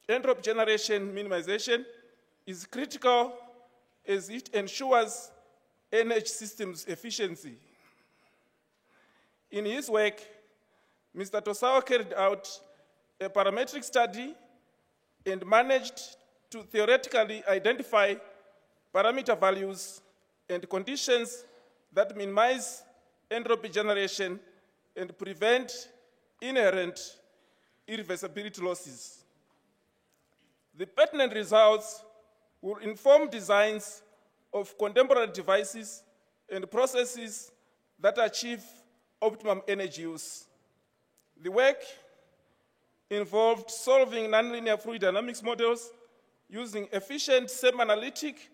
Entropy generation minimization is critical as it ensures energy systems efficiency. In his work, Mr. Tosao carried out a parametric study and managed to theoretically identify parameter values and conditions that minimize entropy generation and prevent inherent irreversibility losses. The pertinent results will inform designs of contemporary devices and processes that achieve optimum energy use. The work involved solving nonlinear fluid dynamics models using efficient semi-analytic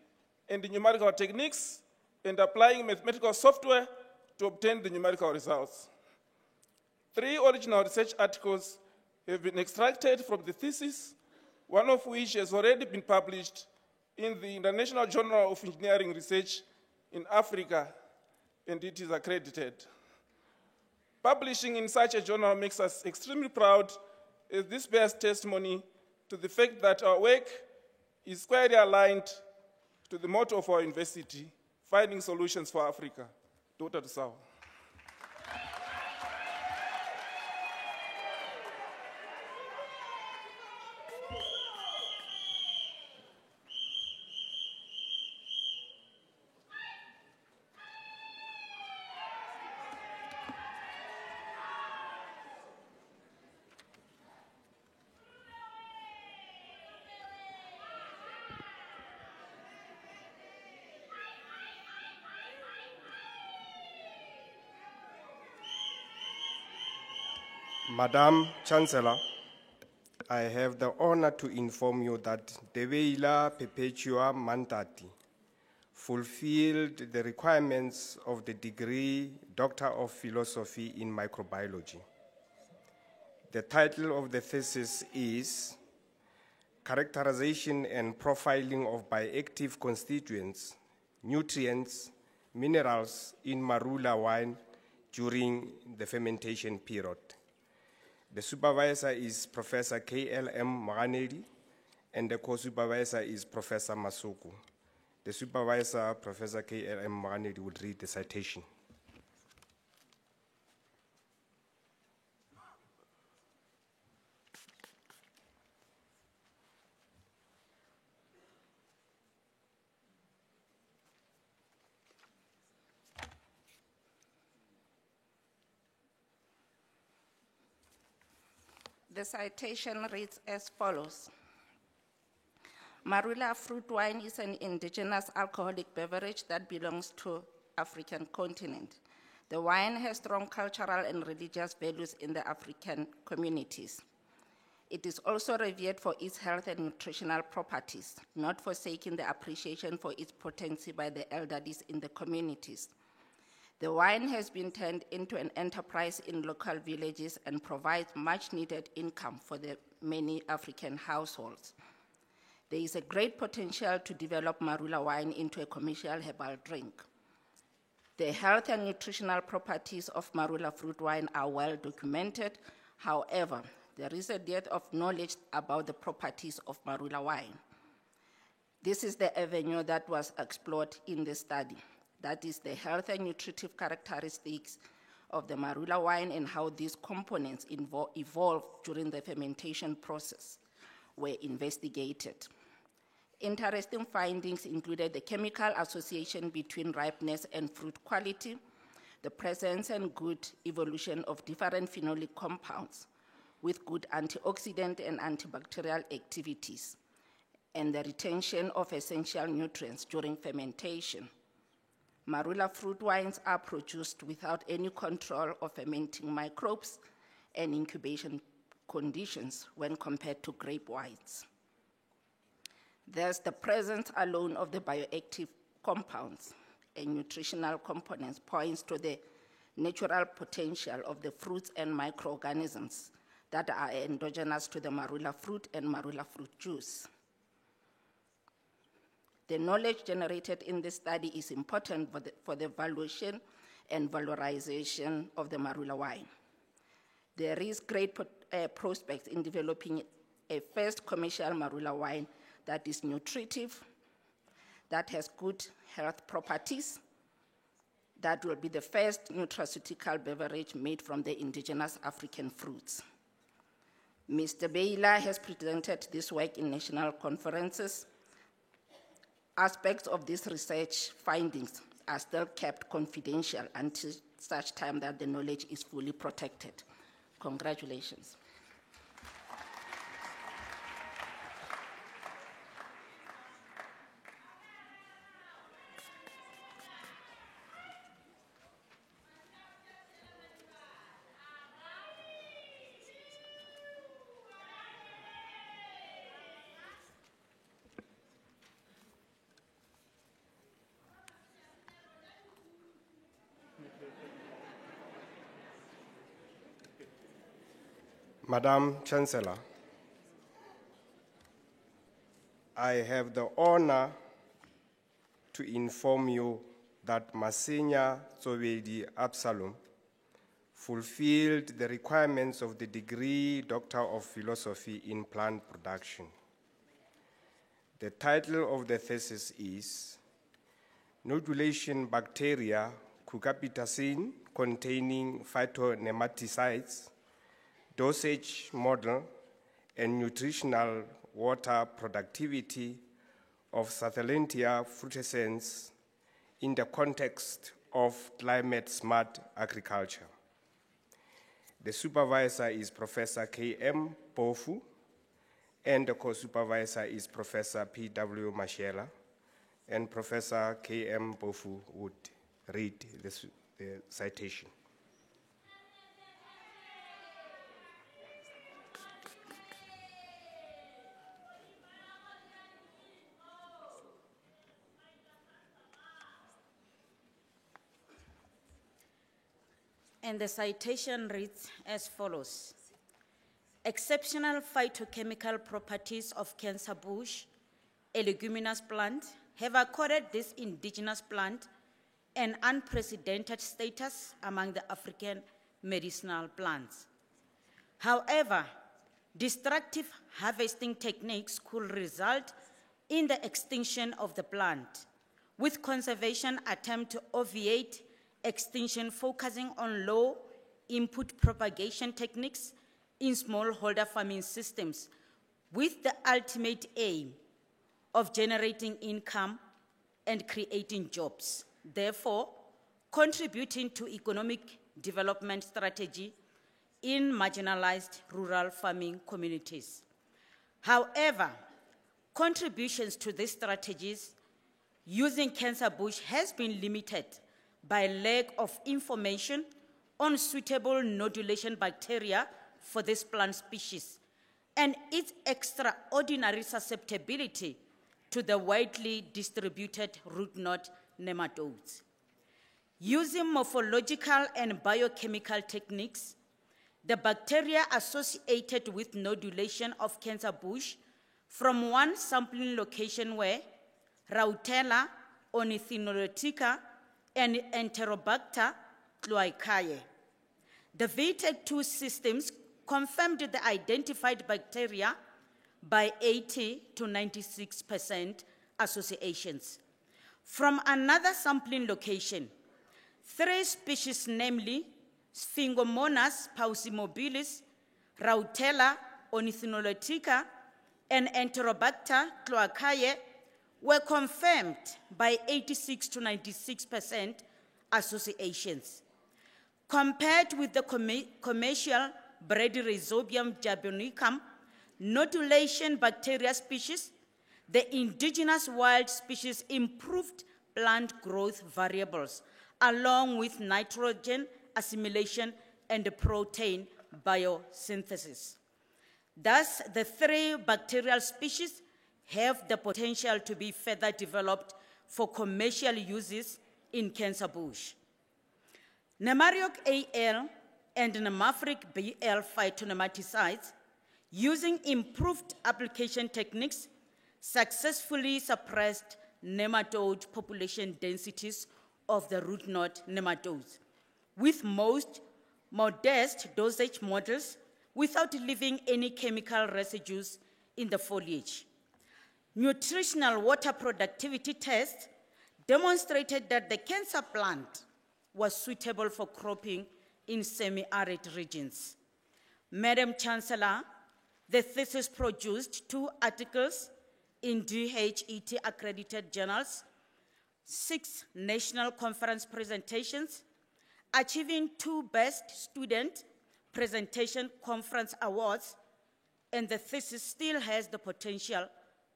and numerical techniques and applying mathematical software to obtain the numerical results. 3 original research articles have been extracted from the thesis, one of which has already been published in the International Journal of Engineering Research in Africa, and it is accredited. Publishing in such a journal makes us extremely proud, as this bears testimony to the fact that our work is squarely aligned to the motto of our university, finding solutions for Africa. Dr. Tosao. Madam Chancellor, I have the honor to inform you that Deveila Perpetua Mantati fulfilled the requirements of the degree Doctor of Philosophy in Microbiology. The title of the thesis is Characterization and Profiling of Bioactive Constituents, Nutrients, Minerals in Marula Wine during the fermentation period. The supervisor is Professor K.L.M. Moganedi, and the co-supervisor is Professor Masuku. The supervisor, Professor K.L.M. Moganedi, would read the citation. The citation reads as follows. Marula fruit wine is an indigenous alcoholic beverage that belongs to African continent. The wine has strong cultural and religious values in the African communities. It is also revered for its health and nutritional properties, not forsaking the appreciation for its potency by the elderly in the communities. The wine has been turned into an enterprise in local villages and provides much needed income for the many African households. There is a great potential to develop Marula wine into a commercial herbal drink. The health and nutritional properties of Marula fruit wine are well documented. However, there is a dearth of knowledge about the properties of Marula wine. This is the avenue that was explored in the study. That is the health and nutritive characteristics of the Marula wine and how these components evolved during the fermentation process were investigated. Interesting findings included the chemical association between ripeness and fruit quality, the presence and good evolution of different phenolic compounds with good antioxidant and antibacterial activities, and the retention of essential nutrients during fermentation. Marula fruit wines are produced without any control of fermenting microbes and incubation conditions when compared to grape wines. Thus, the presence alone of the bioactive compounds and nutritional components points to the natural potential of the fruits and microorganisms that are endogenous to the Marula fruit and Marula fruit juice. The knowledge generated in this study is important for the valuation and valorization of the Marula wine. There is great prospects in developing a first commercial Marula wine that is nutritive, that has good health properties, That will be the first nutraceutical beverage made from the indigenous African fruits. Mr. Baylor has presented this work in national conferences. Aspects of this research findings are still kept confidential until such time that the knowledge is fully protected. Congratulations. Madam Chancellor, I have the honor to inform you that Masinya Tsobedi Absalom fulfilled the requirements of the degree Doctor of Philosophy in Plant Production. The title of the thesis is Nodulation Bacteria Cucurbitacin containing phytonematicides, dosage model, and nutritional water productivity of Sathalentia frutescens in the context of climate-smart agriculture. The supervisor is Professor K.M. Pofu, and the co-supervisor is Professor P.W. Mashela, and Professor K.M. Pofu would read the citation. And the citation reads as follows. Exceptional phytochemical properties of cancer bush, a leguminous plant, have accorded this indigenous plant an unprecedented status among the African medicinal plants. However, destructive harvesting techniques could result in the extinction of the plant, with conservation attempt to obviate extinction focusing on low input propagation techniques in smallholder farming systems with the ultimate aim of generating income and creating jobs, therefore contributing to economic development strategy in marginalized rural farming communities. However, contributions to these strategies using cancer bush has been limited by lack of information on suitable nodulation bacteria for this plant species and its extraordinary susceptibility to the widely distributed root knot nematodes. Using morphological and biochemical techniques, the bacteria associated with nodulation of cancer bush from one sampling location were Rautella ornithinolotica and Enterobacter cloacae. The VTEC2 systems confirmed the identified bacteria by 80 to 96% associations. From another sampling location, 3 species, namely Sphingomonas paucimobilis, Rautella ornithinolotica, and Enterobacter cloacae, were confirmed by 86 to 96% associations. Compared with the commercial Bradyrhizobium japonicum nodulation bacteria species, the indigenous wild species improved plant growth variables along with nitrogen assimilation and protein biosynthesis. Thus, the 3 bacterial species have the potential to be further developed for commercial uses in cancer bush. Nemariok AL and Nemafric BL phytonematicides, using improved application techniques, successfully suppressed nematode population densities of the root knot nematodes, with most modest dosage models without leaving any chemical residues in the foliage. Nutritional water productivity tests demonstrated that the cancer plant was suitable for cropping in semi-arid regions. Madam Chancellor, the thesis produced 2 articles in DHET accredited journals, 6 national conference presentations, achieving 2 Best Student Presentation Conference Awards, and the thesis still has the potential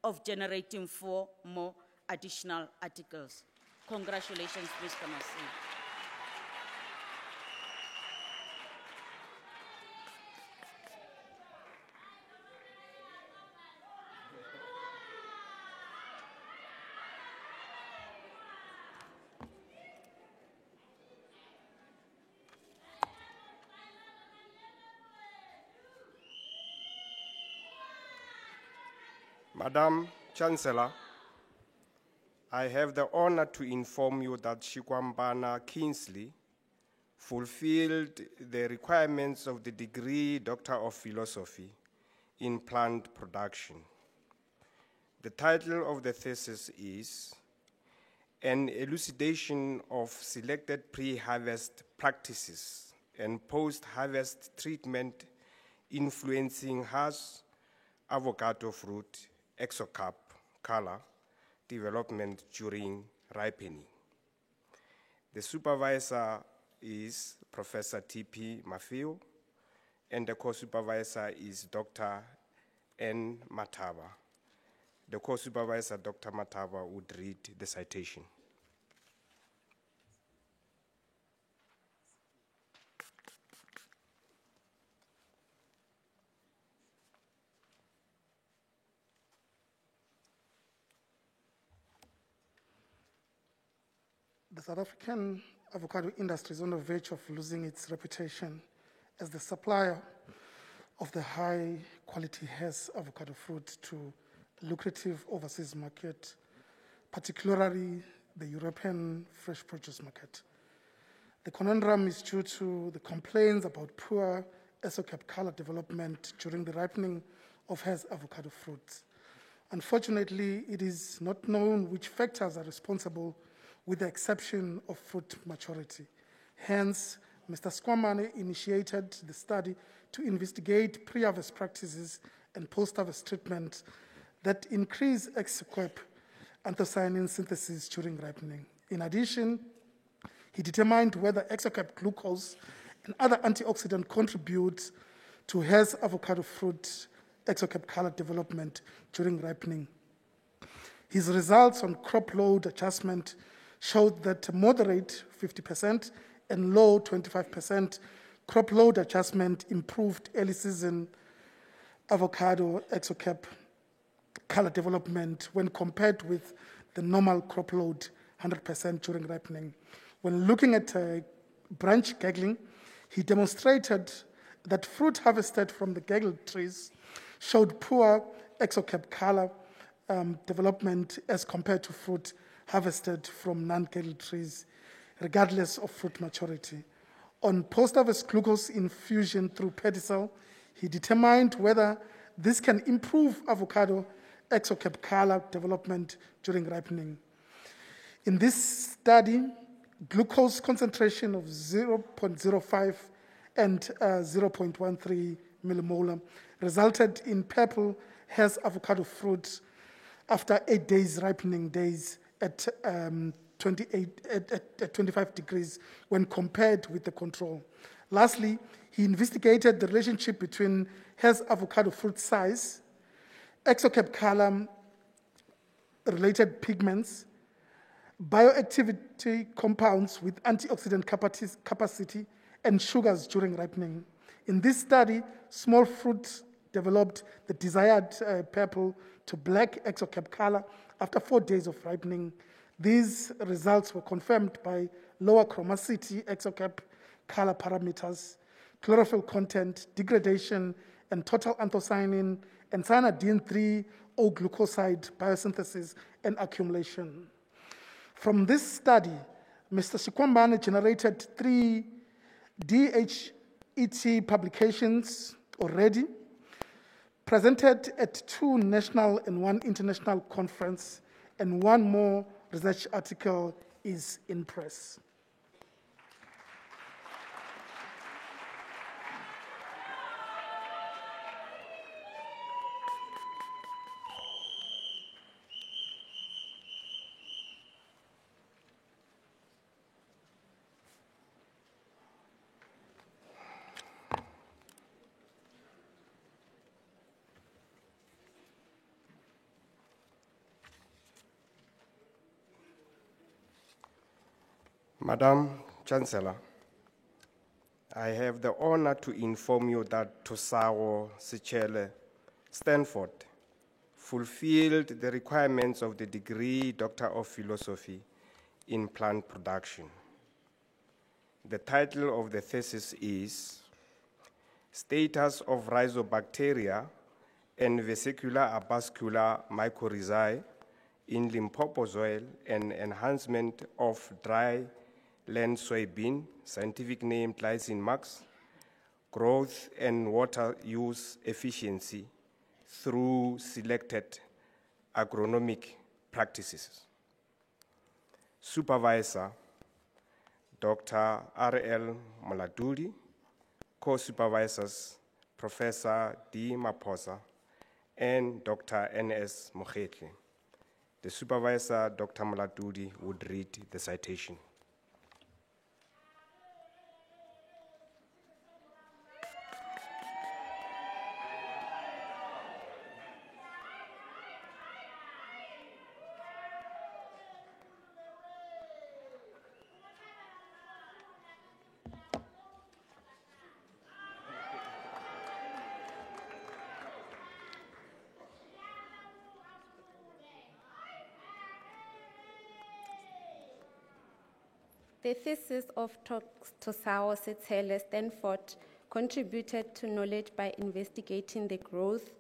of generating 4 more additional articles. Congratulations, Mr. Massey. Madam Chancellor, I have the honor to inform you that Shikwambana Kingsley fulfilled the requirements of the degree Doctor of Philosophy in Plant Production. The title of the thesis is An Elucidation of Selected Pre-Harvest Practices and Post-Harvest Treatment Influencing Hass Avocado Fruit Exocarp color development during ripening. The supervisor is Professor T.P. Mafio, and the co-supervisor is Dr. N. Mataba. The co-supervisor, Dr. Mataba, would read the citation. The South African avocado industry is on the verge of losing its reputation as the supplier of the high-quality Hess avocado fruit to lucrative overseas market, particularly the European fresh produce market. The conundrum is due to the complaints about poor Exocap color development during the ripening of Hess avocado fruits. Unfortunately, it is not known which factors are responsible, with the exception of fruit maturity. Hence, Mr. Squamane initiated the study to investigate pre-harvest practices and post-harvest treatment that increase Exocap anthocyanin synthesis during ripening. In addition, he determined whether Exocap glucose and other antioxidants contribute to Hess avocado fruit Exocap color development during ripening. His results on crop load adjustment showed that moderate 50% and low 25% crop load adjustment improved early season avocado Exocap color development when compared with the normal crop load 100% during ripening. When looking at branch gaggling, he demonstrated that fruit harvested from the gaggled trees showed poor Exocap color development as compared to fruit harvested from non-gaggled trees, regardless of fruit maturity. On post-harvest glucose infusion through pedicel, he determined whether this can improve avocado Exocap color development during ripening. In this study, glucose concentration of 0.05 and 0.13 millimolar resulted in purple Hess avocado fruit after 8 days ripening days at 25 degrees when compared with the control. Lastly, he investigated the relationship between Hess avocado fruit size, Exocap color related pigments, bioactivity compounds with antioxidant capacity, and sugars during ripening. In this study, small fruit developed the desired purple to black Exocap color after 4 days of ripening. These results were confirmed by lower chromacity Exocap color parameters, chlorophyll content, degradation, and total anthocyanin and cyanidine 3-O-glucoside biosynthesis and accumulation. From this study, Mr. Shikwambane generated 3 DHET publications already, presented at 2 national and 1 international conference, and 1 more research article is in press. Madam Chancellor, I have the honor to inform you that Tosao Sechele Stanford fulfilled the requirements of the degree Doctor of Philosophy in Plant Production. The title of the thesis is Status of Rhizobacteria and Vesicular avascular mycorrhizae in Limpopo soil and enhancement of dry land soybean, scientific name Glycine Max, growth and water use efficiency through selected agronomic practices. Supervisor, Dr. R.L. Maladuli, co-supervisors, Professor D. Maposa, and Dr. N.S. Mokhetli. The supervisor, Dr. Maladuli, would read the citation. The thesis of Tosao Sechele Stanford contributed to knowledge by investigating the growth,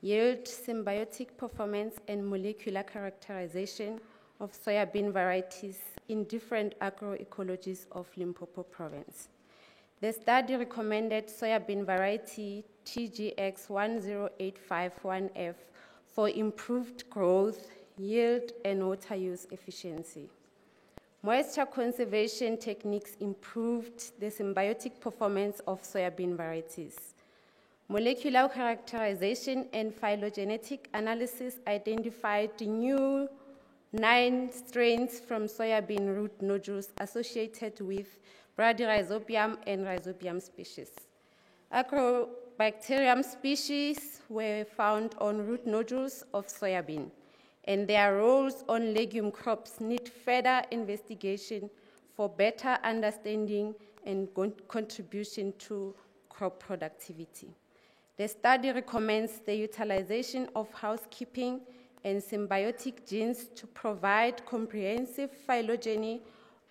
yield, symbiotic performance, and molecular characterization of soybean varieties in different agroecologies of Limpopo province. The study recommended soybean variety TGX 10851F for improved growth, yield, and water use efficiency. Moisture conservation techniques improved the symbiotic performance of soybean varieties. Molecular characterization and phylogenetic analysis identified new 9 strains from soybean root nodules associated with Bradyrhizobium and Rhizobium species. Agrobacterium species were found on root nodules of soybean, and their roles on legume crops need further investigation for better understanding and contribution to crop productivity. The study recommends the utilization of housekeeping and symbiotic genes to provide comprehensive phylogeny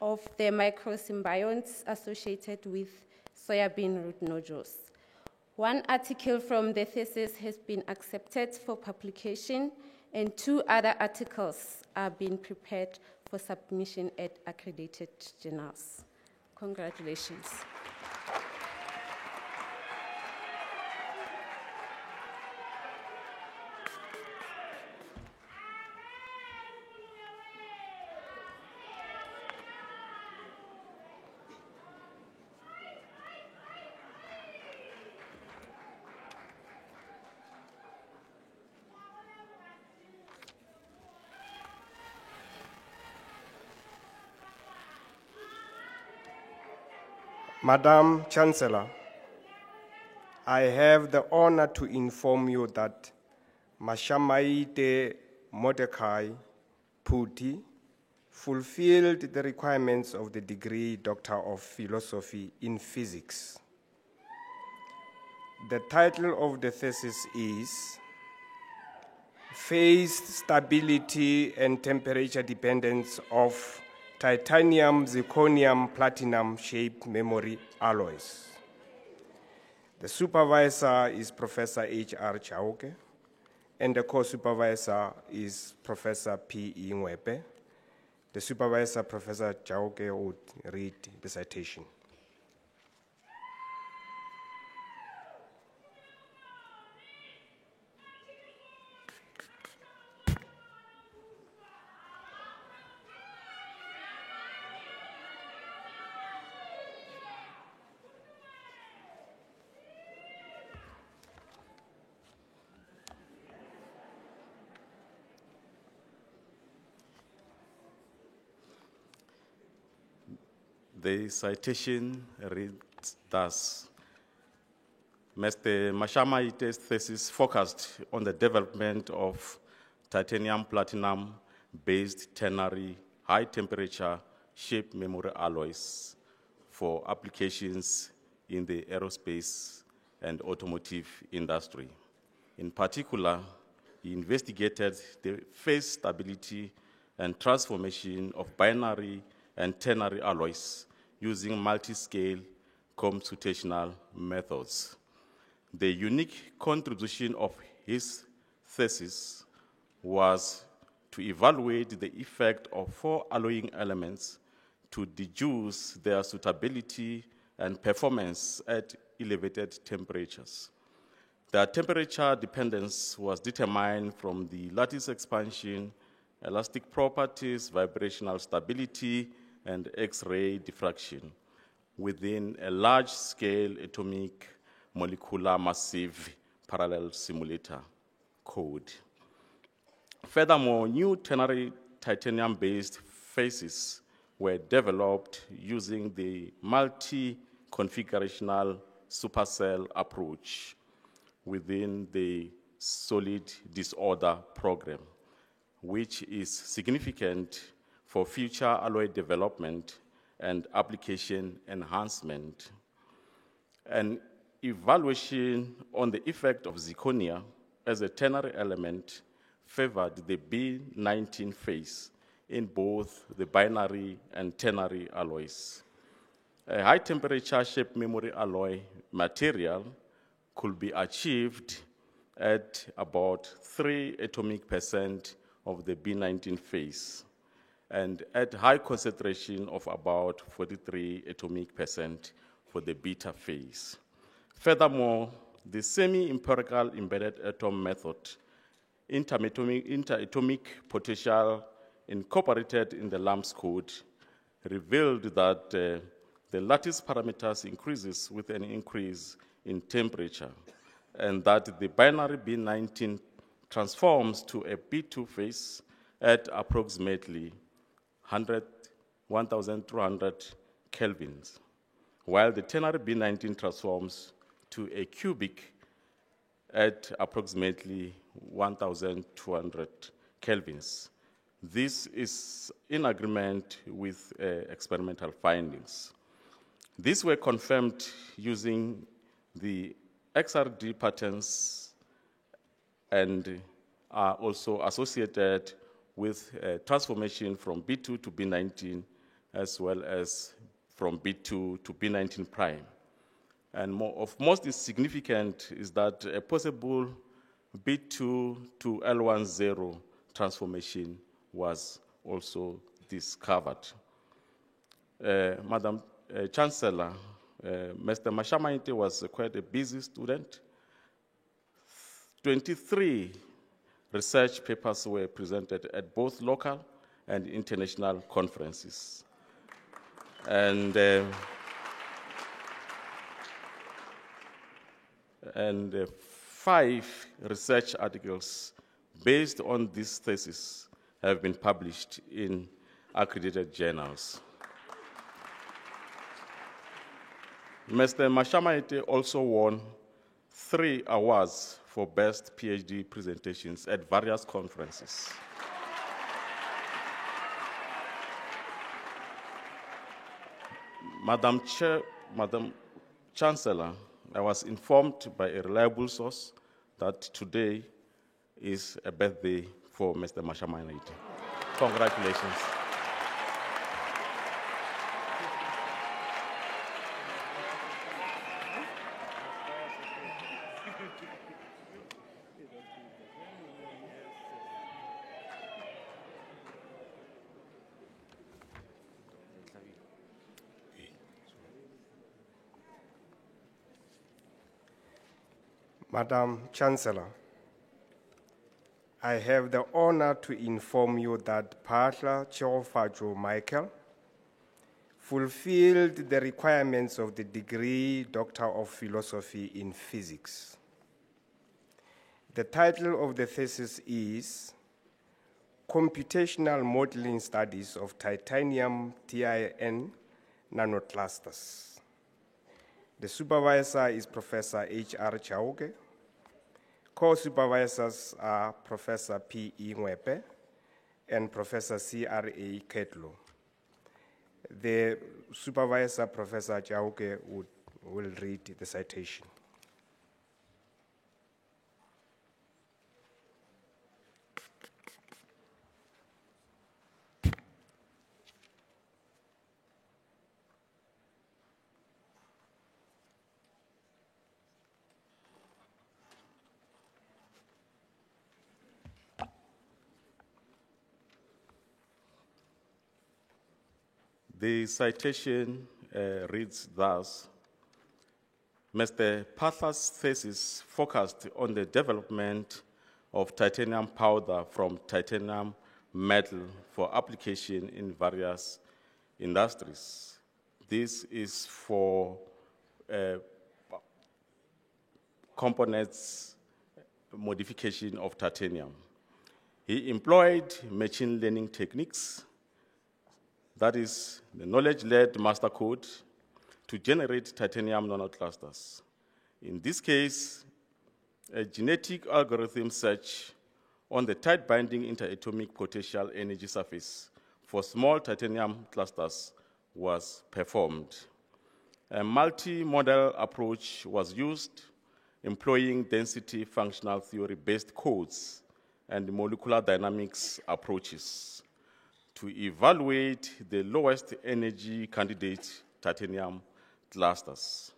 of the microsymbionts associated with soybean root nodules. One article from the thesis has been accepted for publication, and 2 other articles are being prepared for submission at accredited journals. Congratulations. Madam Chancellor, I have the honor to inform you that Mashamaite Mordecai Puti fulfilled the requirements of the degree Doctor of Philosophy in Physics. The title of the thesis is Phase Stability and Temperature Dependence of Titanium, Zirconium, Platinum shaped memory alloys. The supervisor is Professor H.R. Chauke, and the co-supervisor is Professor P.E. Ngwepe. The supervisor, Professor Chauke, would read the citation. The citation reads thus: Mr. Mashamaite's thesis focused on the development of titanium platinum-based ternary high-temperature shape memory alloys for applications in the aerospace and automotive industry. In particular, he investigated the phase stability and transformation of binary and ternary alloys using multi-scale computational methods. The unique contribution of his thesis was to evaluate the effect of 4 alloying elements to deduce their suitability and performance at elevated temperatures. Their temperature dependence was determined from the lattice expansion, elastic properties, vibrational stability, and X-ray diffraction within a large-scale atomic molecular massive parallel simulator code. Furthermore, new ternary titanium-based phases were developed using the multi-configurational supercell approach within the solid disorder program, which is significant for future alloy development and application enhancement. An evaluation on the effect of zirconia as a ternary element favored the B19 phase in both the binary and ternary alloys. A high temperature shape memory alloy material could be achieved at about 3 atomic % of the B19 phase and at high concentration of about 43 atomic % for the beta phase. Furthermore, the semi-empirical embedded atom method, interatomic potential incorporated in the LAMPS code, revealed that the lattice parameters increases with an increase in temperature, and that the binary B19 transforms to a B2 phase at approximately 1,200 kelvins, while the ternary B19 transforms to a cubic at approximately 1,200 kelvins. This is in agreement with experimental findings. These were confirmed using the XRD patterns and are also associated with transformation from B2 to B19, as well as from B2 to B19 prime. And of most significant is that a possible B2 to L10 transformation was also discovered. Madam Chancellor, Mr. Mashamaite was quite a busy student. 23 research papers were presented at both local and international conferences. And 5 research articles based on this thesis have been published in accredited journals. Mr. Mashamaite also won 3 awards for best PhD presentations at various conferences. Madam Chancellor, I was informed by a reliable source that today is a birthday for Mr. Mashamaite. Congratulations. Madam Chancellor, I have the honor to inform you that Phatla Cheofajo Michael fulfilled the requirements of the degree Doctor of Philosophy in Physics. The title of the thesis is Computational Modeling Studies of Titanium TIN Nanoclusters. The supervisor is Professor H.R. Chauke. Co-supervisors are Professor P.E. Ngwepe and Professor C.R.A. Ketlo. The supervisor, Professor Chauke, will read the citation. The citation reads thus: Mr. Patla's thesis focused on the development of titanium powder from titanium metal for application in various industries. This is for components modification of titanium. He employed machine learning techniques, that is the knowledge-led master code, to generate titanium nanoclusters. In this case, a genetic algorithm search on the tight binding interatomic potential energy surface for small titanium clusters was performed. A multi-model approach was used, employing density functional theory-based codes and molecular dynamics approaches to evaluate the lowest energy candidate titanium clusters.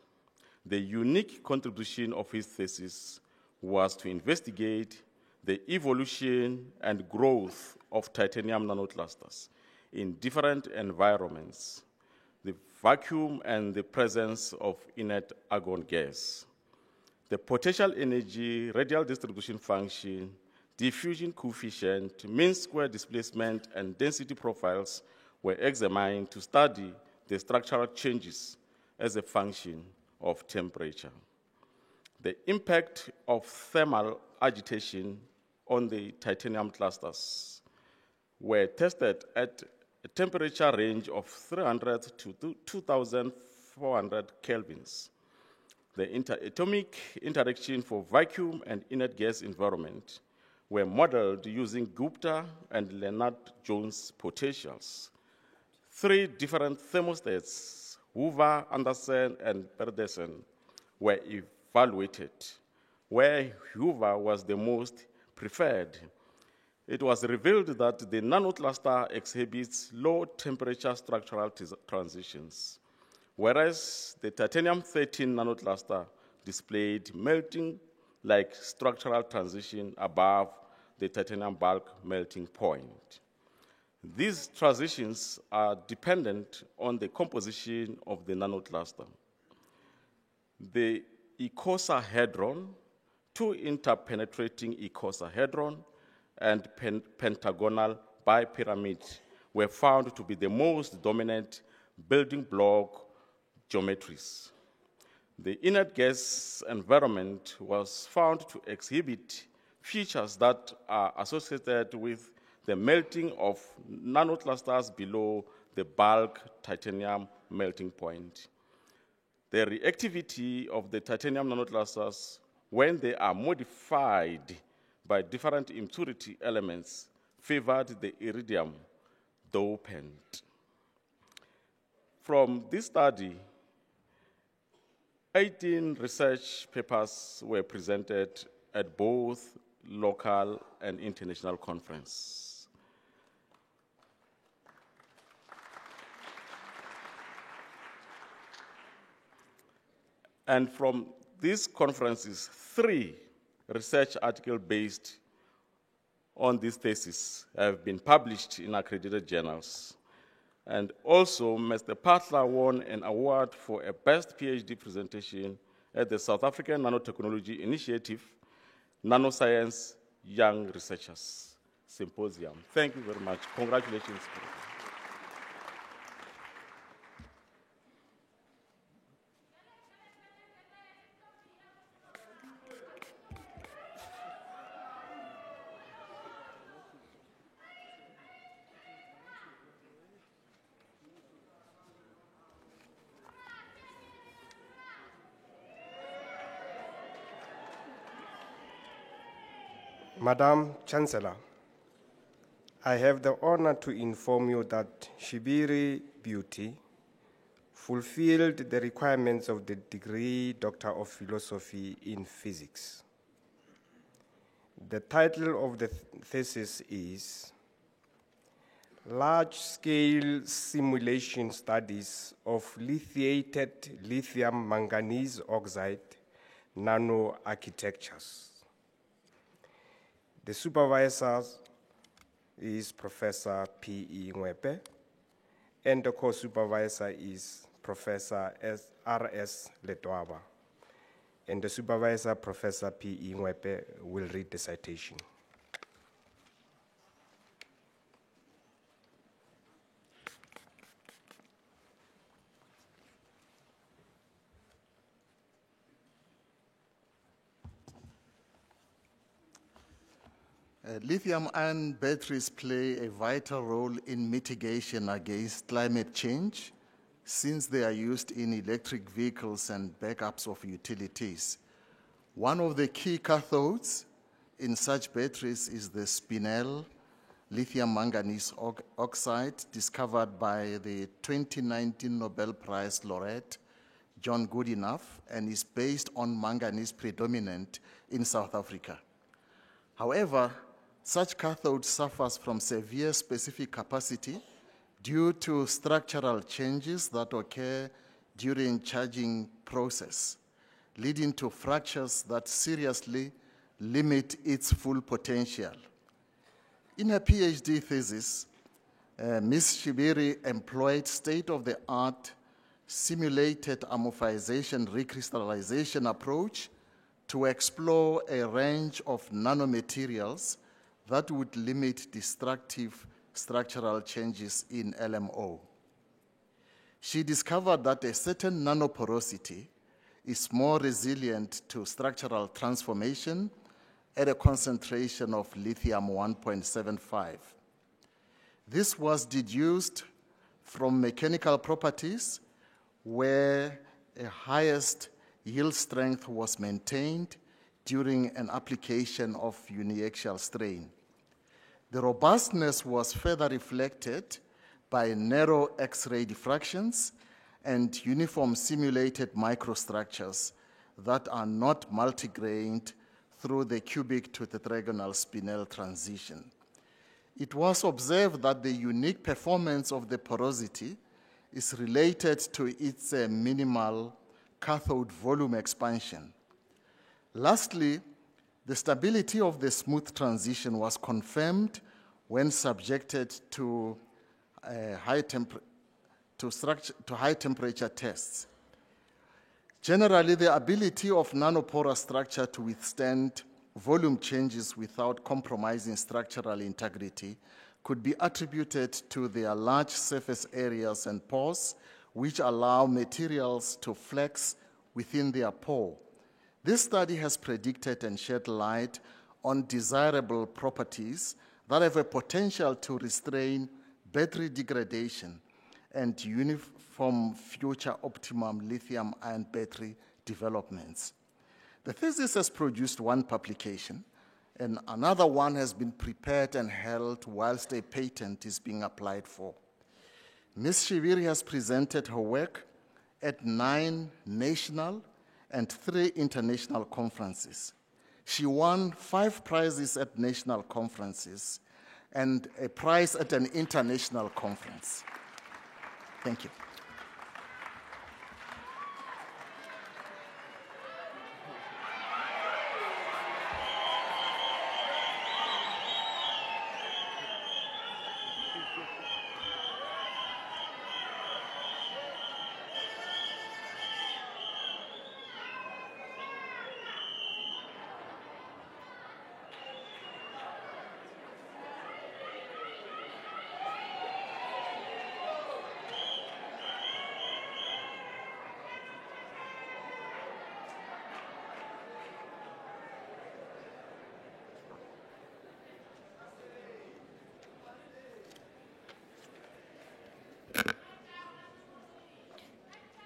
The unique contribution of his thesis was to investigate the evolution and growth of titanium nanoclusters in different environments, the vacuum and the presence of inert argon gas. The potential energy, radial distribution function, diffusion coefficient, mean square displacement, and density profiles were examined to study the structural changes as a function of temperature. The impact of thermal agitation on the titanium clusters were tested at a temperature range of 300 to 2,400 kelvins. The interatomic interaction for vacuum and inert gas environment were modeled using Gupta and Lennard-Jones potentials. 3 different thermostats, Hoover, Anderson, and Pedersen, were evaluated, where Hoover was the most preferred. It was revealed that the nanocluster exhibits low temperature structural transitions, whereas the titanium-13 nanocluster displayed melting-like structural transition above the titanium bulk melting point. These transitions are dependent on the composition of the nanocluster. The icosahedron, 2 interpenetrating icosahedron, and pentagonal bipyramid were found to be the most dominant building block geometries. The inert gas environment was found to exhibit features that are associated with the melting of nanoclusters below the bulk titanium melting point. The reactivity of the titanium nanoclusters when they are modified by different impurity elements favored the iridium dopant. From this study, 18 research papers were presented at both local and international conferences. And from these conferences, 3 research articles based on this thesis have been published in accredited journals. And also, Mr. Patla won an award for a best PhD presentation at the South African Nanotechnology Initiative Nanoscience Young Researchers Symposium. Thank you very much. Congratulations. Madam Chancellor, I have the honor to inform you that Shibiri beauty, fulfilled the requirements of the degree Doctor of Philosophy in Physics. The title of the thesis is Large-Scale Simulation Studies of Lithiated Lithium Manganese Oxide Nano-Architectures. The supervisor is Professor P.E. Ngwepe, and the co-supervisor is Professor R.S. Letwaba. And the supervisor, Professor P.E. Ngwepe, will read the citation. Lithium-ion batteries play a vital role in mitigation against climate change since they are used in electric vehicles and backups of utilities. One of the key cathodes in such batteries is the spinel lithium manganese oxide discovered by the 2019 Nobel Prize laureate John Goodenough and is based on manganese predominant in South Africa. However, such cathode suffers from severe specific capacity due to structural changes that occur during charging process, leading to fractures that seriously limit its full potential. In her PhD thesis, Ms. Shibiri employed state-of-the-art simulated amorphization recrystallization approach to explore a range of nanomaterials that would limit destructive structural changes in LMO. She discovered that a certain nanoporosity is more resilient to structural transformation at a concentration of lithium 1.75. This was deduced from mechanical properties where a highest yield strength was maintained during an application of uniaxial strain. The robustness was further reflected by narrow X-ray diffractions and uniform simulated microstructures that are not multigrained through the cubic to tetragonal spinel transition. It was observed that the unique performance of the porosity is related to its minimal cathode volume expansion. Lastly, the stability of the smooth transition was confirmed when subjected to high temperature tests. Generally, the ability of nanoporous structure to withstand volume changes without compromising structural integrity could be attributed to their large surface areas and pores, which allow materials to flex within their pore. This study has predicted and shed light on desirable properties that have a potential to restrain battery degradation and uniform future optimum lithium-ion battery developments. The thesis has produced one publication, and another one has been prepared and held whilst a patent is being applied for. Ms. Shibiri has presented her work at 9 national and 3 international conferences. She won 5 prizes at national conferences and a prize at an international conference. Thank you.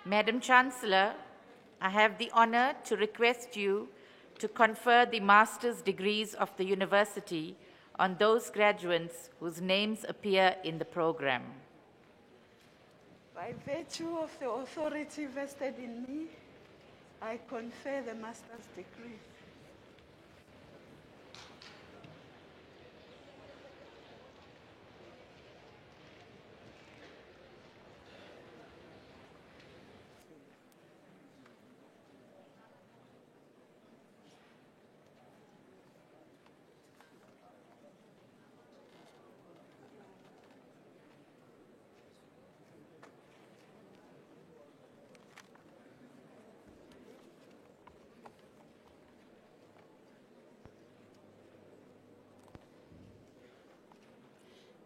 Madam Chancellor, I have the honor to request you to confer the master's degrees of the university on those graduates whose names appear in the program. By virtue of the authority vested in me, I confer the master's degree.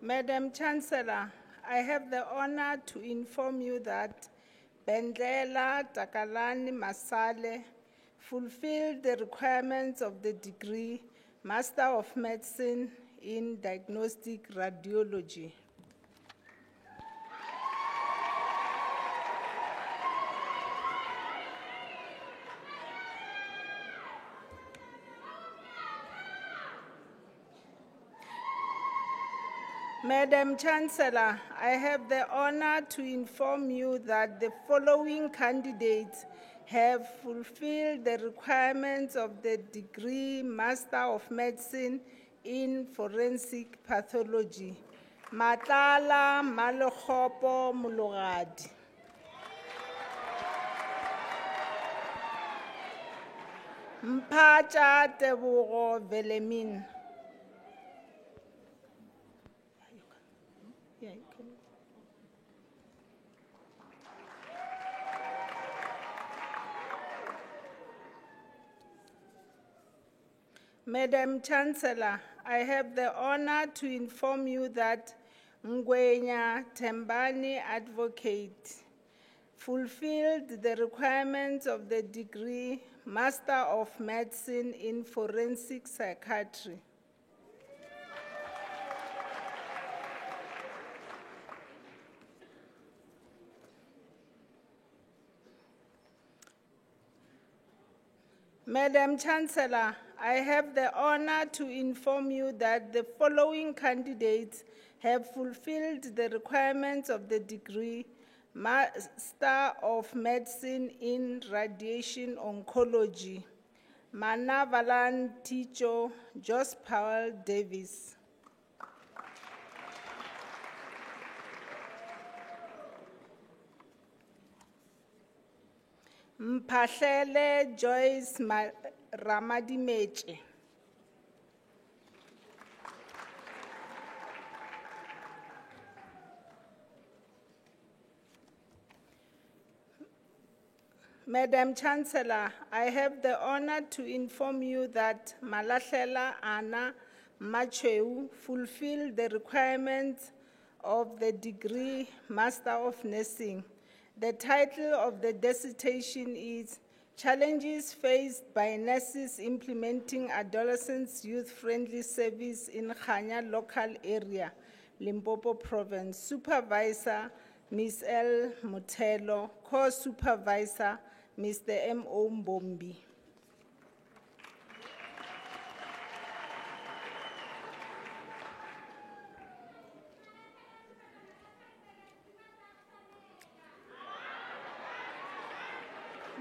Madam Chancellor, I have the honor to inform you that Bendlela Takalani Masale fulfilled the requirements of the degree Master of Medicine in Diagnostic Radiology. Madam Chancellor, I have the honor to inform you that the following candidates have fulfilled the requirements of the degree Master of Medicine in Forensic Pathology. Matlala Malokgopo Mologadi. Mphatsha Tebogo Velemin. Yeah, you can. Madam Chancellor, I have the honor to inform you that Ngwenya Tembani Advocate fulfilled the requirements of the degree Master of Medicine in Forensic Psychiatry. Madam Chancellor, I have the honor to inform you that the following candidates have fulfilled the requirements of the degree Master of Medicine in Radiation Oncology. Manavalan Ticho, Jos Powell Davis. Mphahlele Joyce Ramadimeche. Madam Chancellor, I have the honor to inform you that Malahlela Anna Macheu fulfilled the requirements of the degree Master of Nursing. The title of the dissertation is Challenges Faced by Nurses Implementing Adolescents Youth-Friendly Service in Khanya Local Area, Limpopo Province. Supervisor, Ms. L. Mutelo. Co-supervisor, Mr. M.O. Mbombi.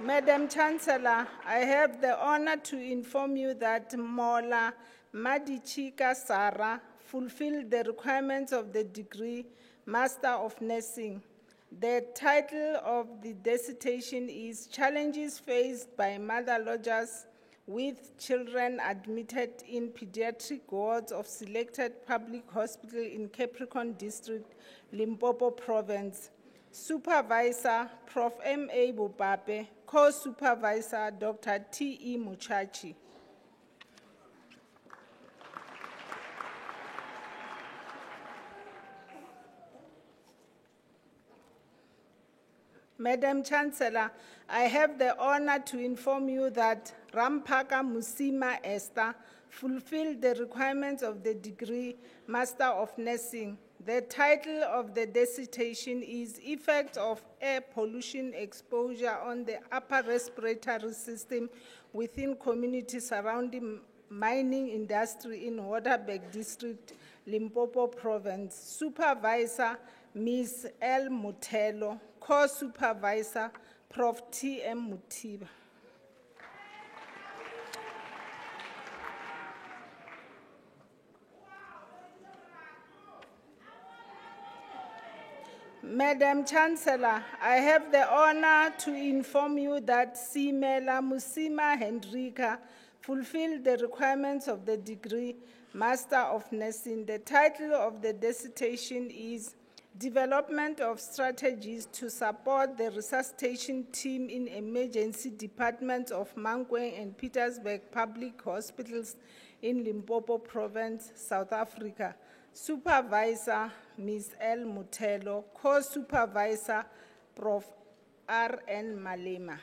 Madam Chancellor, I have the honor to inform you that Mola Madichika Sara fulfilled the requirements of the degree Master of Nursing. The title of the dissertation is Challenges Faced by Mother Lodgers with Children Admitted in Pediatric Wards of Selected Public Hospital in Capricorn District, Limpopo Province. Supervisor, Prof. M.A. Bopape. Co-supervisor, Dr. T.E. Muchachi. Madam Chancellor, I have the honor to inform you that Rampaka Musima Esther fulfilled the requirements of the degree Master of Nursing. The title of the dissertation is Effect of Air Pollution Exposure on the Upper Respiratory System within Communities Surrounding Mining Industry in Waterberg District, Limpopo Province. Supervisor, Ms. L. Mutelo, Co-Supervisor, Prof. T.M. Mutiba. Madam Chancellor, I have the honor to inform you that Simela Musima Hendrika fulfilled the requirements of the degree Master of Nursing. The title of the dissertation is Development of Strategies to Support the Resuscitation Team in Emergency Departments of Mankweng and Petersburg Public Hospitals in Limpopo Province, South Africa. Supervisor, Ms. L. Mutelo, Co-Supervisor, Prof. R.N. Malema.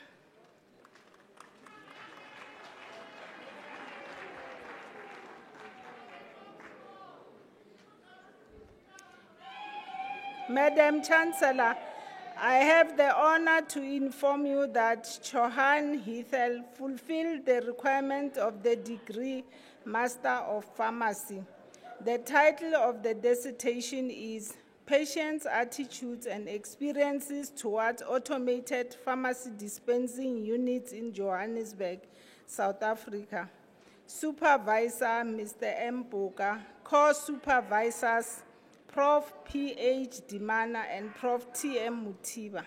Madam Chancellor, I have the honor to inform you that Chohan Hithel fulfilled the requirement of the degree Master of Pharmacy. The title of the dissertation is Patients' Attitudes and Experiences Towards Automated Pharmacy Dispensing Units in Johannesburg, South Africa. Supervisor, Mr. M. Boka, Co-Supervisors, Prof. P.H. Dimana and Prof. T.M. Mutiba.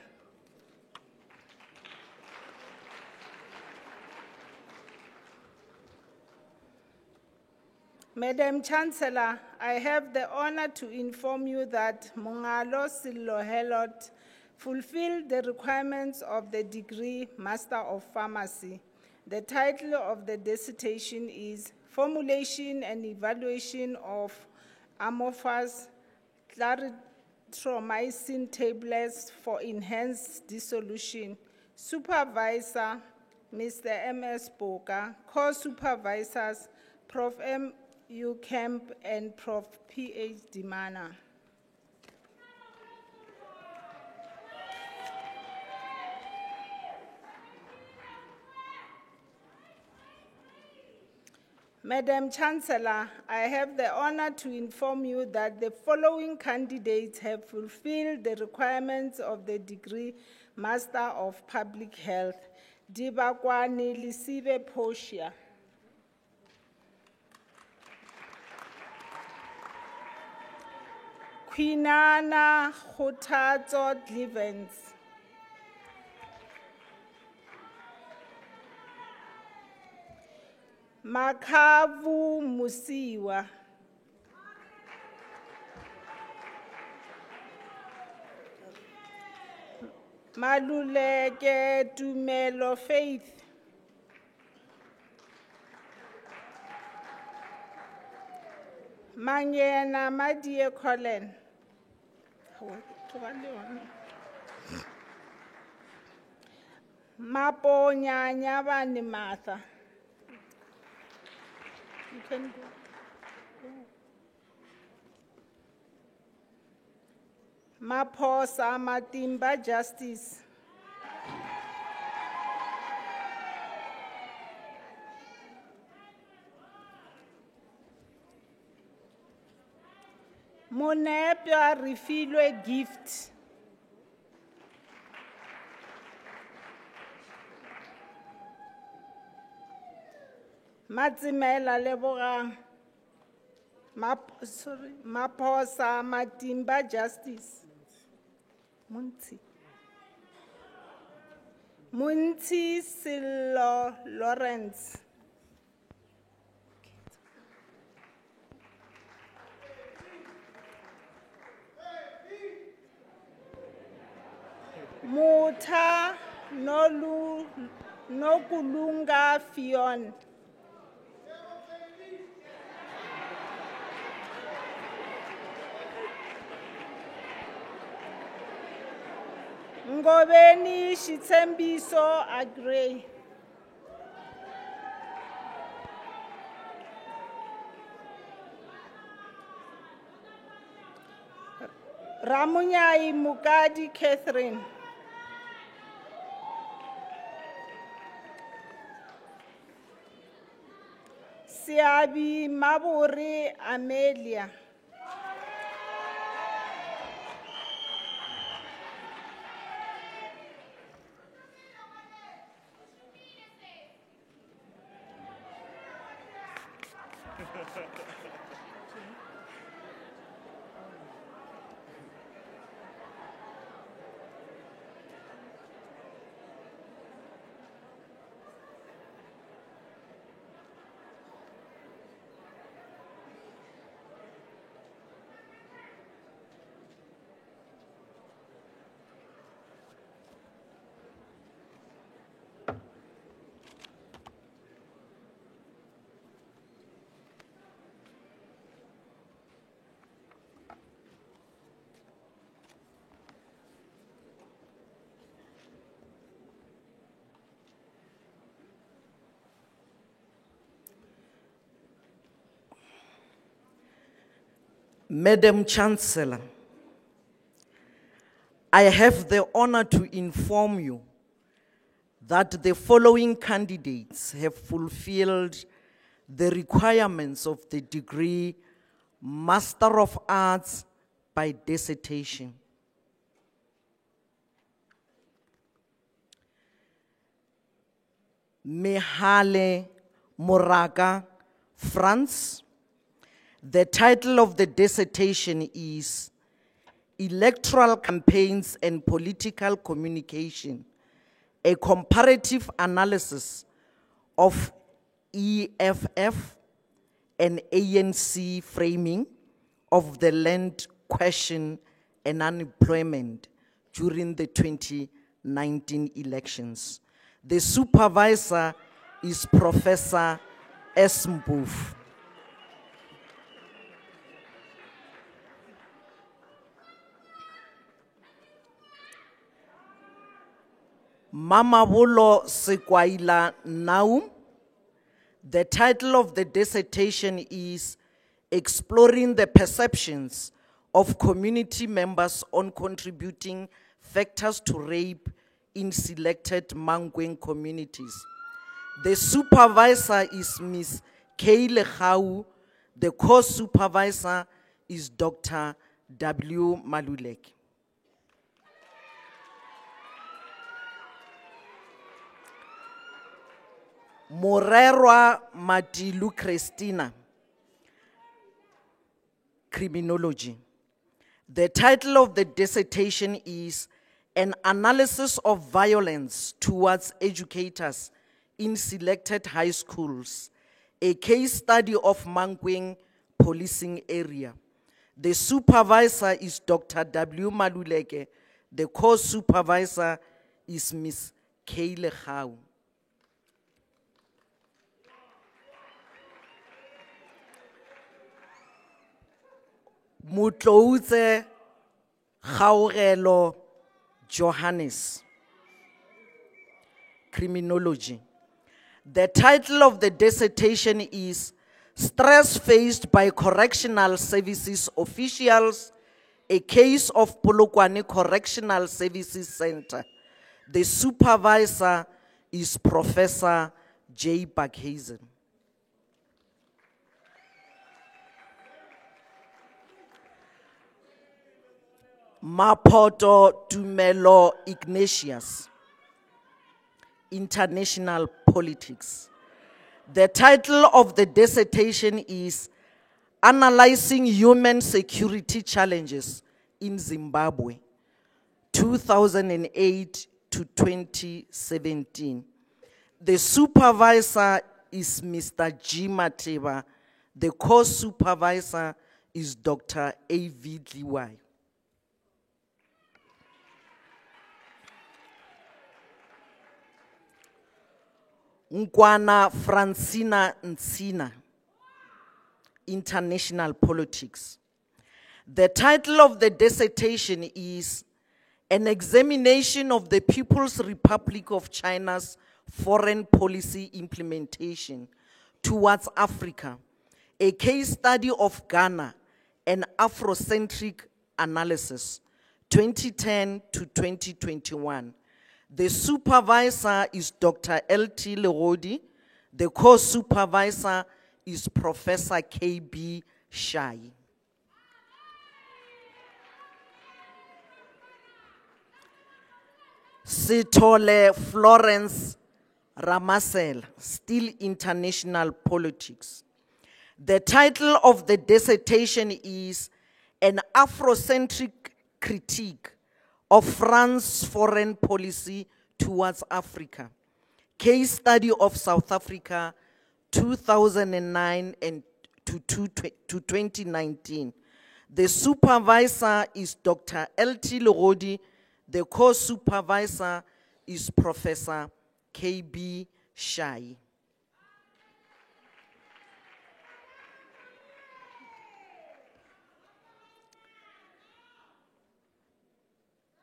Madam Chancellor, I have the honor to inform you that Mongalo Sillo Helot fulfilled the requirements of the degree Master of Pharmacy. The title of the dissertation is Formulation and Evaluation of amorphous clarithromycin tablets for enhanced dissolution. Supervisor, Mr. M.S. Boka, Co-Supervisors, Prof. M. U. Kemp and Prof. P.H. Dimana. Madam Chancellor, I have the honor to inform you that the following candidates have fulfilled the requirements of the degree Master of Public Health. Dibakwani Lisibe Poshia. Quinana Khothatso Glivens. Makavu Musiwa. Maluleke Tumelo Faith. Manyena Madie Colin. Maponya Nyabani Martha. You can go. Maphosa Matimba Justice. Monepia Refilwe Gift. Matsimela Lebogang. Maphosa Matimba Justice. Munti. Munti Silo Lawrence. Muta Nokulunga Fion. Ngobeni Shitsembiso Agree. Ramunyai Mukadi Catherine. Siabi Maburi Amelia. Madam Chancellor, I have the honor to inform you that the following candidates have fulfilled the requirements of the degree Master of Arts by dissertation. Mehale Moraga, France. The title of the dissertation is Electoral Campaigns and Political Communication, a comparative analysis of EFF and ANC framing of the land question and unemployment during the 2019 elections. The supervisor is Professor S. Mboof. Mamabolo Sekwaila Naum. The title of the dissertation is Exploring the Perceptions of Community Members on Contributing Factors to Rape in Selected Mankweng Communities. The supervisor is Ms. Keile Khau. The co-supervisor is Dr. W. Maluleke. Morerwa Matilu Christina, Criminology. The title of the dissertation is An Analysis of Violence Towards Educators in Selected High Schools, a case study of Mankweng policing area. The supervisor is Dr. W. Maluleke. The co-supervisor is Ms. Keile Khau. Mutlouze Gaurelo Johannes, Criminology. The title of the dissertation is Stress Faced by Correctional Services Officials, a case of Polokwane Correctional Services Center. The supervisor is Professor J. Buckhazen. Mapoto Tumelo Ignatius, International Politics. The title of the dissertation is Analyzing Human Security Challenges in Zimbabwe, 2008 to 2017. The supervisor is Mr. G. Mateba. The co-supervisor is Dr. A.V. Liwai. Nkwana Francina Nsina, International Politics. The title of the dissertation is An Examination of the People's Republic of China's Foreign Policy Implementation Towards Africa, a case study of Ghana, an Afrocentric analysis, 2010 to 2021. The supervisor is Dr. L.T. Lerodi. The co-supervisor is Professor K.B. Shai. Sithole Florence Ramasela, still International Politics. The title of the dissertation is An Afrocentric Critique of France's Foreign Policy Towards Africa. Case Study of South Africa, 2009 and to 2019. The supervisor is Dr. L.T. Logodi. The co-supervisor is Professor K.B. Shai.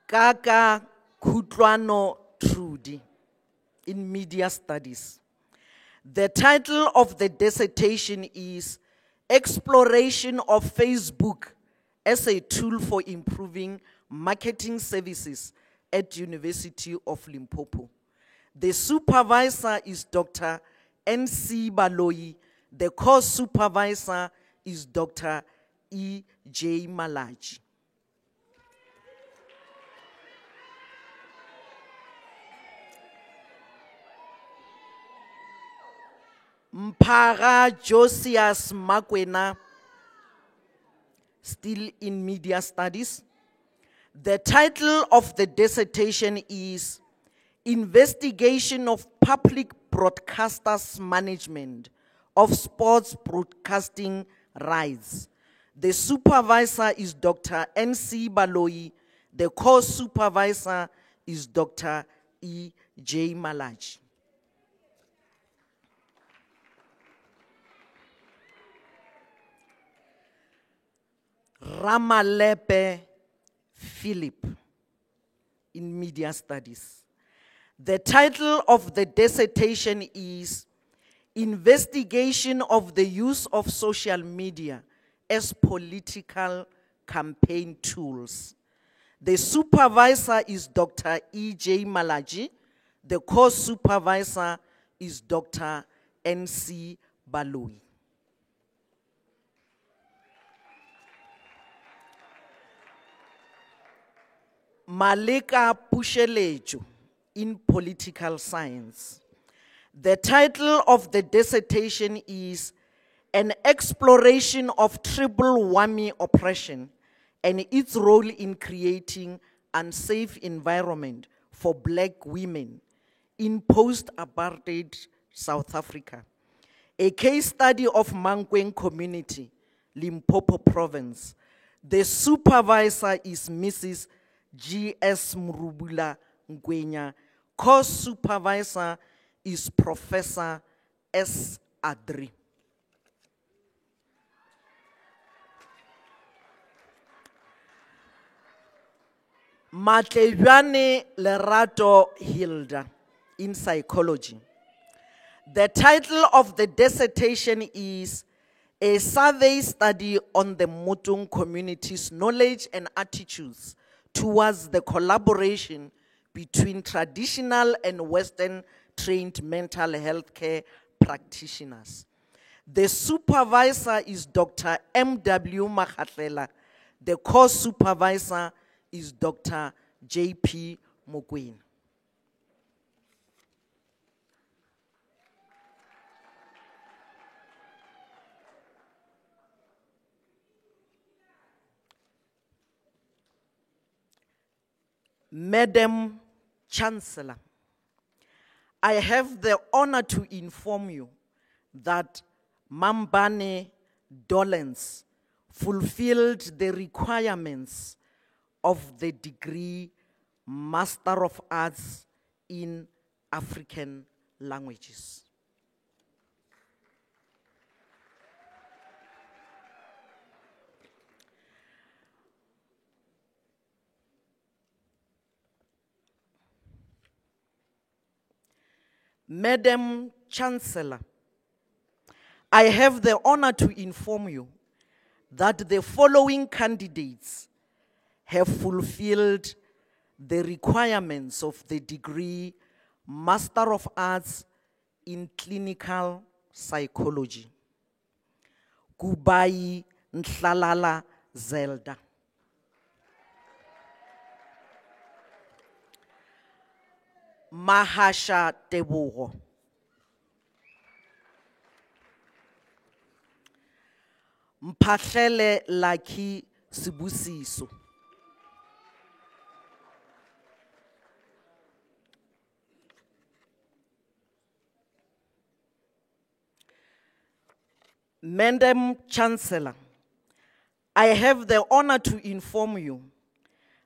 Kaka Kutlwano Trudy in Media Studies. The title of the dissertation is Exploration of Facebook as a Tool for Improving Marketing Services at University of Limpopo. The supervisor is Dr. N.C. Baloyi. The co-supervisor is Dr. E.J. Malaji. Mphaga Josias Makwena, still in Media Studies. The title of the dissertation is Investigation of Public Broadcasters' Management of Sports Broadcasting Rights. The supervisor is Dr. N.C. Baloyi. The co-supervisor is Dr. E.J. Malaji. Ramalepe Philip in Media Studies. The title of the dissertation is Investigation of the Use of Social Media as Political Campaign Tools. The supervisor is Dr. E.J. Malaji. The co-supervisor is Dr. N.C. Baloyi. Malika Pushelejo in Political Science. The title of the dissertation is An Exploration of Tribal Wami Oppression and its Role in Creating Unsafe Environment for Black Women in Post-Apartheid South Africa. A case study of Mankweng Community, Limpopo Province. The supervisor is Mrs. G.S. Murubula Ngwenya. Co-supervisor is Professor S. Adri. Matlejwane Lerato Hilda in Psychology. The title of the dissertation is A Survey Study on the Motung Community's Knowledge and Attitudes towards the collaboration between traditional and Western trained mental health care practitioners. The supervisor is Dr. M.W. Makhatlela. The co-supervisor is Dr. J.P. Mokwena. Madam Chancellor, I have the honor to inform you that Mambane Dolens fulfilled the requirements of the degree Master of Arts in African Languages. Madam Chancellor, I have the honor to inform you that the following candidates have fulfilled the requirements of the degree Master of Arts in Clinical Psychology. Kubai Nhlalala Zelda. Mahasha Tebogo. Mphahlele Lucky Sibusiso. Madam Chancellor, I have the honor to inform you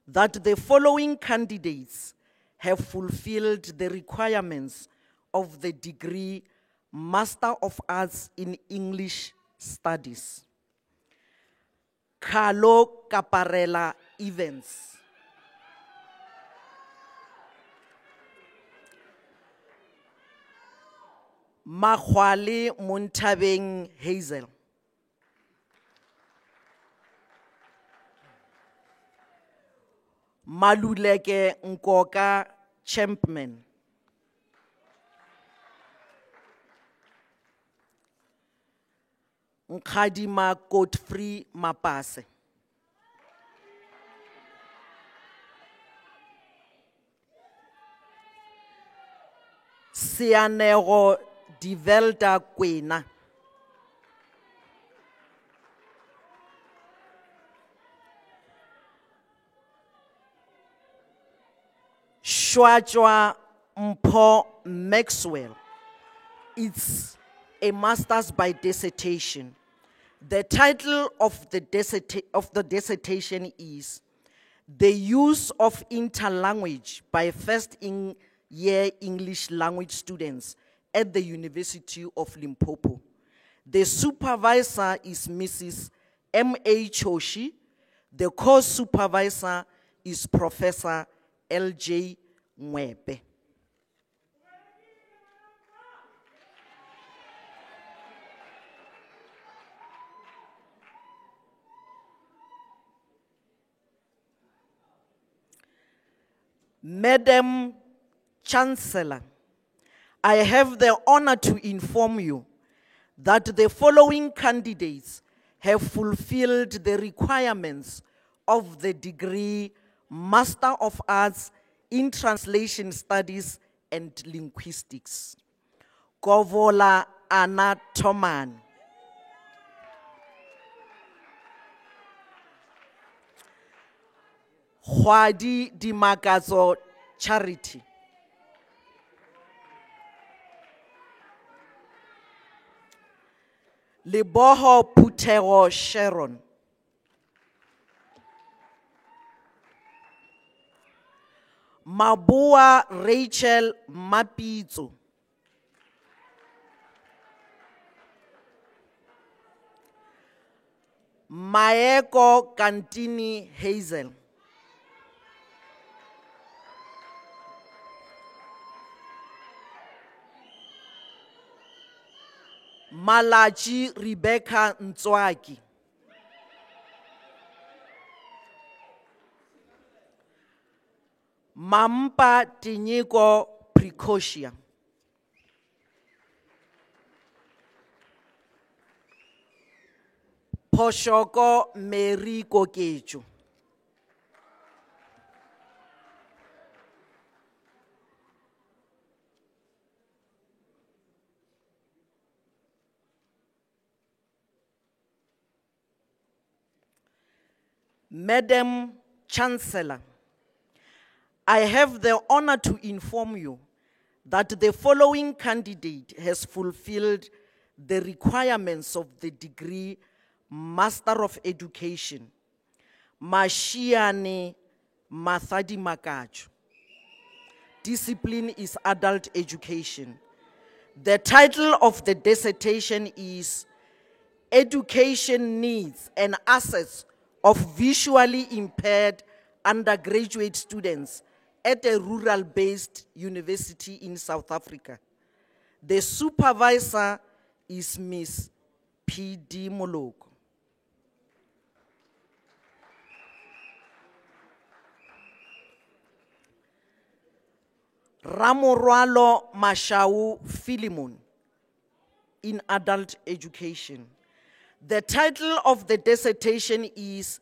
that the following candidates have fulfilled the requirements of the degree Master of Arts in English Studies. Carlo Caparella Evans. Makhwale Montabeng Hazel. Maluleke Nkoka Champman. Nkadima Godfrey Mapase. Sianego Divelda Kwena. Shwajwa Mpo Maxwell. It's a master's by dissertation. The title of the dissertation is The Use of Interlanguage by First-Year English Language Students at the University of Limpopo. The supervisor is Mrs. M.A. Choshi. The course supervisor is Professor L.J. Mwebe. Madam Chancellor, I have the honor to inform you that the following candidates have fulfilled the requirements of the degree Master of Arts in Translation Studies and Linguistics. Kovola Anna Toman. Khwadi Dimakazo Charity. Leboho Putero Sharon. Mabua Rachel Mapitso. Maeko Kantini Hazel. Malachi Rebecca Ntswaki. Mampa Tinyiko Precocia. Poshoko Mary Kokecho. Madam Chancellor, I have the honor to inform you that the following candidate has fulfilled the requirements of the degree Master of Education, Mashiane Mathadi Makacho. Discipline is adult education. The title of the dissertation is Education Needs and Assets of Visually Impaired Undergraduate Students at a rural-based university in South Africa. The supervisor is Ms. P.D. Moloko. Ramorwalo Mashau Philemon in adult education. The title of the dissertation is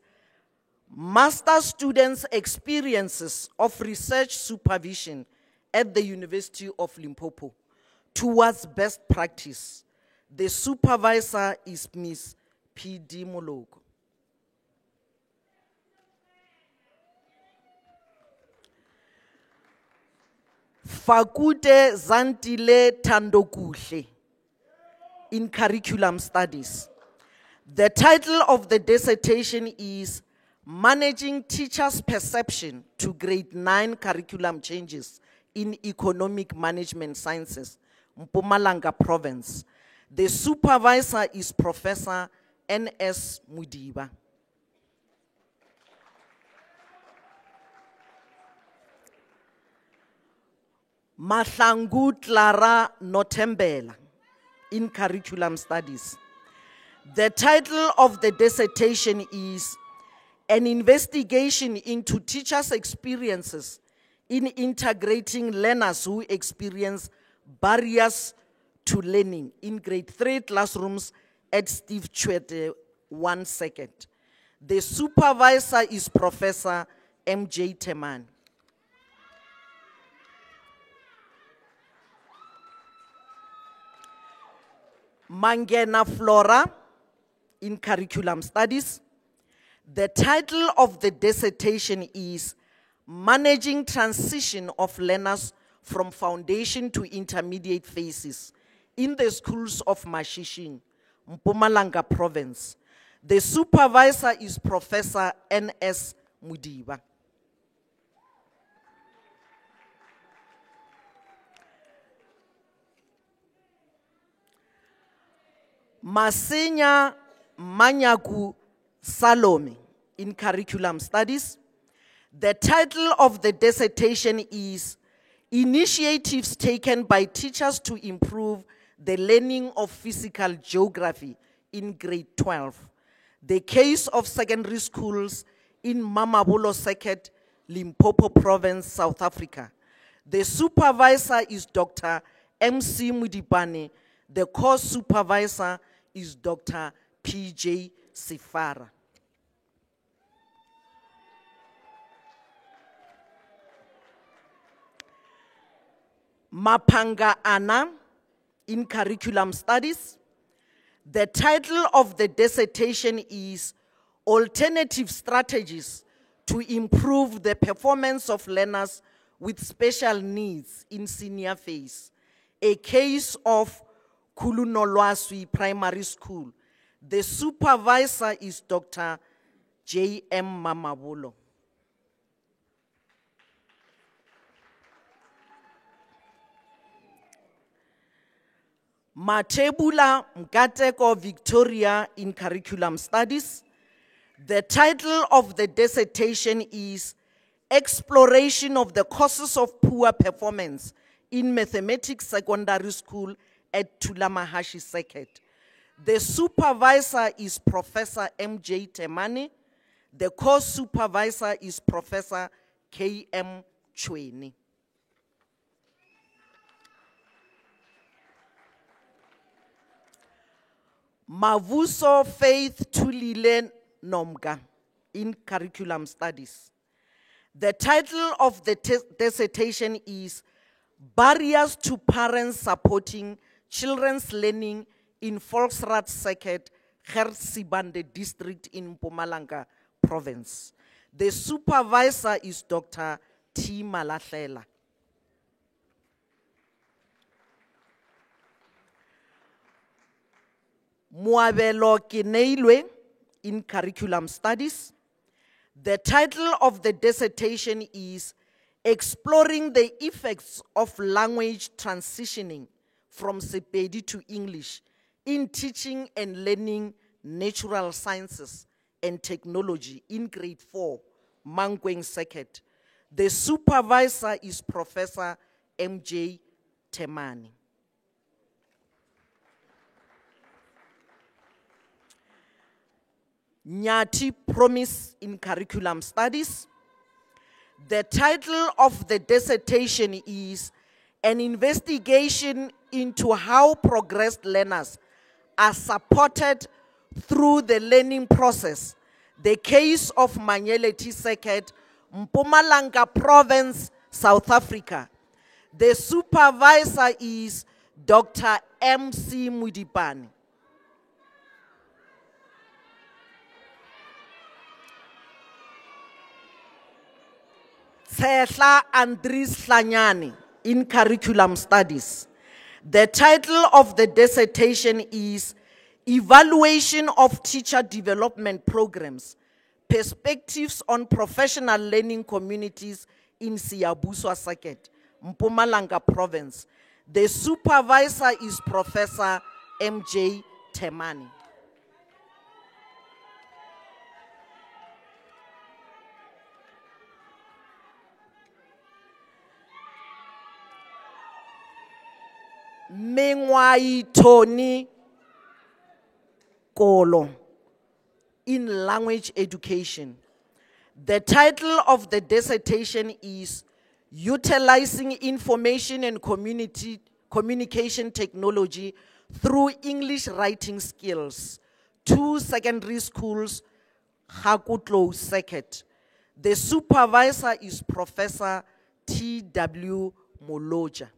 Master Students' Experiences of Research Supervision at the University of Limpopo towards Best Practice. The supervisor is Ms. PD Moloko. Fakute Zantile Tandokuhle in curriculum studies. The title of the dissertation is Managing Teachers' Perception to Grade 9 Curriculum Changes in Economic Management Sciences, Mpumalanga Province. The supervisor is Professor N.S. Mudiba. Mahlangu Clara Notembela in curriculum studies. The title of the dissertation is An Investigation into Teachers' Experiences in Integrating Learners Who Experience Barriers to Learning in grade 3 classrooms at Steve Chwete, 1 second. The supervisor is Professor M.J. Temane. Mangena Flora in curriculum studies. The title of the dissertation is Managing Transition of Learners from Foundation to Intermediate Phases in the Schools of Mashishing, Mpumalanga Province. The supervisor is Professor N.S. Mudiba. Masenya Manyaku Salome in curriculum studies. The title of the dissertation is Initiatives Taken by Teachers to Improve the Learning of Physical Geography in grade 12. The case of secondary schools in Mamabolo Seket, Limpopo Province, South Africa. The supervisor is Dr. M.C. Mudibane. The course supervisor is Dr. P.J. Sifara. Mapanga Anna in curriculum studies. The title of the dissertation is Alternative Strategies to Improve the Performance of Learners with Special Needs in Senior Phase. A case of Kulunolwaswi Primary School. The supervisor is Dr. J.M. Mamabolo. Matebula Mgateko Victoria in curriculum studies. The title of the dissertation is Exploration of the Causes of Poor Performance in Mathematics Secondary School at Tulamahashi Seket. The supervisor is Professor M.J. Temane. The course supervisor is Professor K.M. Chweni. Mavuso Faith Tulile Nomga in curriculum studies. The title of the dissertation is Barriers to Parents Supporting Children's Learning in Volksraad Seket, Gersibande District in Mpumalanga Province. The supervisor is Dr. T. Malahlela. Muabelo Kineilwe in curriculum studies. The title of the dissertation is Exploring the Effects of Language Transitioning from Sepedi to English in Teaching and Learning Natural Sciences and Technology in grade 4, Mangweng Seket. The supervisor is Professor M.J. Temane. Nyati Promise in curriculum studies. The title of the dissertation is An Investigation into How Progressed Learners are Supported Through the Learning Process. The case of Manyeleti Seket, Mpumalanga Province, South Africa. The supervisor is Dr. M.C. Mudibane. Tshehla Andries Hlanyane in Curriculum Studies. The title of the dissertation is Evaluation of Teacher Development Programs, Perspectives on Professional Learning Communities in Siyabusa Circuit, Mpumalanga Province. The supervisor is Professor M.J. Temane. Mengwai Tony Kolo in language education. The title of the dissertation is Utilizing Information and Communication Technology through English Writing Skills, 2 secondary schools, Hakutlo Circuit. The supervisor is Professor T.W. Moloja.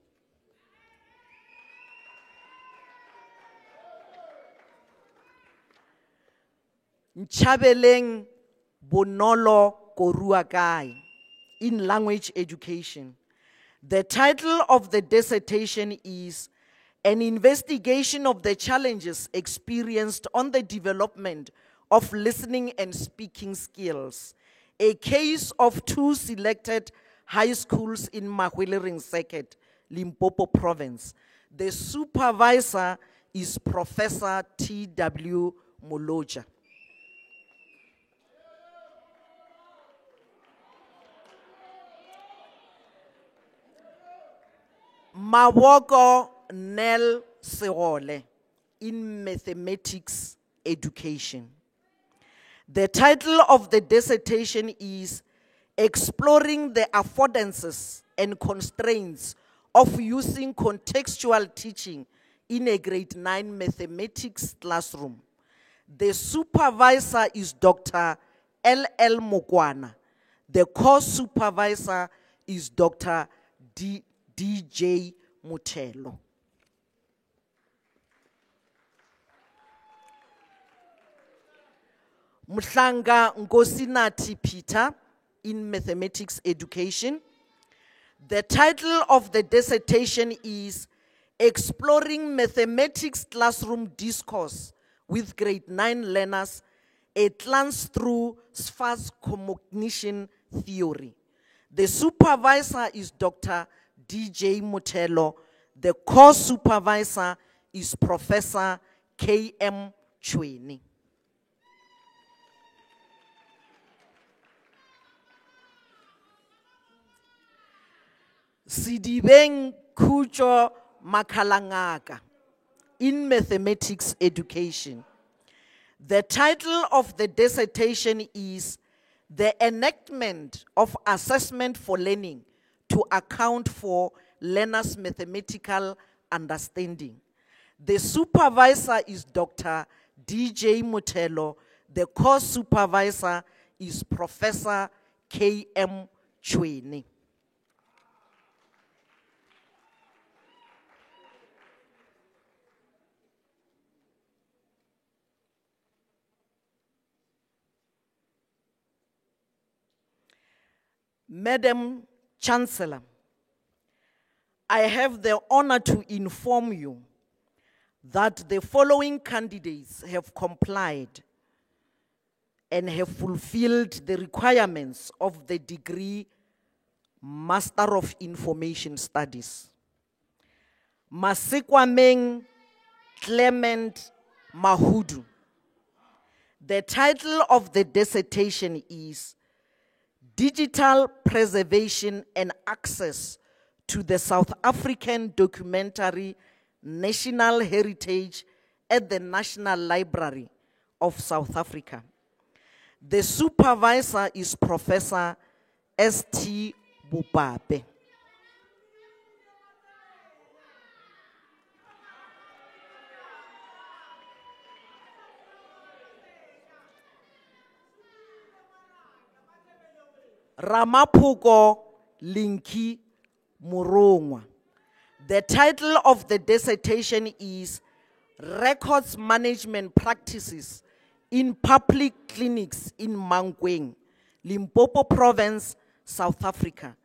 Nchabeleng Bonolo Koruakai in language education. The title of the dissertation is An Investigation of the Challenges Experienced on the Development of Listening and Speaking Skills, a case of 2 selected high schools in Mahwelering Circuit, Limpopo Province. The supervisor is Professor T.W. Moloja. Mawoko Nel Seole in mathematics education. The title of the dissertation is Exploring the Affordances and Constraints of Using Contextual Teaching in a Grade 9 Mathematics Classroom. The supervisor is Dr. L.L. Mokwana. The course supervisor is Dr. D.J. Mutelo. Mhlanga Ngosinati Peter in mathematics education. The title of the dissertation is Exploring Mathematics Classroom Discourse with Grade 9 Learners, a glance through sparse cognition theory. The supervisor is Dr. D.J. Mutelo. The course supervisor is Professor K.M. Chweni. Sidibeng Kucho Makalangaka in mathematics education. The title of the dissertation is The Enactment of Assessment for Learning to Account for Learners' Mathematical Understanding. The supervisor is Dr. D.J. Mutelo. The course supervisor is Professor K.M. Chweni. Madam Chancellor, I have the honor to inform you that the following candidates have complied and have fulfilled the requirements of the degree Master of Information Studies. Masikwameng Clement Mahudu. The title of the dissertation is Digital Preservation and Access to the South African Documentary National Heritage at the National Library of South Africa. The supervisor is Professor S.T. Bupape. Ramaphuko Linki Murongwa. The title of the dissertation is Records Management Practices in Public Clinics in Mankweng, Limpopo Province, South Africa.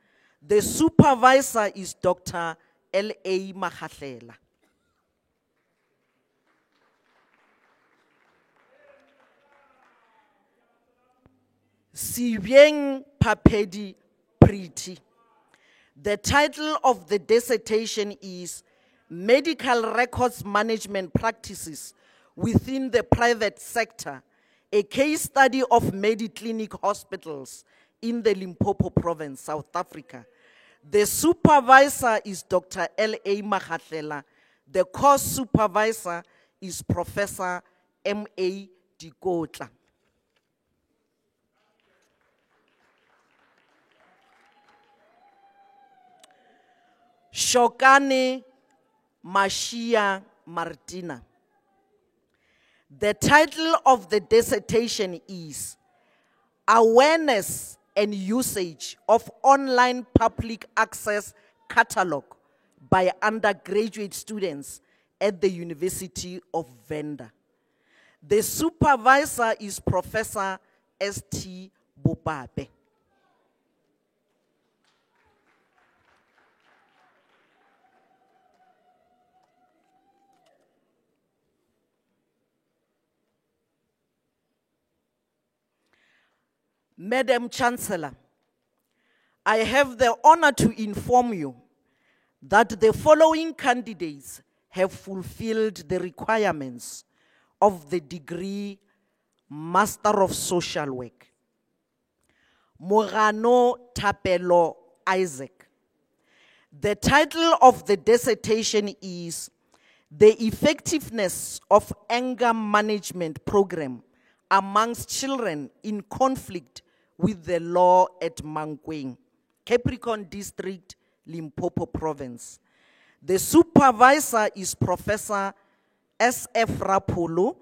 The supervisor is Dr. L.A. Magahlela. Sibeng Papedi Priti. The title of the dissertation is Medical Records Management Practices Within the Private Sector, a case study of Mediclinic hospitals in the Limpopo province, South Africa. The supervisor is Dr. L.A. Magahlela. The course supervisor is Professor M.A. Dikotla. Shokane Mashia Martina. The title of the dissertation is Awareness and Usage of Online Public Access Catalog by Undergraduate Students at the University of Venda. The supervisor is Professor S.T. Bobabe. Madam Chancellor, I have the honor to inform you that the following candidates have fulfilled the requirements of the degree Master of Social Work. Morano Tapelo Isaac. The title of the dissertation is The Effectiveness of Anger Management Program Amongst Children in Conflict with the Law at Mankweng, Capricorn District, Limpopo Province. The supervisor is Professor S.F. Rapolo.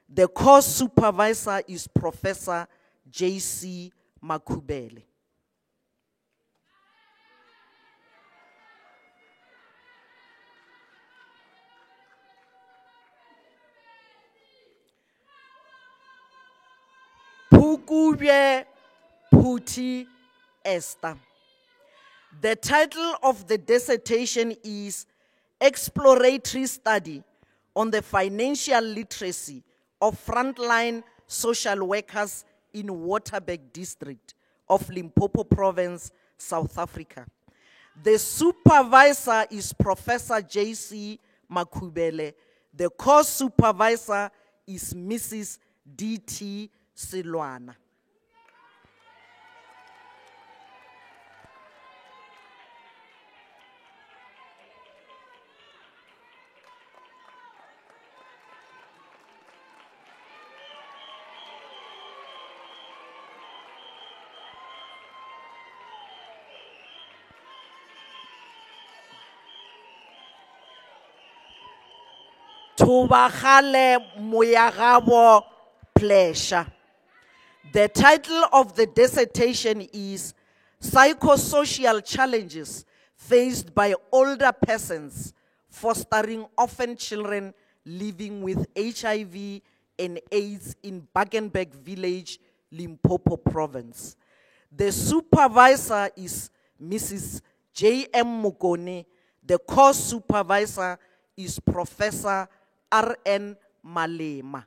The course supervisor is Professor J.C. Makubele. Pukubye Puti Esther. The title of the dissertation is Exploratory Study on the Financial Literacy of Frontline Social Workers in Waterberg District of Limpopo Province, South Africa. The supervisor is Professor J.C. Makubele. The course supervisor is Mrs. D.T. Silwana. Tubahale Muyagabo Pleasure. The title of the dissertation is Psychosocial Challenges Faced by Older Persons Fostering Orphan Children Living with HIV and AIDS in Bakenberg Village, Limpopo Province. The supervisor is Mrs. J.M. Mugone. The course supervisor is Professor R.N. Malema.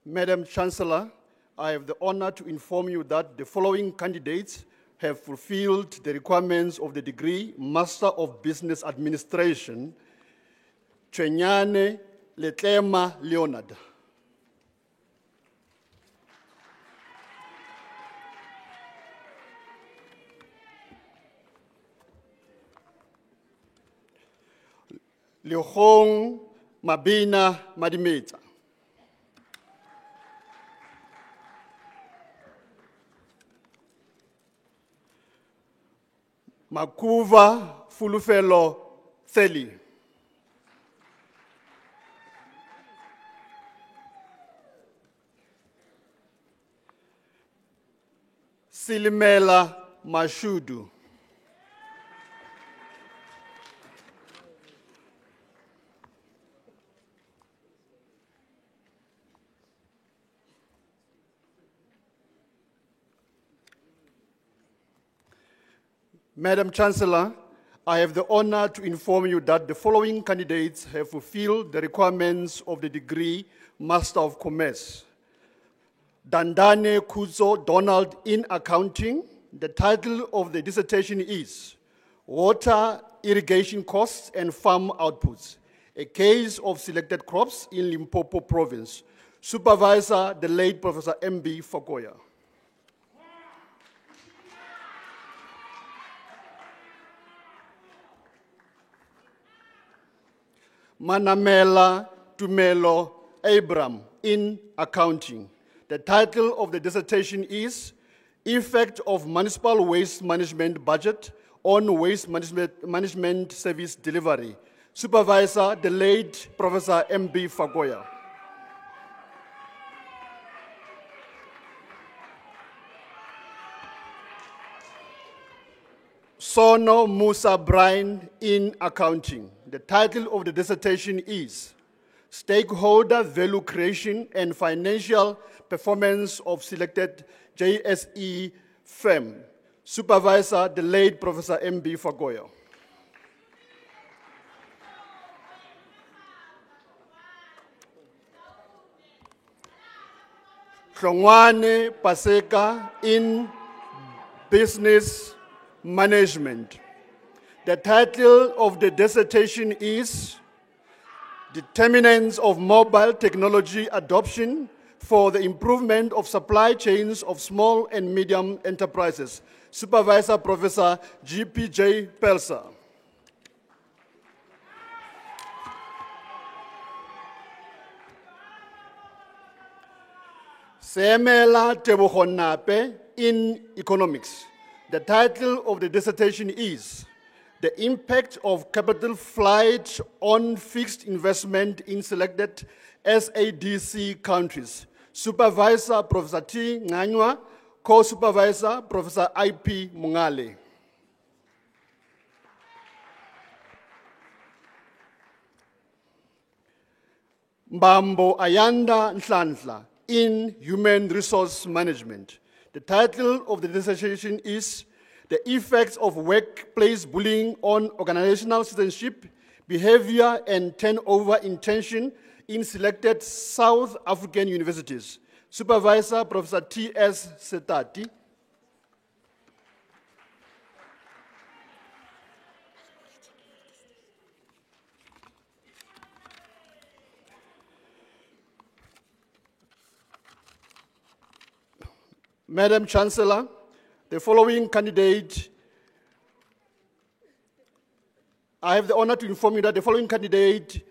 Madam Chancellor, I have the honor to inform you that the following candidates have fulfilled the requirements of the degree Master of Business Administration, Chenyane Letlema Leonard. Leogong Mabina Madimeta. Makuva Fulufelo Theli. Silimela Mashudu. Madam Chancellor, I have the honor to inform you that the following candidates have fulfilled the requirements of the degree Master of Commerce. Dandane Kuzo Donald in Accounting. The title of the dissertation is Water, Irrigation Costs and Farm Outputs, a case of selected crops in Limpopo Province. Supervisor, the late Professor M.B. Fakoya. Manamela Tumelo Abram in Accounting. The title of the dissertation is Effect of Municipal Waste Management Budget on Waste Management Service Delivery. Supervisor, the late Professor M.B. Fakoya. Sono Musa Brian in Accounting. The title of the dissertation is Stakeholder Value Creation and Financial Performance of Selected JSE Firm. Supervisor, the late Professor M.B. Fakoya. Hlongwane Paseka in Business Management. The title of the dissertation is Determinants of Mobile Technology Adoption for the Improvement of Supply Chains of Small and Medium Enterprises. Supervisor, Professor G.P.J. Pelser. Semela Tebogonape in Economics. The title of the dissertation is The Impact of Capital Flight on Fixed Investment in Selected SADC Countries. Supervisor, Professor T. Nganywa. Co-supervisor, Professor I.P. Mungale. Mbambo Ayanda Nhlanhla in Human Resource Management. The title of the dissertation is The Effects of Workplace Bullying on Organizational Citizenship, Behavior and Turnover Intention in Selected South African Universities. Supervisor, Professor T.S. Setati. Madam Chancellor, the following candidate, I have the honor to inform you that the following candidate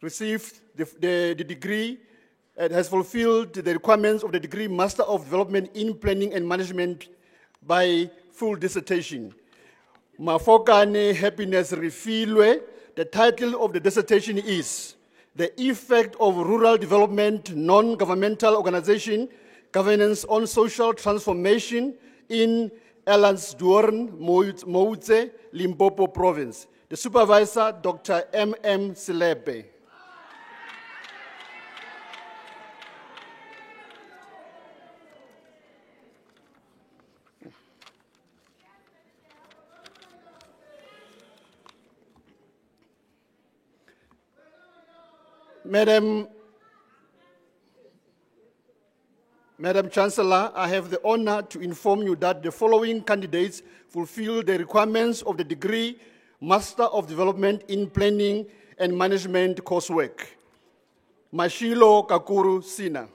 received the degree and has fulfilled the requirements of the degree Master of Development in Planning and Management by full dissertation. Mafokane Happiness Refilwe. The title of the dissertation is The Effect of Rural Development Non-Governmental Organization Governance on Social Transformation in Elandsdoorn, Moutse, Limpopo Province. The supervisor, Dr. M.M. Silepe. Madam Chancellor, I have the honor to inform you that the following candidates fulfill the requirements of the degree Master of Development in Planning and Management coursework. Mashilo Kakuru Sina.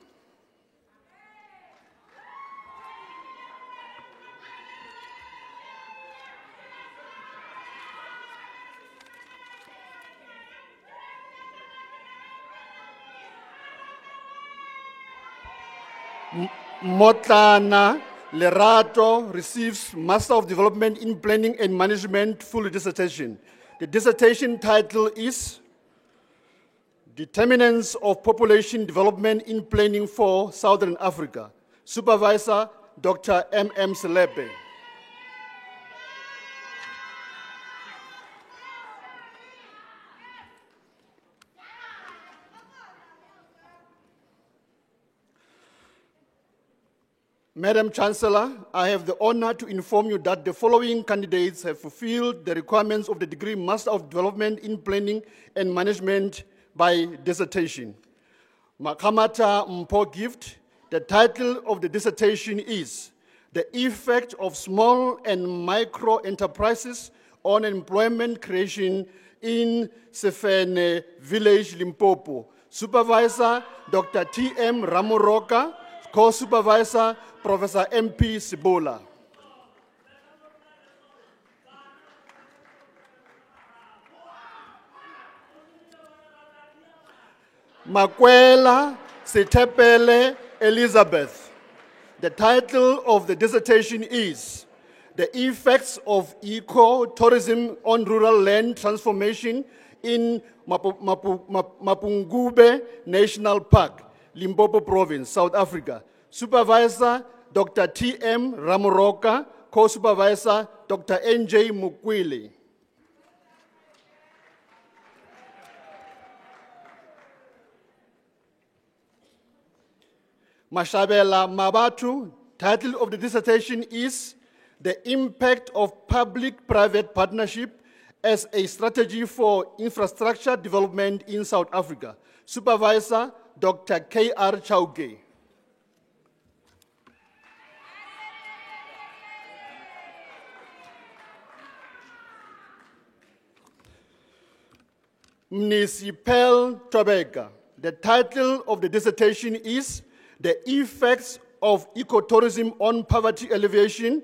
Motlana Lerato receives Master of Development in Planning and Management full dissertation. The dissertation title is Determinants of Population Development in Planning for Southern Africa. Supervisor, Dr. M.M. Selepe. Madam Chancellor, I have the honor to inform you that the following candidates have fulfilled the requirements of the degree Master of Development in Planning and Management by dissertation. Makamata Mpo Gift, the title of the dissertation is The Effect of Small and Micro Enterprises on Employment Creation in Sefene Village, Limpopo. Supervisor, Dr. T.M. Ramoroka, co-supervisor, Professor M.P. Sibola. Makwela Sitepele Elizabeth. The title of the dissertation is The Effects of Eco-Tourism on Rural Land Transformation in Mapungube National Park, Limpopo Province, South Africa. Supervisor, Dr. T.M. Ramoroka, co-supervisor, Dr. N.J. Mukwili. Mashabela Mabatu, title of the dissertation is The Impact of Public-Private Partnership as a Strategy for Infrastructure Development in South Africa. Supervisor, Dr. K.R. Chauke. Municipal Tobeka. The title of the dissertation is The Effects of Ecotourism on Poverty Alleviation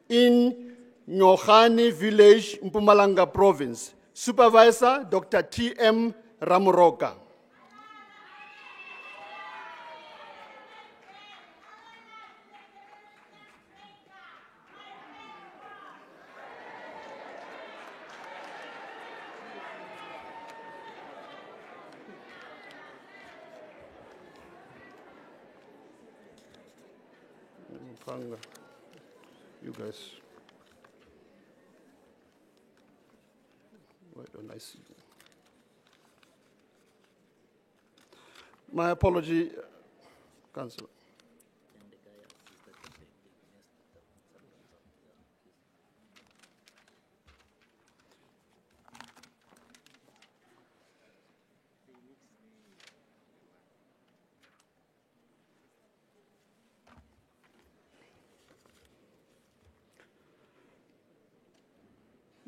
in Nyokhani Village, Mpumalanga Province. Supervisor, Dr. T.M. Ramoroka. You guys, why don't I see? My apology, Councillor.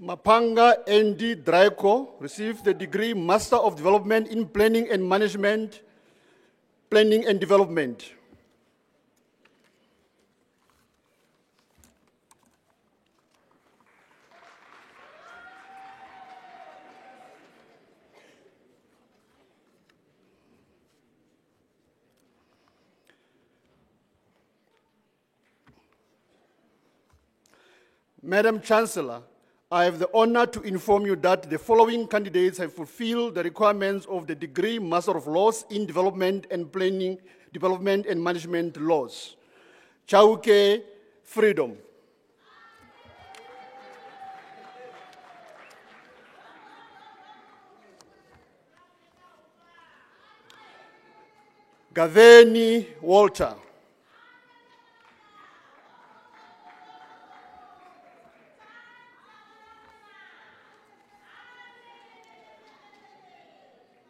Mapanga N.D. Draco received the degree Master of Development in Planning and Management, Planning and Development. Madam Chancellor, I have the honor to inform you that the following candidates have fulfilled the requirements of the degree Master of Laws in Development and Planning, Development and Management Laws. Chauke Freedom. Gaveni Walter.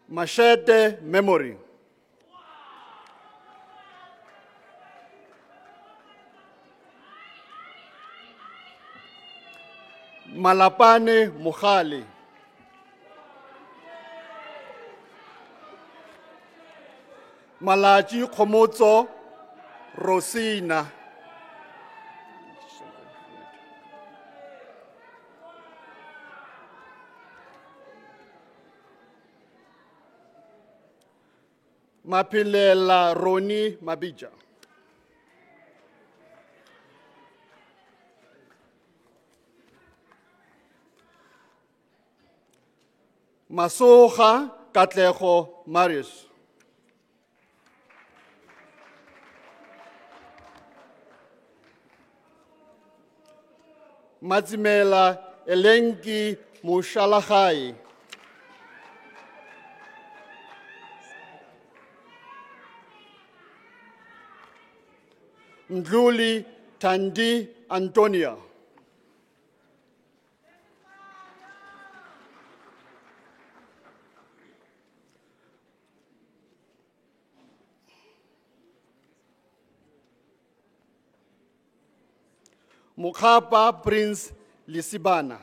Machete Memory. Malapane Mohale. Malachi Komotso Rosina. Mapilela Roni Mabija. Masoha Katlego Marius. Mazimela Elenki Mushalahai. Ndluli Tandi Antonia. Mukapa Prince Lisibana.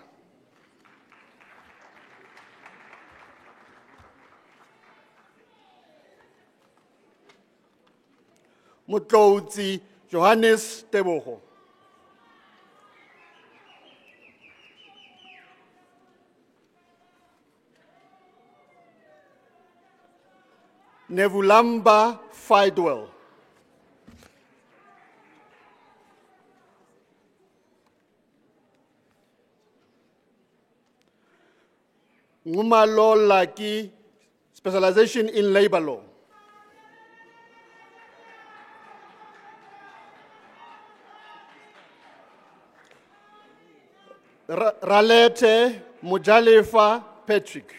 Mutlotsi Johannes Tebogo. Nevulamba Fidewell. Ngumalo Laki, specialization in labor law. Ralete Mujalefa Patrick.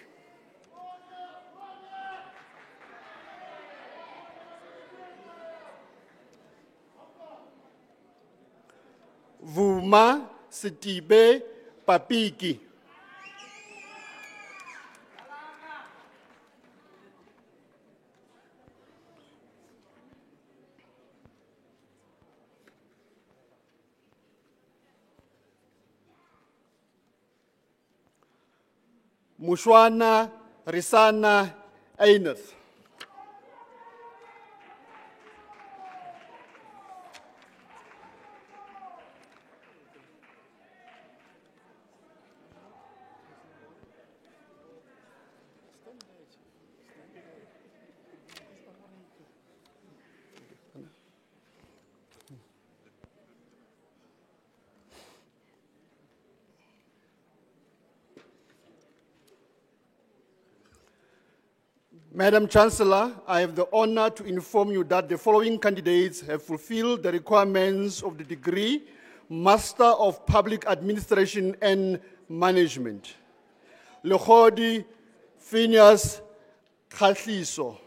Vuma Sitibe Papiki. Mushwana Risana Aineth. Madam Chancellor, I have the honor to inform you that the following candidates have fulfilled the requirements of the degree Master of Public Administration and Management. Lekhodi Phineas Khatliso.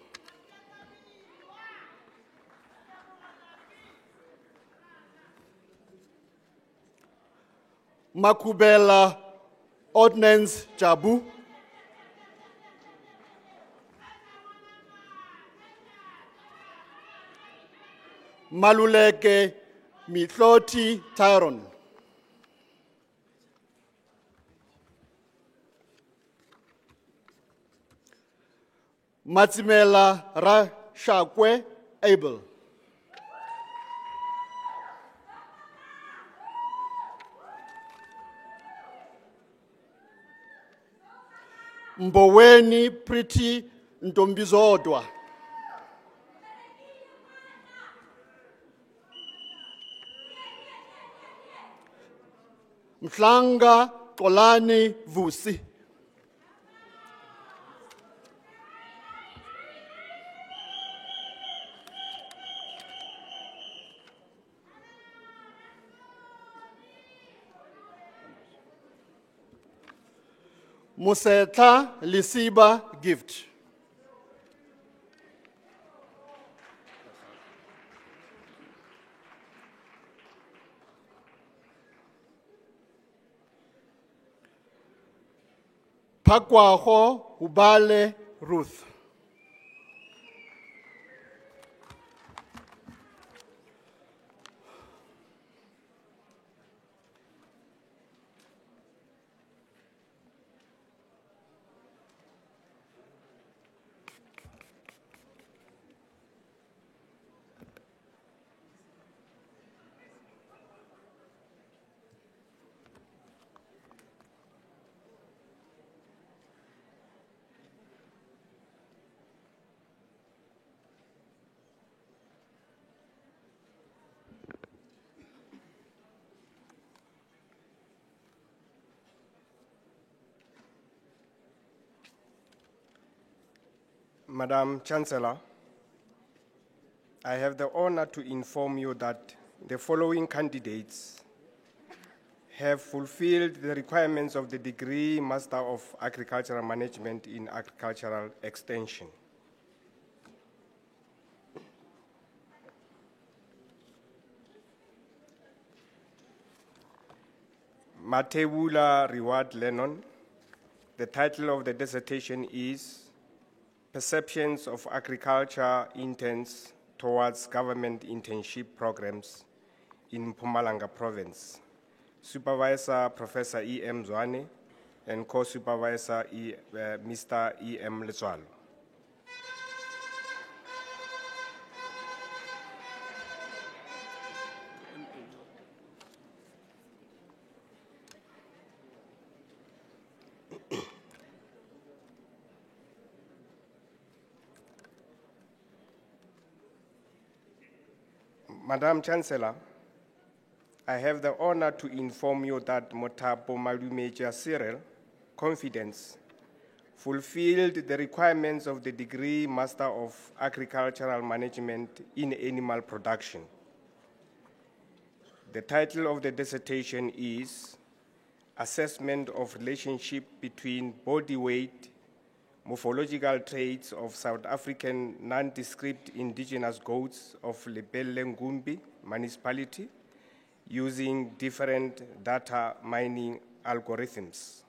Makubela Ordnance Jabu. Maluleke Mitloti Tyron. Matsimela Rashakwe Abel. Mboweni Pretty Ntombizodwa. Mhlanga Xolani Vusi. Musetha Lisiba Gift. Pakwaho Ubale Ruth. Madam Chancellor, I have the honor to inform you that the following candidates have fulfilled the requirements of the degree Master of Agricultural Management in Agricultural Extension. Matebula Reward Lennon. The title of the dissertation is Perceptions of Agriculture Interns Towards Government Internship Programs in Mpumalanga Province. Supervisor Professor E.M. Zwane and co-supervisor Mr. E.M. Letswalo. Madam Chancellor, I have the honor to inform you that Mothapo Malumeja Cyril, Confidence, fulfilled the requirements of the degree Master of Agricultural Management in Animal Production. The title of the dissertation is Assessment of Relationship Between Body Weight, Morphological Traits of South African Nondescript Indigenous Goats of Lebelle Ngumbi Municipality using different data mining algorithms.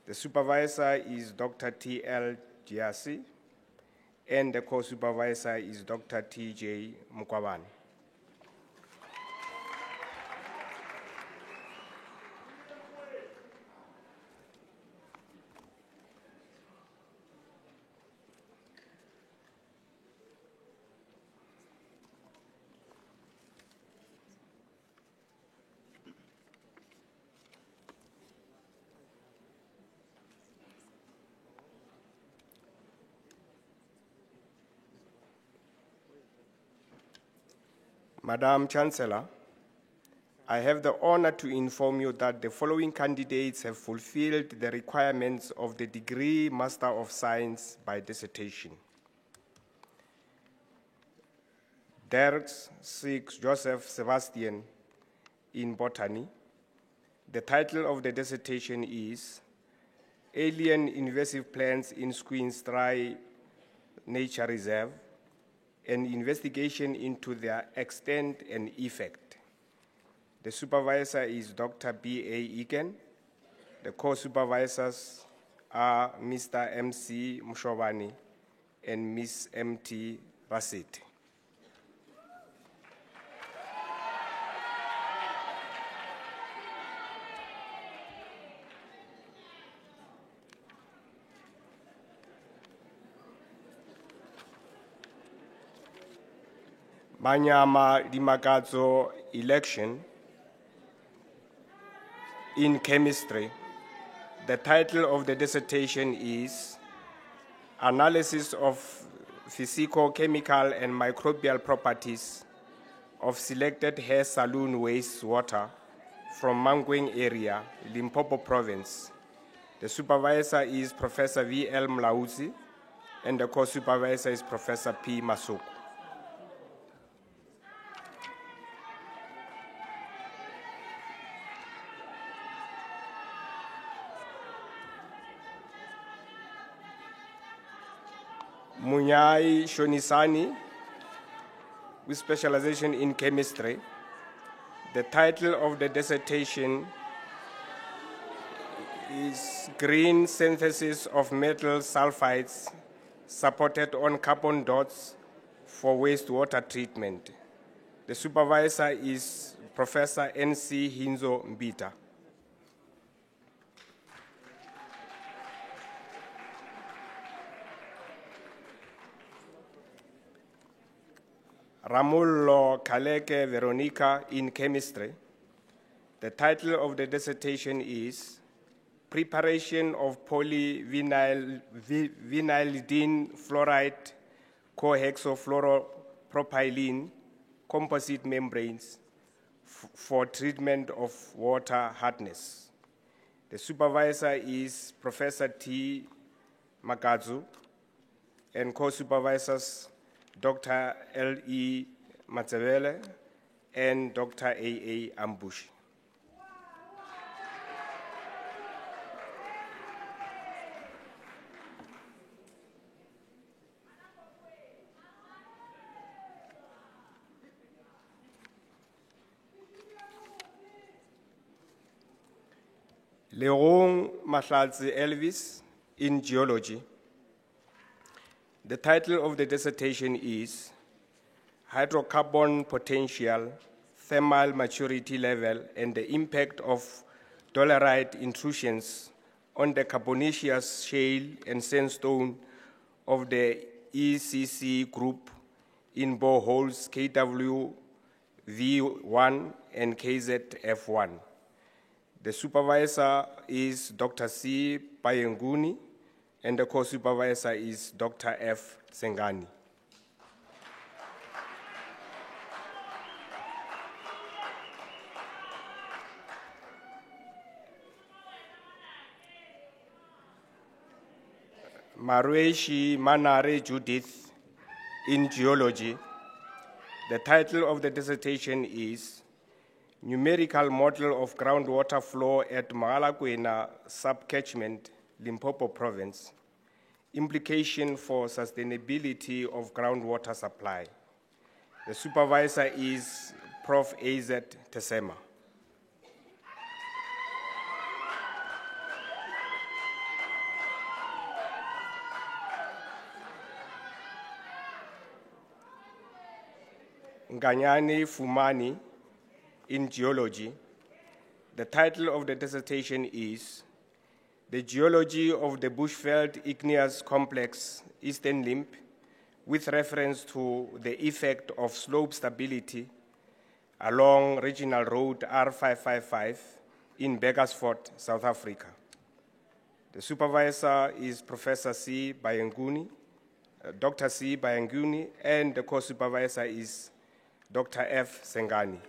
The supervisor is Dr. T.L. Giassi, and the co-supervisor is Dr. T.J. Mukwabane. Madam Chancellor, I have the honor to inform you that the following candidates have fulfilled the requirements of the degree Master of Science by dissertation. Derek Six Joseph Sebastian in Botany. The title of the dissertation is Alien Invasive Plants in Squeens Dry Nature Reserve, an investigation into their extent and effect. The supervisor is Dr. B.A. Egan. The co-supervisors are Mr. M.C. Mushobani and Ms. M.T. Rasit. Banyama Dimakazo election in chemistry. The title of the dissertation is Analysis of Physico-Chemical and Microbial Properties of Selected Hair Salon Wastewater from Mangweng area, Limpopo Province. The supervisor is Professor V.L. Mlauzi, and the co-supervisor is Professor P. Masuku. Munyai Shonisani, with specialization in chemistry. The title of the dissertation is Green Synthesis of Metal Sulfides Supported on Carbon Dots for Wastewater Treatment. The supervisor is Professor N.C. Hinzo Mbita. Ramullo Kaleke Veronica in chemistry. The title of the dissertation is Preparation of Polyvinylidene Fluoride Cohexofluoropropylene Composite Membranes for treatment of water hardness. The supervisor is Professor T. Makazu, and co-supervisors Dr. L.E. Matsebele and Dr. A.A. Ambush. Leong Mahlatsi Elvis in geology. The title of the dissertation is Hydrocarbon Potential, Thermal Maturity Level, and the Impact of Dolerite Intrusions on the Carbonaceous Shale and Sandstone of the ECC Group in boreholes KWV1 and KZF1. The supervisor is Dr. C. Bayenguni, and the co-supervisor is Dr. F. Sengani. Marueshi Manare Judith in geology. The title of the dissertation is Numerical Model of Groundwater Flow at Mahalakwena Subcatchment, Limpopo Province. Implication for sustainability of groundwater supply. The supervisor is Prof. A.Z. Tesema. Nganyani Fumani in geology. The title of the dissertation is The Geology of the Bushveld Igneous Complex, Eastern Limb, with reference to the effect of slope stability along Regional Road R555 in Beggarsford, South Africa. The supervisor is Professor C. Bayenguni, Dr. C. Bayenguni, and the co-supervisor is Dr. F. Sengani.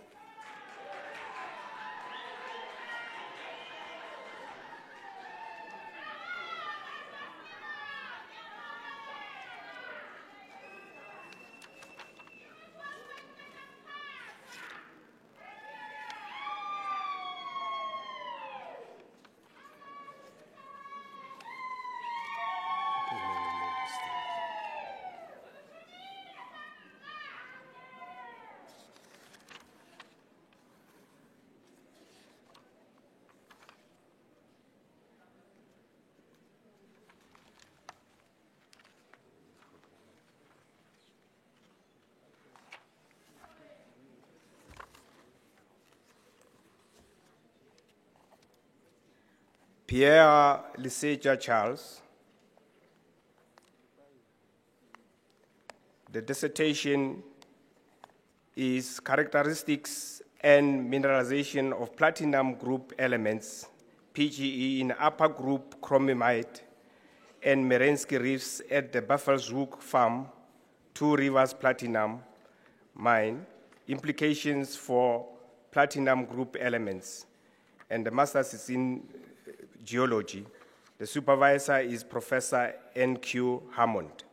Pierre Liseja Charles. The dissertation is Characteristics and Mineralization of Platinum Group Elements, PGE, in Upper Group Chromimite and Merensky Reefs at the Buffelshoek Farm, Two Rivers Platinum Mine, Implications for Platinum Group Elements, and the master's is in geology. The supervisor is Professor N.Q. Hammond.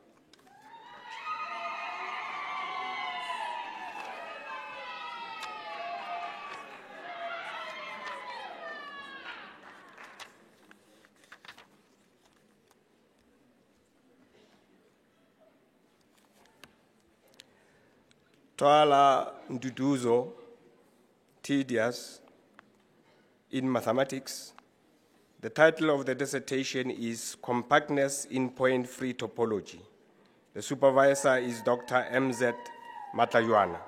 Twala Nduduzo, tedious in mathematics. The title of the dissertation is Compactness in Point-Free Topology. The supervisor is Dr. M.Z. Matlayuana.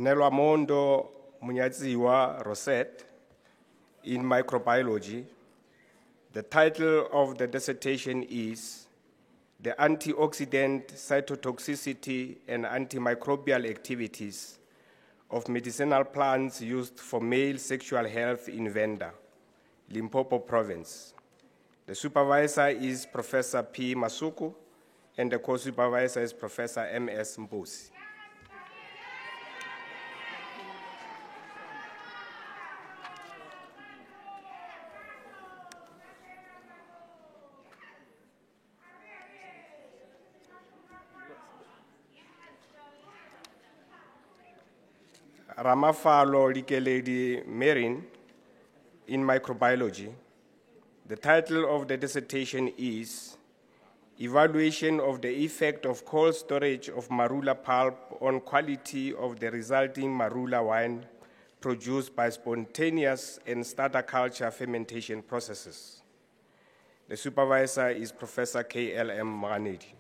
Nelwamondo Munyadziwa Rosette in microbiology. The title of the dissertation is The Antioxidant Cytotoxicity and Antimicrobial Activities of medicinal plants used for male sexual health in Venda, Limpopo Province. The supervisor is Professor P. Masuku, and the co-supervisor is Professor M.S. Mbusi. Ramafalo Likeledi Merin in microbiology. The title of the dissertation is Evaluation of the Effect of Cold Storage of Marula Pulp on Quality of the Resulting Marula Wine Produced by Spontaneous and Starter Culture Fermentation Processes. The supervisor is Professor K.L.M. Maganedi.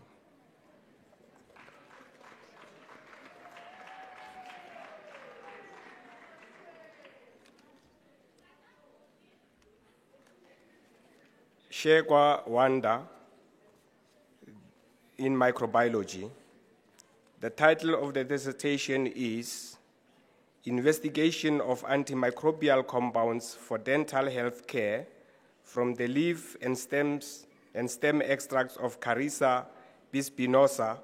Shekwa Wanda in microbiology. The title of the dissertation is Investigation of Antimicrobial Compounds for Dental Health Care from the leaf and stem extracts of Carissa bispinosa,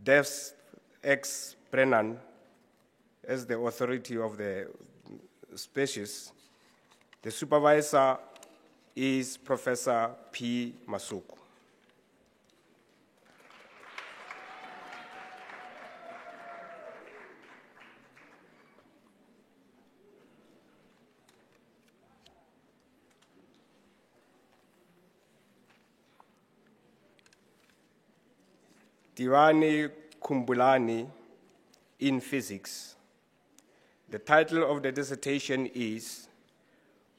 Devs X. Brennan as the authority of the species. The supervisor is Professor P. Masuku. Diwani Kumbulani in physics. The title of the dissertation is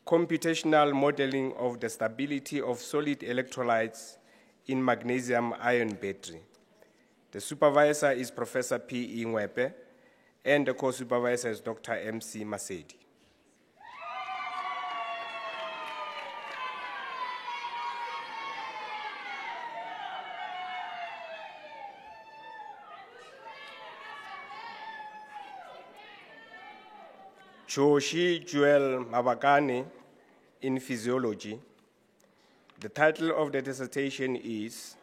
Computational Modeling of the Stability of Solid Electrolytes in Magnesium Ion Battery. The supervisor is Professor P. Ingwepe, and the co-supervisor is Dr. M.C. Masedi. Joshi Joel Mabakane in physiology. The title of the dissertation is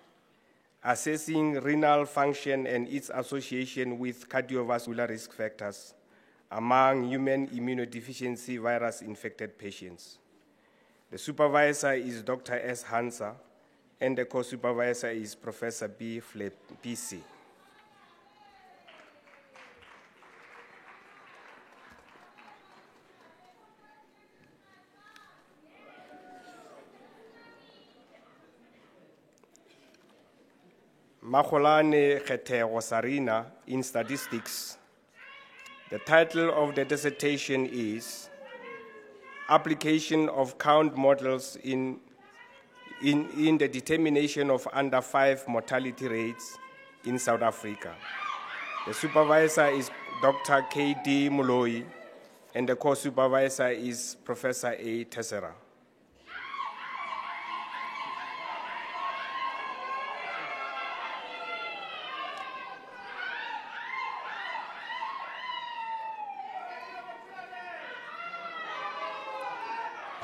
Assessing Renal Function and its Association with Cardiovascular Risk Factors among Human Immunodeficiency Virus-Infected Patients. The supervisor is Dr. S. Hansa, and the co-supervisor is Professor B. Flip, PC. Makholane Khetego Sarina in statistics. The title of the dissertation is Application of Count Models in the Determination of Under 5 Mortality Rates in South Africa. The supervisor is Dr. K.D. Muloi, and the co-supervisor is Professor A. Tessera.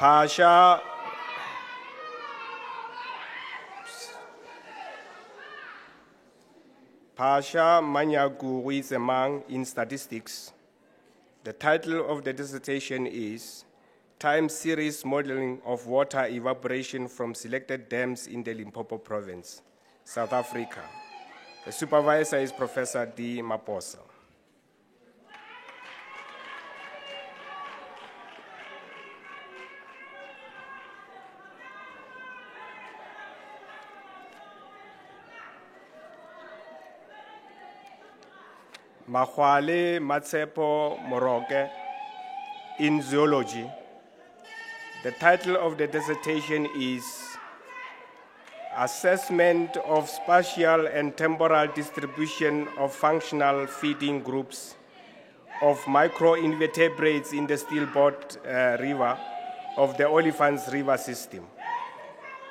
Pasha Manyagu Wizemang in statistics. The title of the dissertation is Time Series Modeling of Water Evaporation from Selected Dams in the Limpopo Province, South Africa. The supervisor is Professor D. Maposa. Mahwale Matsepo Moroke in zoology. The title of the dissertation is Assessment of Spatial and Temporal Distribution of Functional Feeding Groups of Microinvertebrates in the Steelbot River of the Olifants River System.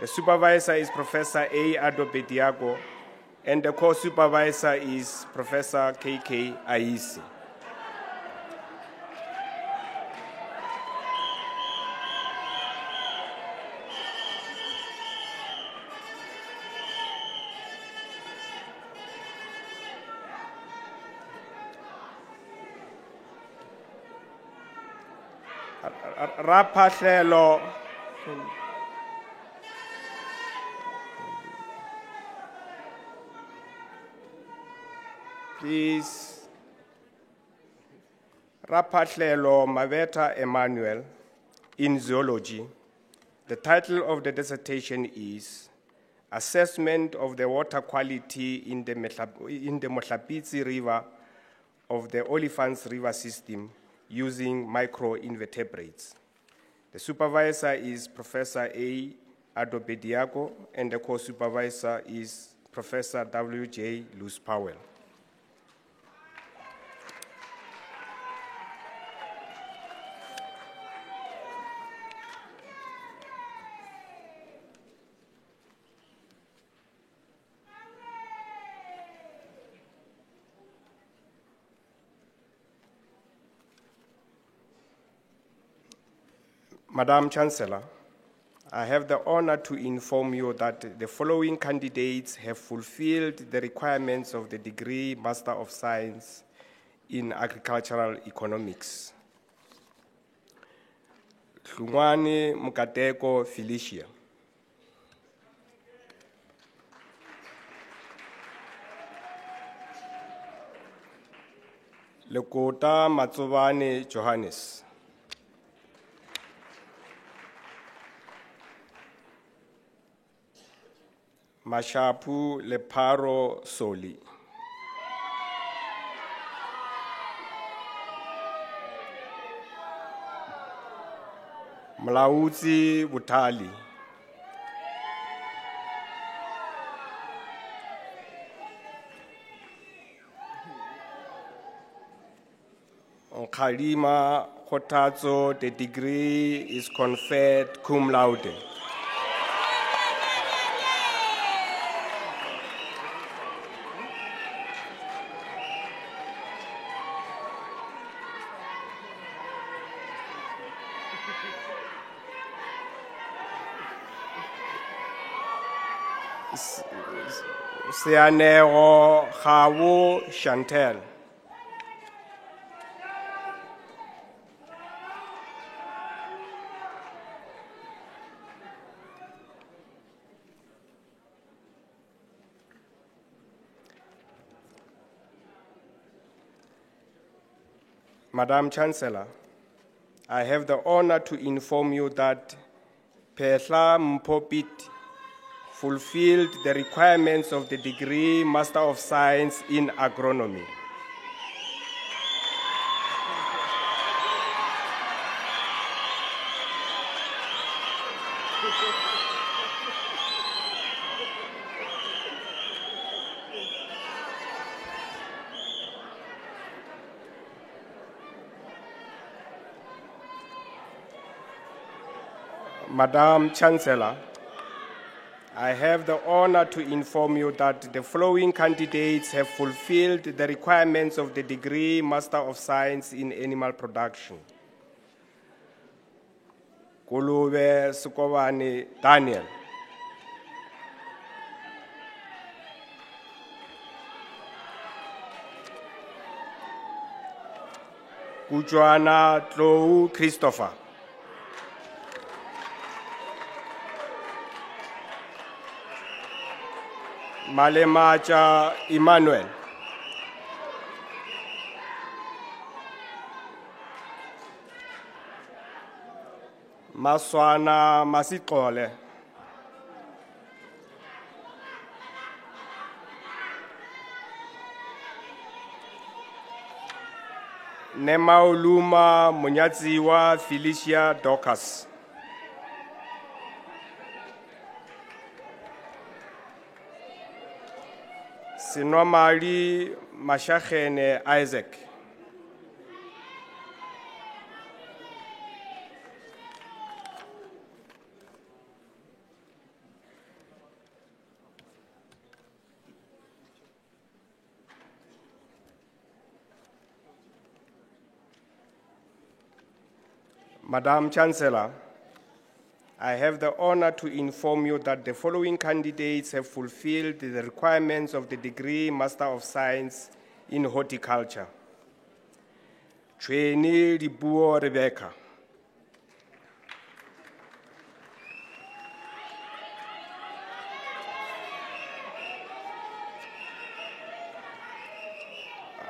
The supervisor is Professor A. Adobediago, And the co-supervisor is Professor KK Aisi. Raphahlelo please. Raphahlelo Maveta Emmanuel in zoology. The title of the dissertation is Assessment of the Water Quality in the Mohlapitsi River of the Olifants River System using microinvertebrates. The supervisor is Professor A. Adobediago, and the co-supervisor is Professor W.J. Luce Powell. Madam Chancellor, I have the honor to inform you that the following candidates have fulfilled the requirements of the degree Master of Science in Agricultural Economics. Hlungwane Mukateko Felicia. Lekota Matsobane Johannes. Mashapu Leparo Soli. Mlaudzi Butali. Khalima Khotatso, the degree is conferred cum laude. Sianego Hawu Chantel. Madam Chancellor, I have the honor to inform you that Phehla Mpopit fulfilled the requirements of the degree Master of Science in Agronomy. Madam Chancellor, I have the honor to inform you that the following candidates have fulfilled the requirements of the degree Master of Science in Animal Production. Kulube Sukovani Daniel. Kujuana Tlou Christopher. Malemacha Emmanuel. Maswana Masikole. Nemauluma Munyadziwa Felicia Dorcas. Sinomali Mashachene Isaac. Madam Chancellor, I have the honor to inform you that the following candidates have fulfilled the requirements of the degree Master of Science in Horticulture. Chweni Dipuo Rebecca.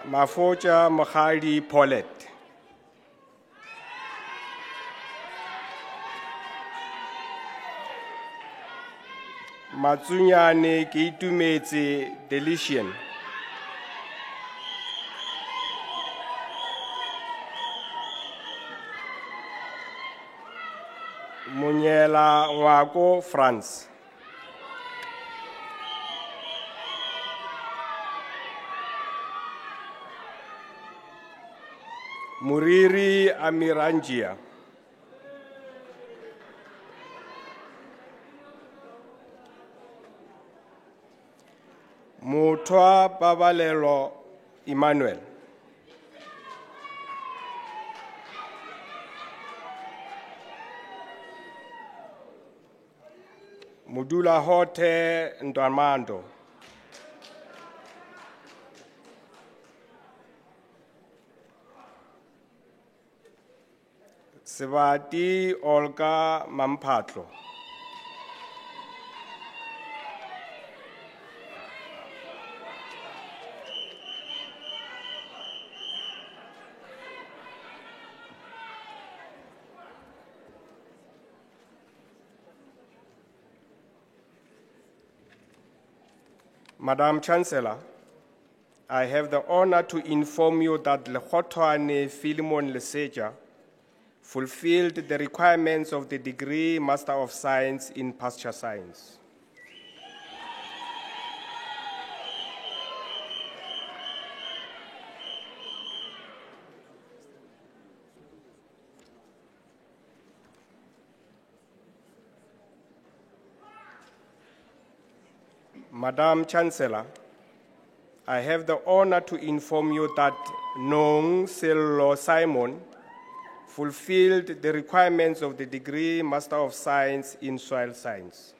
Mafocha Mahadi Paulette. Matsunyane Keitumetse Delician. Munyela Nwako France. Muriri Amirangia. Mutwa Babalelo Emmanuel. Mudula Hote Ndwamando. Sevati Olga Mampatlo. Madam Chancellor, I have the honor to inform you that Lekgotwane Philemon Leseja fulfilled the requirements of the degree Master of Science in Pasture Science. Madam Chancellor, I have the honor to inform you that Nong Sello Simon fulfilled the requirements of the degree Master of Science in Soil Science.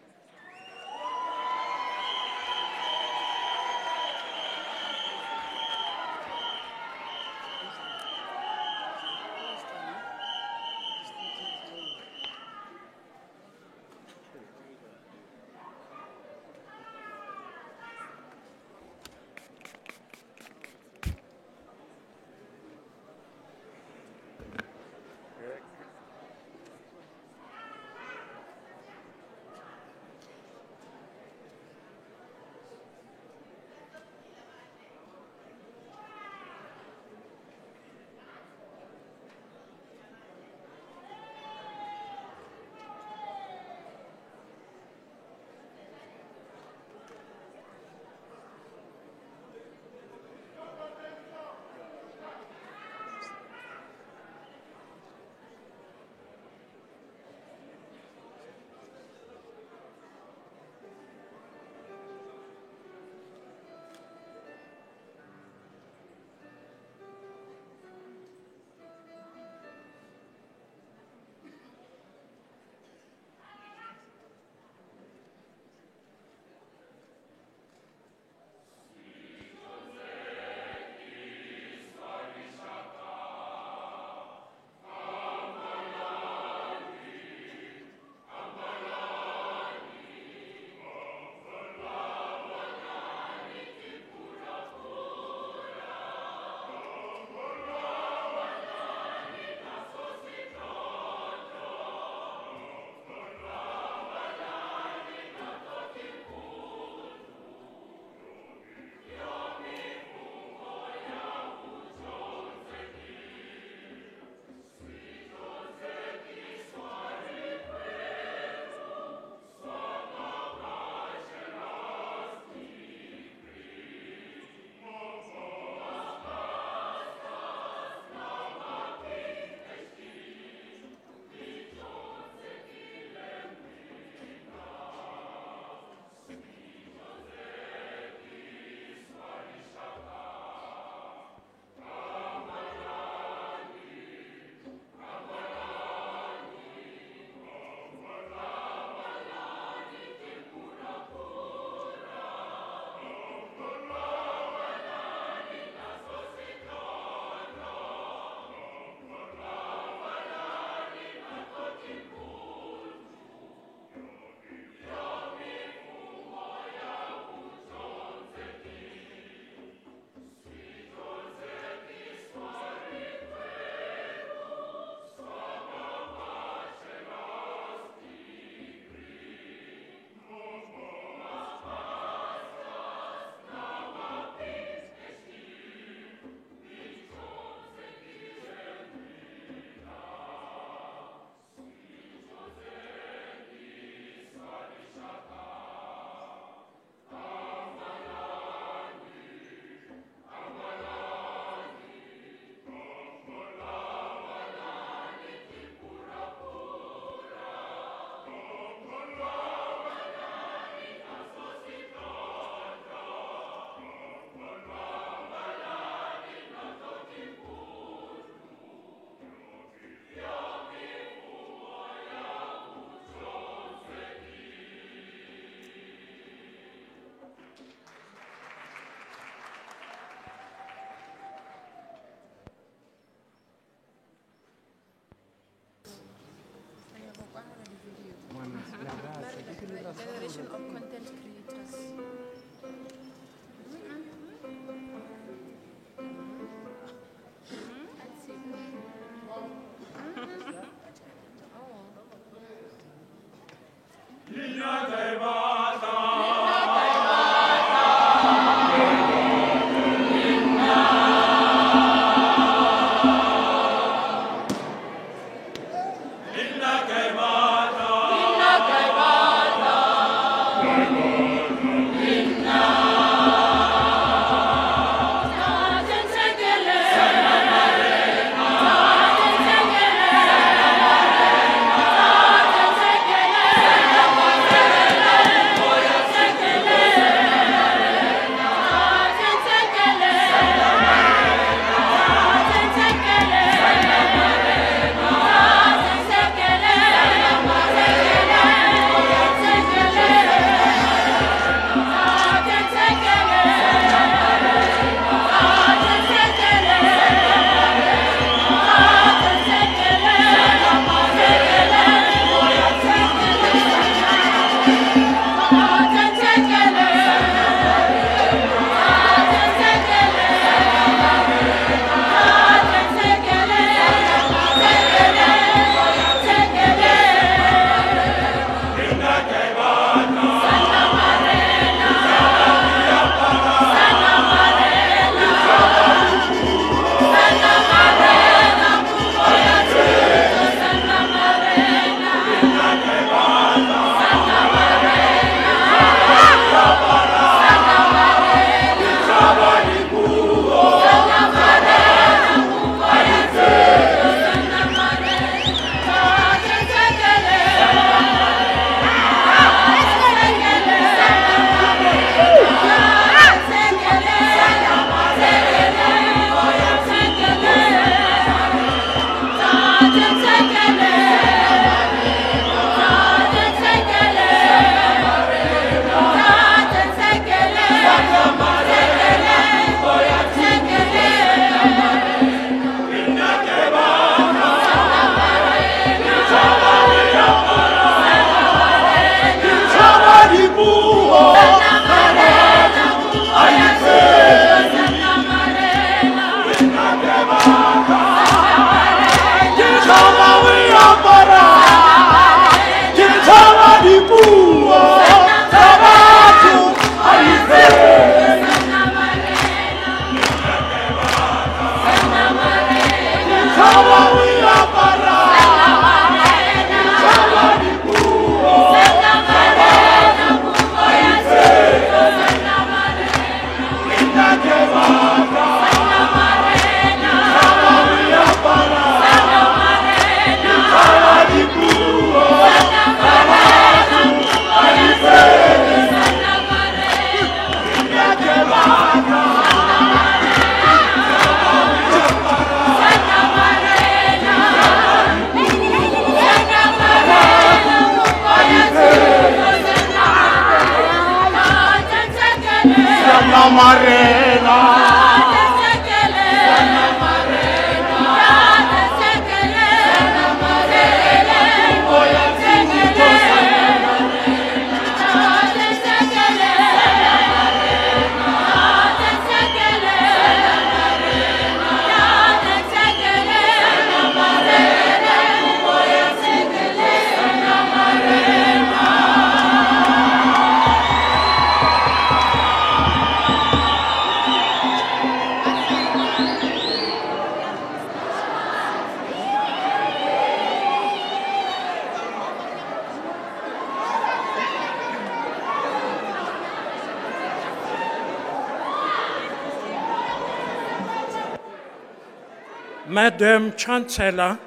Madam Chancellor,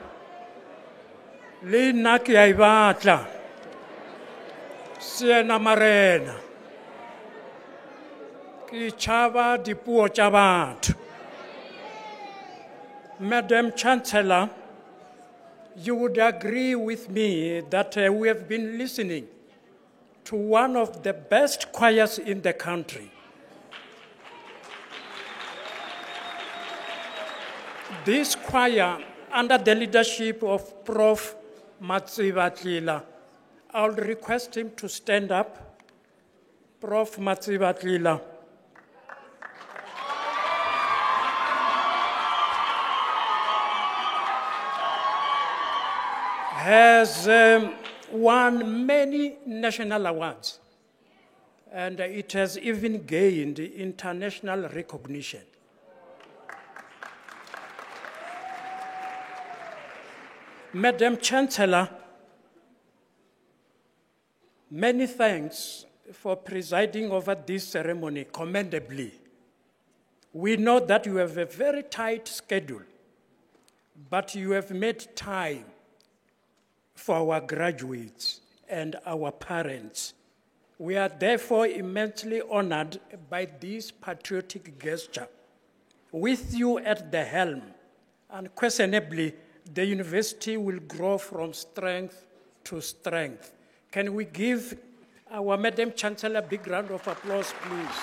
le nna ke a e batla, Siena Marena, ke tšhaba dipuo tša batho. Madam Chancellor, you would agree with me that we have been listening to one of the best choirs in the country. This choir, under the leadership of Prof. Matsiba Tlila, I'll request him to stand up. Prof. Matsiba Tlila. Has won many national awards, and it has even gained international recognition. Madam Chancellor, many thanks for presiding over this ceremony commendably. We know that you have a very tight schedule, but you have made time for our graduates and our parents. We are therefore immensely honored by this patriotic gesture. With you at the helm, unquestionably, the university will grow from strength to strength. Can we give our Madam Chancellor a big round of applause, please?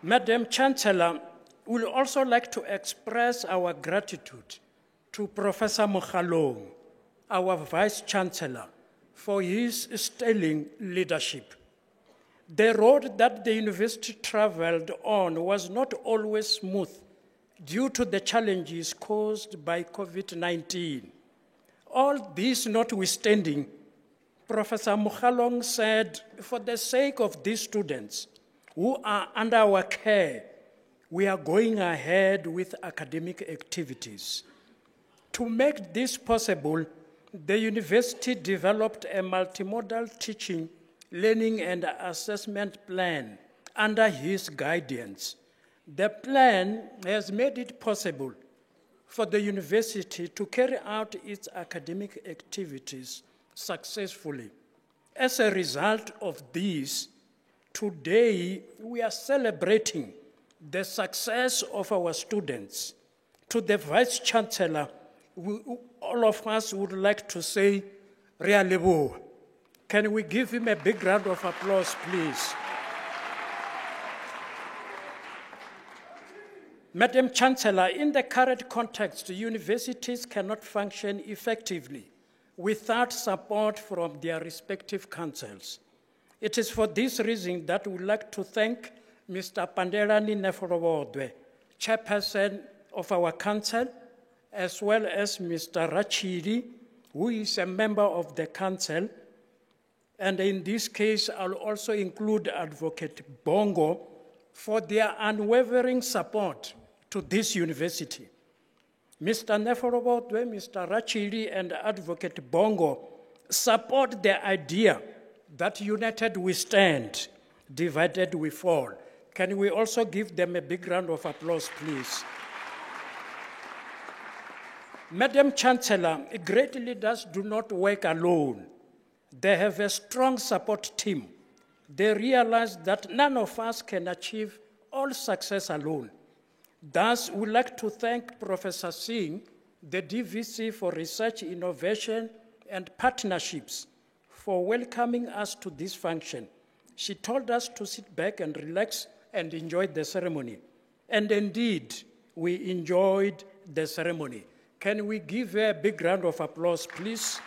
Madam Chancellor, we would also like to express our gratitude to Professor Mokhalong, our Vice Chancellor, for his sterling leadership. The road that the university traveled on was not always smooth due to the challenges caused by COVID-19. All this notwithstanding, Professor Mokhalong said, for the sake of these students who are under our care, we are going ahead with academic activities. To make this possible, the university developed a multimodal teaching, learning, and assessment plan under his guidance. The plan has made it possible for the university to carry out its academic activities successfully. As a result of this, today we are celebrating the success of our students. To the Vice Chancellor, all of us would like to say, Re a leboha. Can we give him a big round of applause, please? Madam Chancellor, in the current context, universities cannot function effectively without support from their respective councils. It is for this reason that we would like to thank Mr. Pandelani Neforobodwe, chairperson of our council, as well as Mr. Rachidi, who is a member of the council. And in this case, I'll also include Advocate Bongo for their unwavering support to this university. Mr. Neforobodwe, Mr. Rachidi, and Advocate Bongo support the idea that united we stand, divided we fall. Can we also give them a big round of applause, please? Madam Chancellor, great leaders do not work alone. They have a strong support team. They realize that none of us can achieve all success alone. Thus, we'd like to thank Professor Singh, the DVC for Research, Innovation, and Partnerships, for welcoming us to this function. She told us to sit back and relax and enjoy the ceremony. And indeed, we enjoyed the ceremony. Can we give her a big round of applause, please?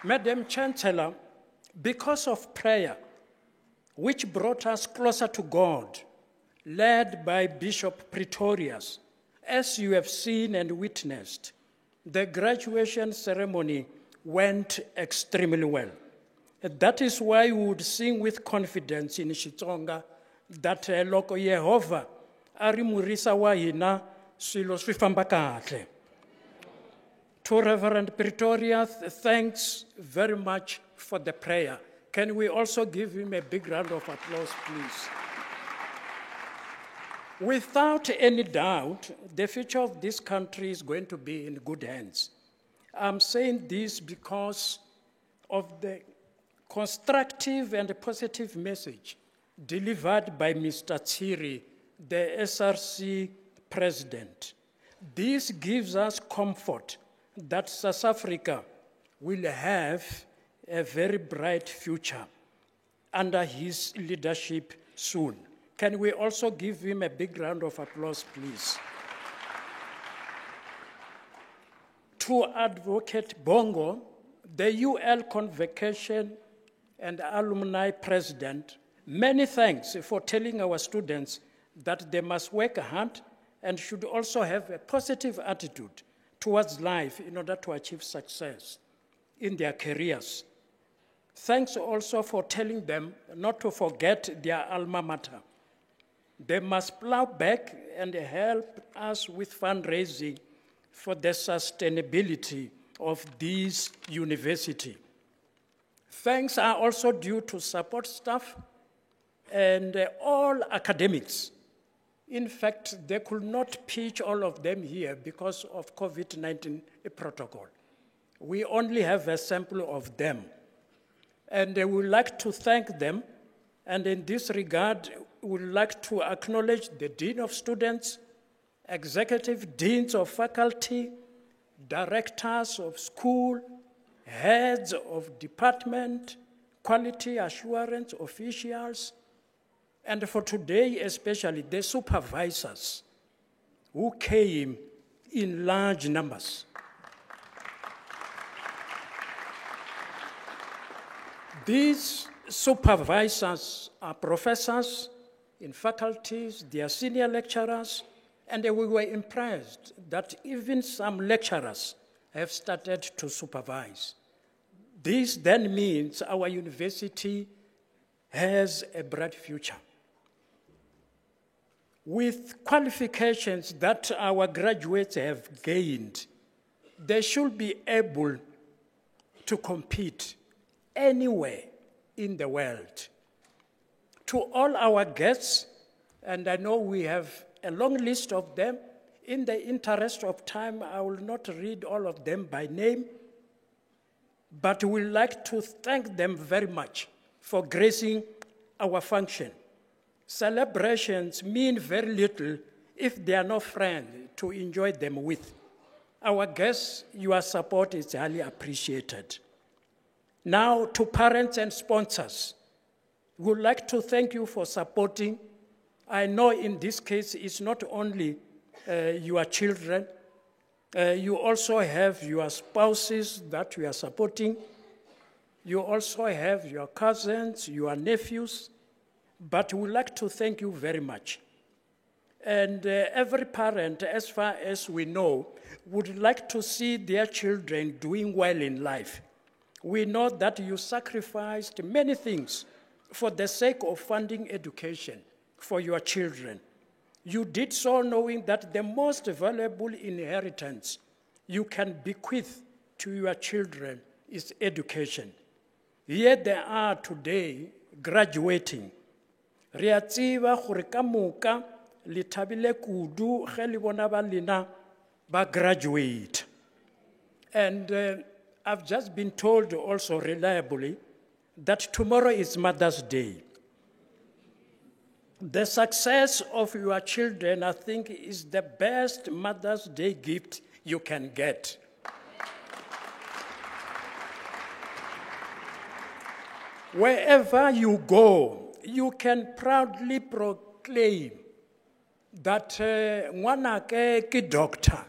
Madam Chancellor, because of prayer, which brought us closer to God, led by Bishop Pretorius, as you have seen and witnessed, the graduation ceremony went extremely well. That is why we would sing with confidence in Xitsonga that loko Yehova ari murisa wa hina swilo swi famba kahle. To Reverend Pretorius, thanks very much for the prayer. Can we also give him a big round of applause, please? Without any doubt, the future of this country is going to be in good hands. I'm saying this because of the constructive and positive message delivered by Mr. Tsiri, the SRC president. This gives us comfort that South Africa will have a very bright future under his leadership soon. Can we also give him a big round of applause, please? To Advocate Bongo, the UL Convocation and Alumni President, many thanks for telling our students that they must work hard and should also have a positive attitude towards life in order to achieve success in their careers. Thanks also for telling them not to forget their alma mater. They must plow back and help us with fundraising for the sustainability of this university. Thanks are also due to support staff and all academics. In fact, they could not pitch all of them here because of COVID-19 protocol. We only have a sample of them. And we would like to thank them. And in this regard, we would like to acknowledge the Dean of Students, Executive Deans of Faculty, Directors of School, Heads of Department, Quality Assurance Officials, and for today especially the supervisors who came in large numbers. These supervisors are professors in faculties, they are senior lecturers, and we were impressed that even some lecturers have started to supervise. This then means our university has a bright future. With qualifications that our graduates have gained, they should be able to compete anywhere in the world. To all our guests, and I know we have a long list of them, in the interest of time, I will not read all of them by name, but we'd like to thank them very much for gracing our function. Celebrations mean very little if they are no friends to enjoy them with. Our guests, your support is highly appreciated. Now, to parents and sponsors, we would like to thank you for supporting. I know in this case, it's not only your children, you also have your spouses that you are supporting. You also have your cousins, your nephews, but we would like to thank you very much. And every parent, as far as we know, would like to see their children doing well in life. We know that you sacrificed many things for the sake of funding education for your children. You did so knowing that the most valuable inheritance you can bequeath to your children is education. Here they are today graduating. Re a tseba gore ka moka le thabile kudu ge le bona ba lena ba graduate. And I've just been told also reliably that tomorrow is Mother's Day. The success of your children, I think, is the best Mother's Day gift you can get. Wherever you go, you can proudly proclaim that ngwanake ke doctor.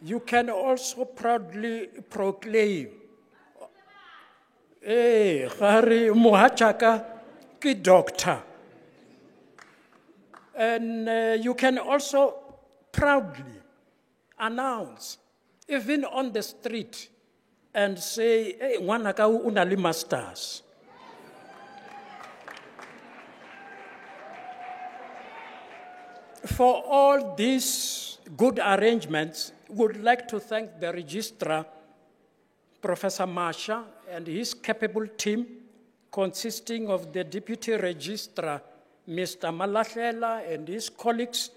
You can also proudly proclaim, gare mohatšaka ke doctor. And you can also proudly announce, even on the street, and say, hey, ngwanaka o na le masters. For all these good arrangements, we would like to thank the registrar, Professor Masha, and his capable team, consisting of the Deputy Registrar, Mr. Malahlela, and his colleagues,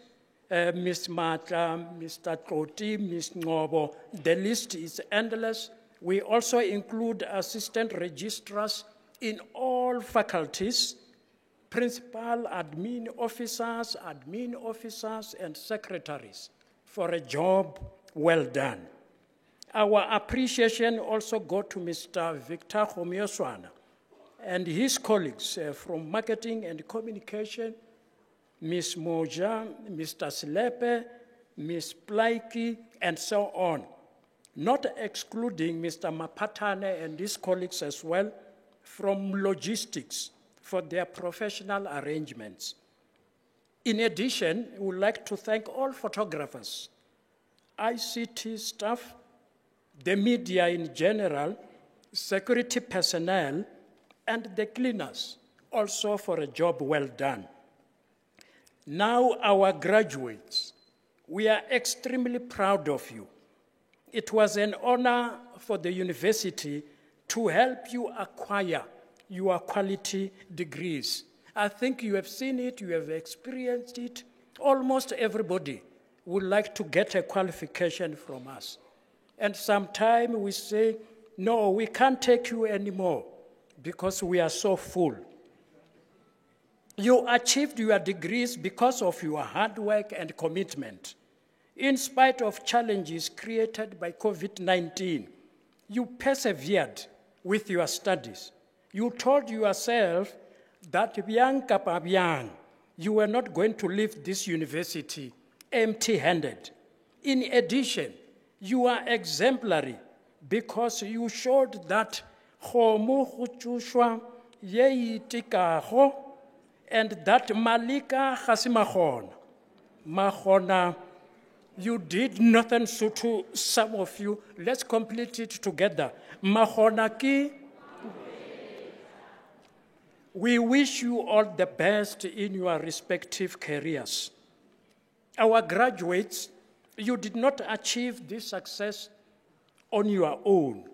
Ms. Mata, Mr. Koti, Ms. Ngobo. The list is endless. We also include assistant registrars in all faculties, principal, admin officers, and secretaries for a job well done. Our appreciation also goes to Mr. Victor Homioswana and his colleagues from marketing and communication, Ms. Moja, Mr. Slepe, Ms. Plaiki, and so on, not excluding Mr. Mapatane and his colleagues as well from logistics for their professional arrangements. In addition, we would like to thank all photographers, ICT staff, the media in general, security personnel, and the cleaners, also for a job well done. Now, our graduates, we are extremely proud of you. It was an honor for the university to help you acquire your quality degrees. I think you have seen it, you have experienced it. Almost everybody would like to get a qualification from us. And sometimes we say, no, we can't take you anymore because we are so full. You achieved your degrees because of your hard work and commitment. In spite of challenges created by COVID-19, you persevered with your studies. You told yourself that byang kapa byang, you were not going to leave this university empty-handed. In addition, you are exemplary because you showed that khomo go tšošwa ye itekago, and that malika ga se magona. You did Northern Sotho, some of you. Let's complete it together. Magona ki. We wish you all the best in your respective careers. Our graduates, you did not achieve this success on your own.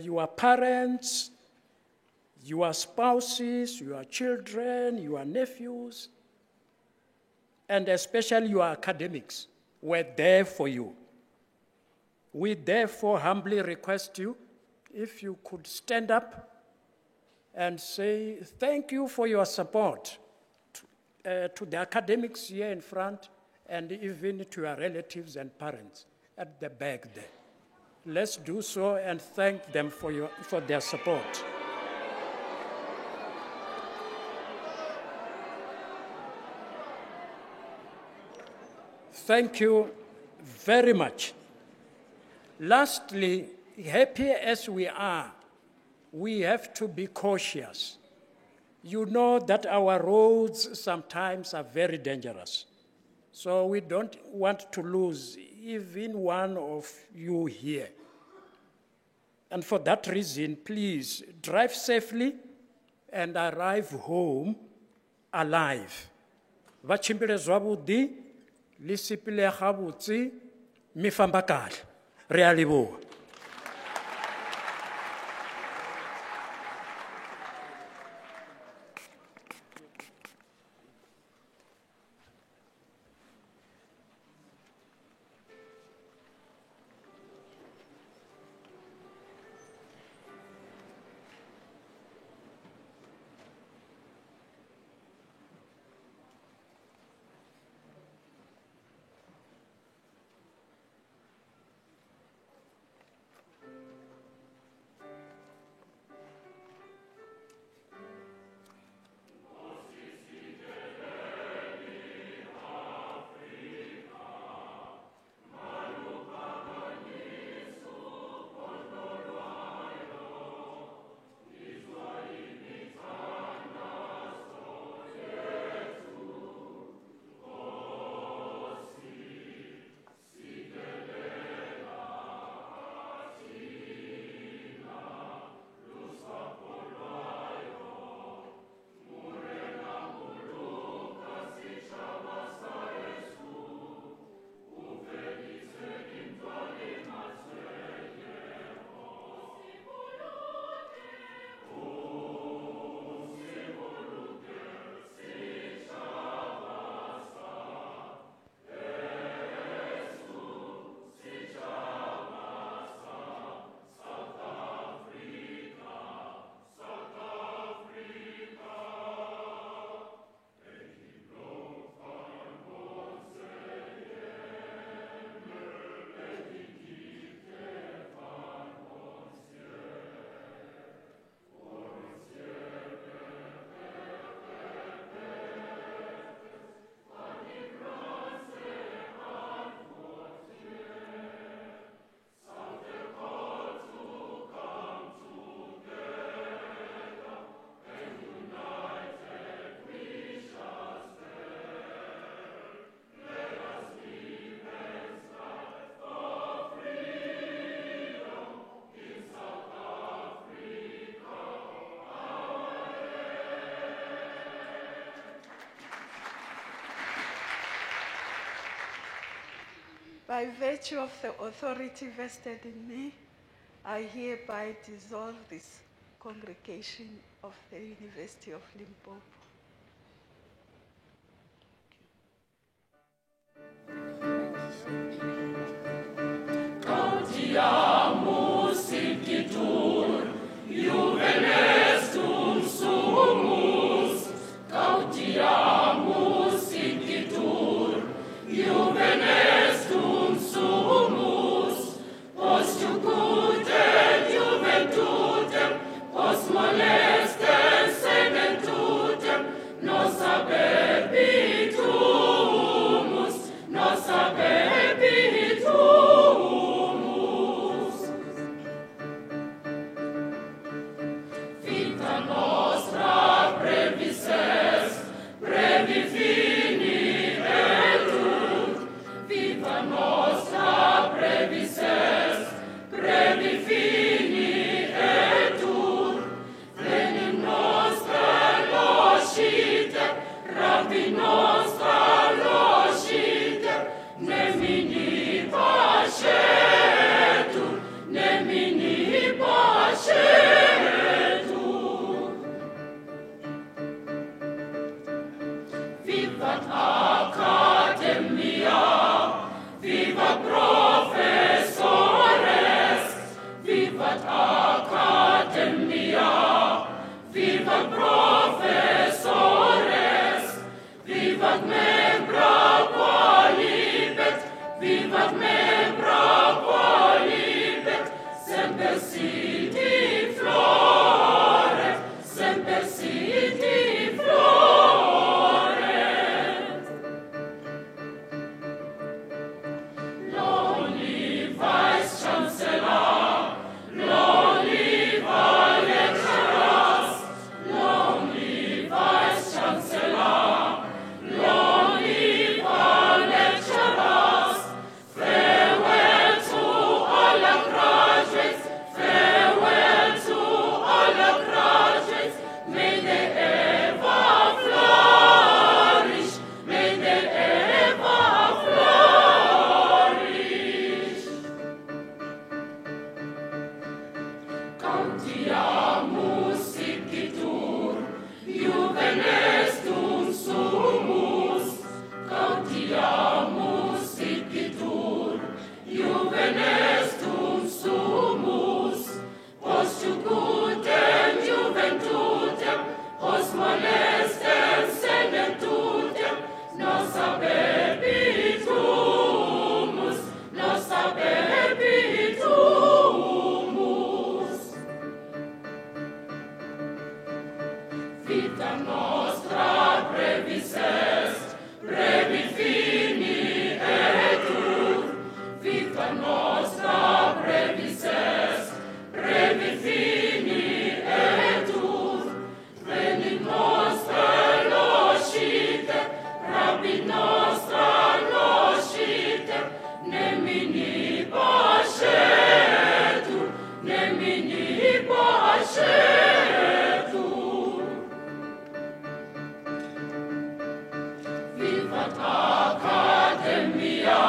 Your parents, your spouses, your children, your nephews, and especially your academics were there for you. We therefore humbly request you, if you could stand up and say thank you for your support to the academics here in front and even to your relatives and parents at the back there. Let's do so and thank them for their support. Thank you very much. Lastly, happy as we are, we have to be cautious. You know that our roads sometimes are very dangerous. So we don't want to lose even one of you here. And for that reason, please drive safely and arrive home alive. Vachimbile zwabudi, lisipile gabotse, mi famba kahle. Re a leboha. By virtue of the authority vested in me, I hereby dissolve this congregation of the University of Limpopo. Gautiamus incitur, juvenestum sumus. Gautiamus incitur, juvenestum sumus. Post jucutem juventutem, post molestem sedentutem, nos abebitumus, nos abebitumus. Vita nostra brevis est, brevi fini etur. Vita nostra brevis est, brevi fini etur. Venim nostra locite, rabi nostra locite, nemini pacetur, nemini pacetur. Vivat academia, vivat professores, vivat academia, vivat professores, vivat membra qualibet, vivat membra qualibet, semper siti flore, semper siti flore. Loli vice chancellor, loli lecturers, loli vice chancellor, loli lecturers. Farewell to all the graduates, farewell to all the graduates. May they ever flourish, may they ever flourish. Gautiamus incitur, juvenestum sumus. Gautiamus incitur, juvenestum sumus. Post jucutem juventutem, post molestem sedentutem, nos abebitumus, nos abebitumus. Vita nostra brevis est, brevi fini etur. Vita nostra brevis est, brevi fini etur. Venim nostra locite, rabit nostra locite, nemini pacetur, nemini pacetur. Vivat academia,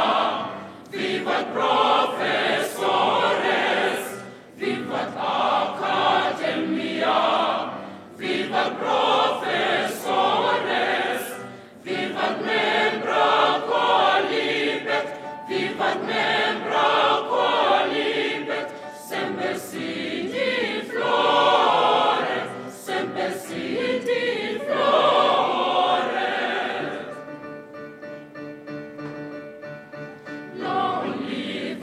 vivat professores, vivat academia, vivat professores, vivat membra qualibet, vivat membra qualibet, semper siti flore, semper siti flore. Loli